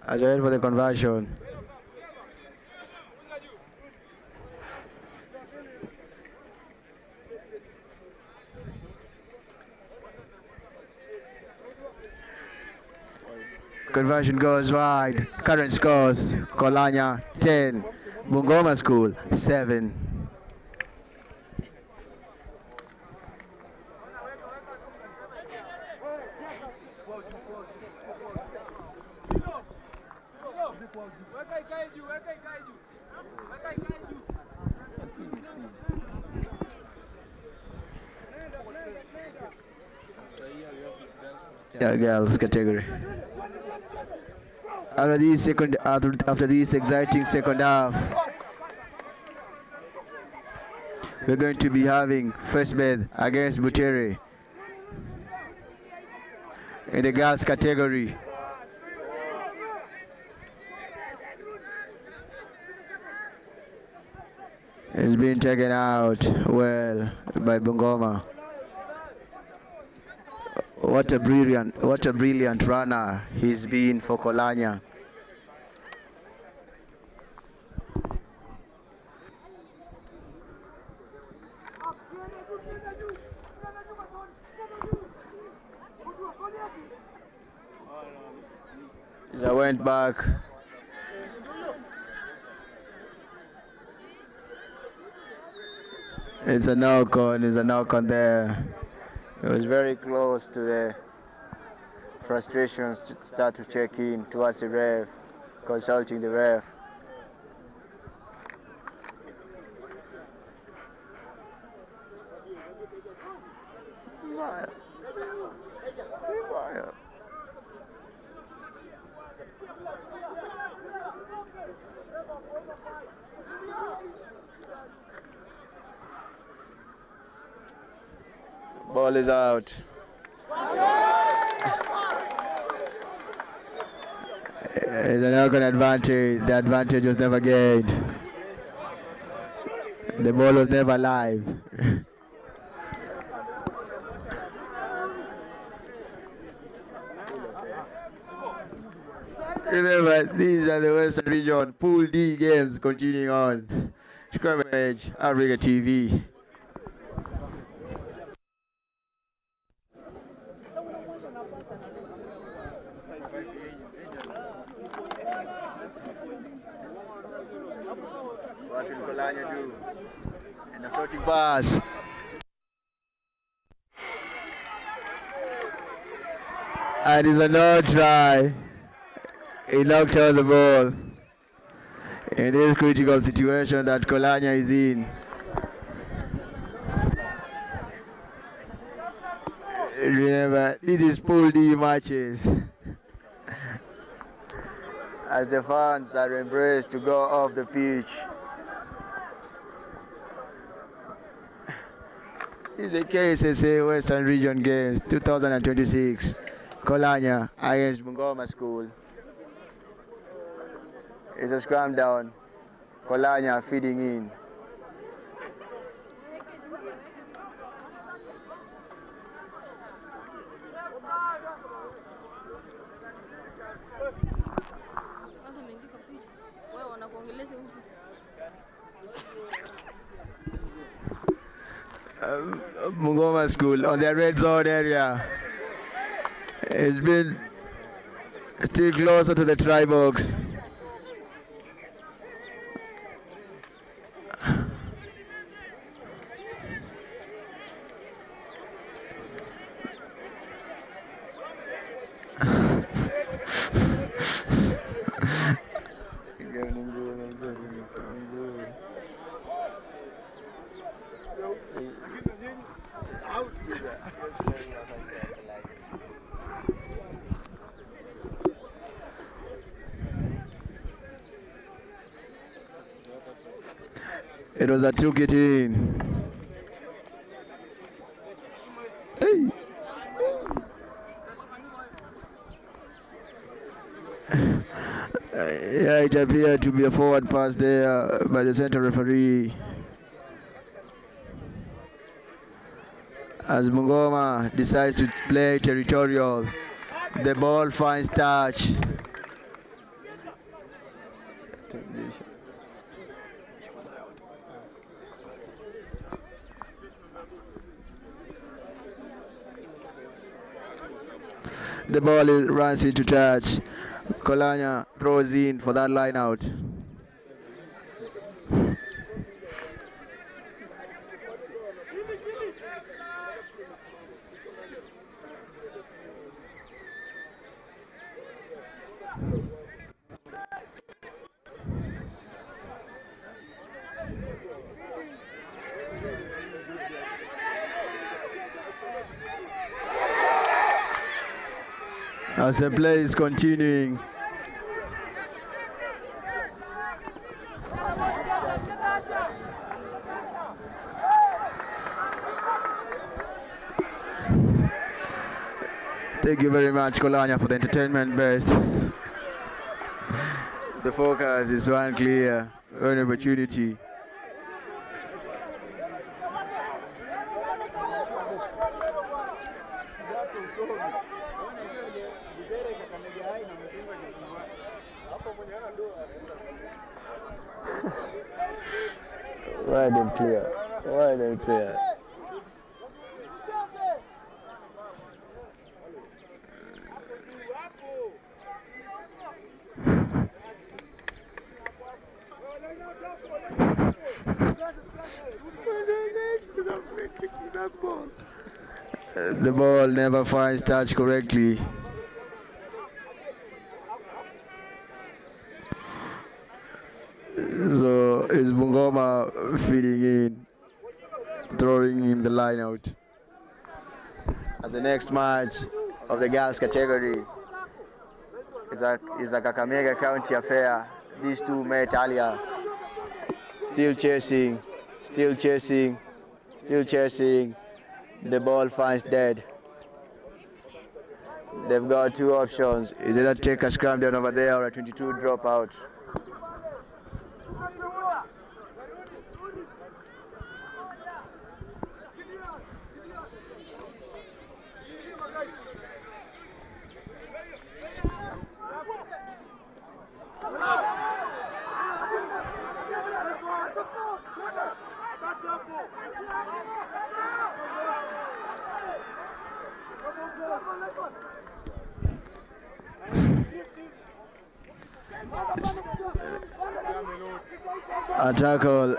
As you wait for the conversion. Conversion goes wide. Current scores: Kolanya 10, Bungoma School 7. Yeah, girls category. After this exciting second half, we're going to be having first bed against Butere in the girls category. It's been taken out well by Bungoma. What a brilliant runner he's been for Kolanya. As I went back. It's a knock on there. It was very close to the frustrations to start to check in towards the ref, consulting the ref. Ball is out. It's an Alcon advantage. The advantage was never gained. The ball was never live. Remember, these are the Western Region Pool D games continuing on. Scrimmage, Africa TV. What will Kolanya do? And a floating pass. And it's a no try. He knocked out the ball. In this critical situation that Kolanya is in. Remember, this is Pool D matches. As the fans are embraced to go off the pitch. This is the KSSA Western Region Games 2026. Kolanya against Bungoma School. It's a scrum down. Kolanya feeding in. Bungoma School on their red zone area. It's been still closer to the try box. It was a took it in. Hey. Yeah, it appeared to be a forward pass there by the center referee. As Bungoma decides to play territorial, the ball finds touch. The ball runs into touch. Kolanya throws in for that line out. As the play is continuing. Thank you very much, Kolanya, for the entertainment best. The focus is one clear, one opportunity. Wide and clear. Wide and clear. The ball never finds touch correctly. So is Bungoma feeding in, throwing him the line out. As the next match of the girls category is a Kakamega County affair. These two met earlier. Still chasing. The ball finds dead. They've got two options. Is either take a scrum down over there or a 22 drop out. A tackle.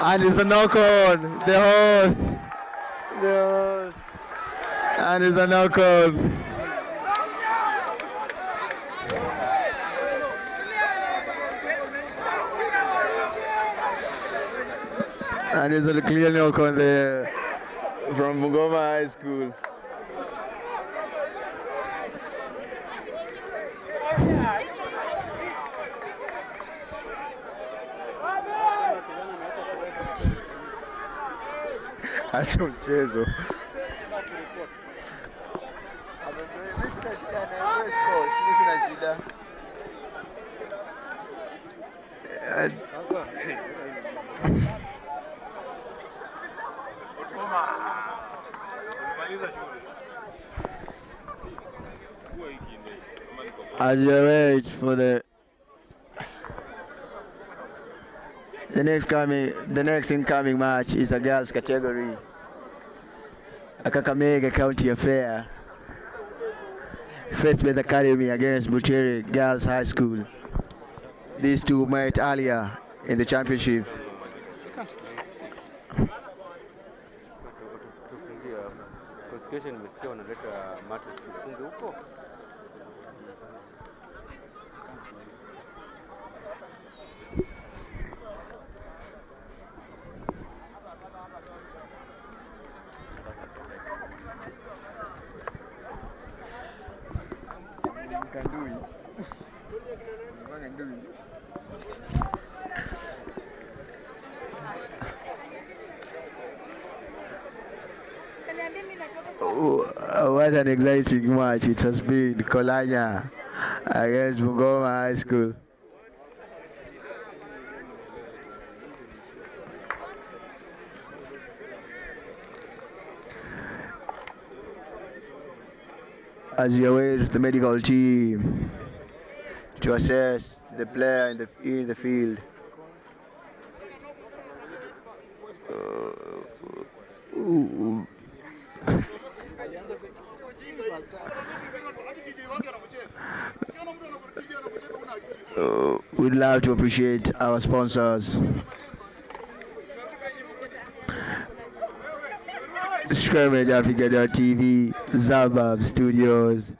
And it's a knock on the host. And it's a knock on. And it's a clear knock on there from Bungoma High School. Acha mchezo. As you wait for the next incoming match is a girls category, a Kakamega County affair. First Beth Academy against Butere Girls High School. these two met earlier in the championship. Tufungie hapa. Kwa kesho nimesikia wanaleta mattress tufunge huko. What an exciting match it has been. Kolanya against Bungoma High School. As we await the medical team to assess the player in the field. We'd love to appreciate our sponsors. Scrimmage Africa TV, Zabab Studios,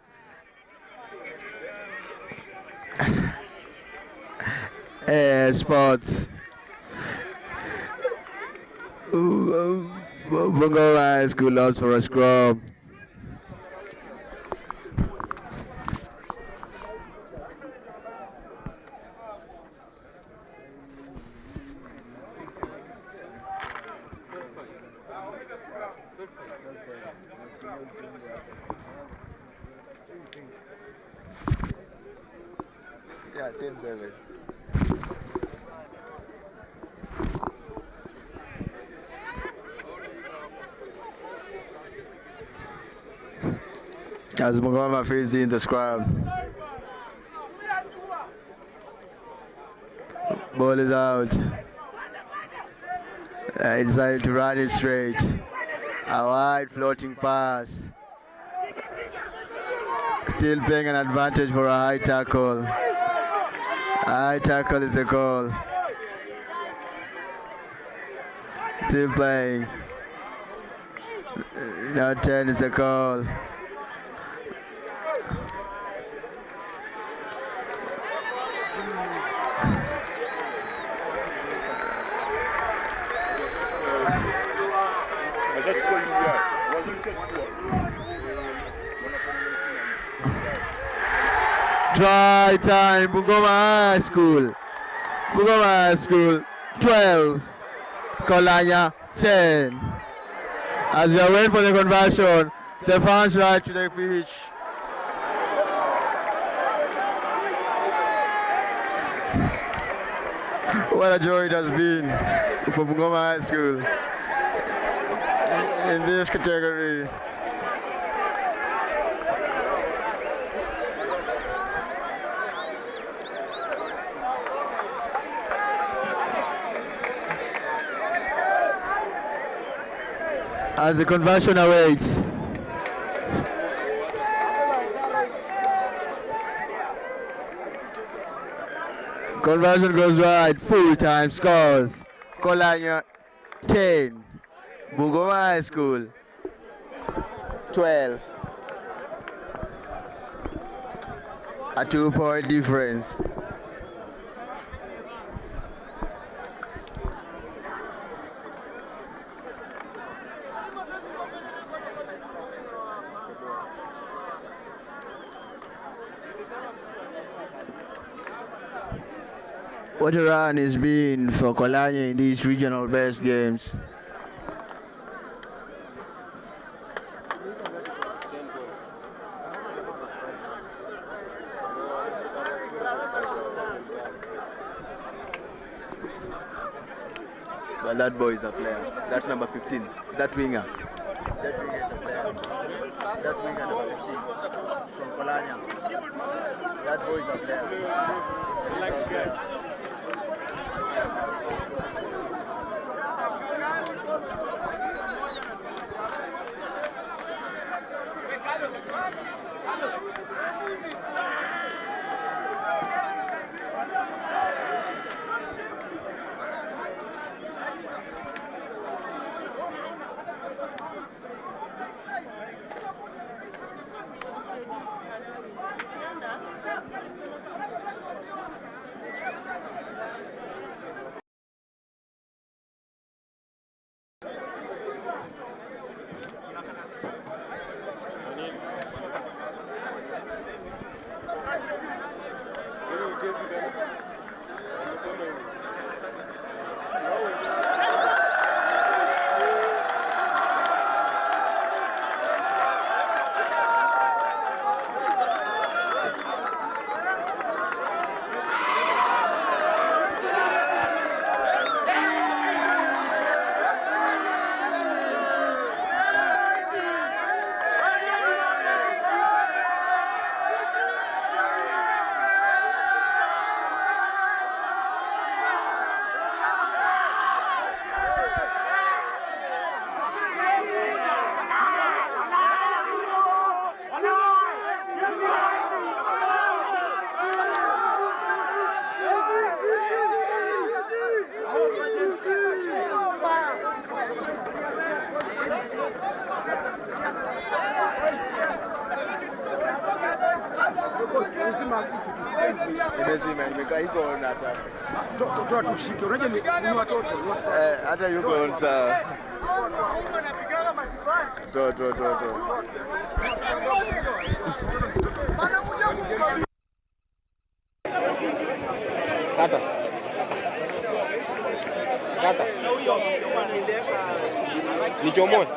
Air Sports, Bungoma High School loves for a scrum. Yeah, 10-7. As Bungoma facing the scrum. Ball is out. He decided to run it straight. A wide floating pass. Still playing an advantage for a high tackle. High tackle is the call. Still playing. Now 10 is the call. Try time, Bungoma High School. Bungoma High School, 12. Kolanya, 10. As we are waiting for the conversion, the fans right to the pitch. What a joy it has been for Bungoma High School in this category. As the conversion awaits. Conversion goes wide, full time scores. Kolanya 10, Bungoma High School 12. A 2-point difference. What a run it's been for Kolanya in these regional best games. But that boy is a player. That number 15, that winger. That winger is a player. That winger number 15 from Kolanya. That boy is a player. Like the guy. Imezima imekaa iko on hata. Toa tushike. Unajua ni watoto. Hata yuko on sawa. To. Kata. Nichomoe.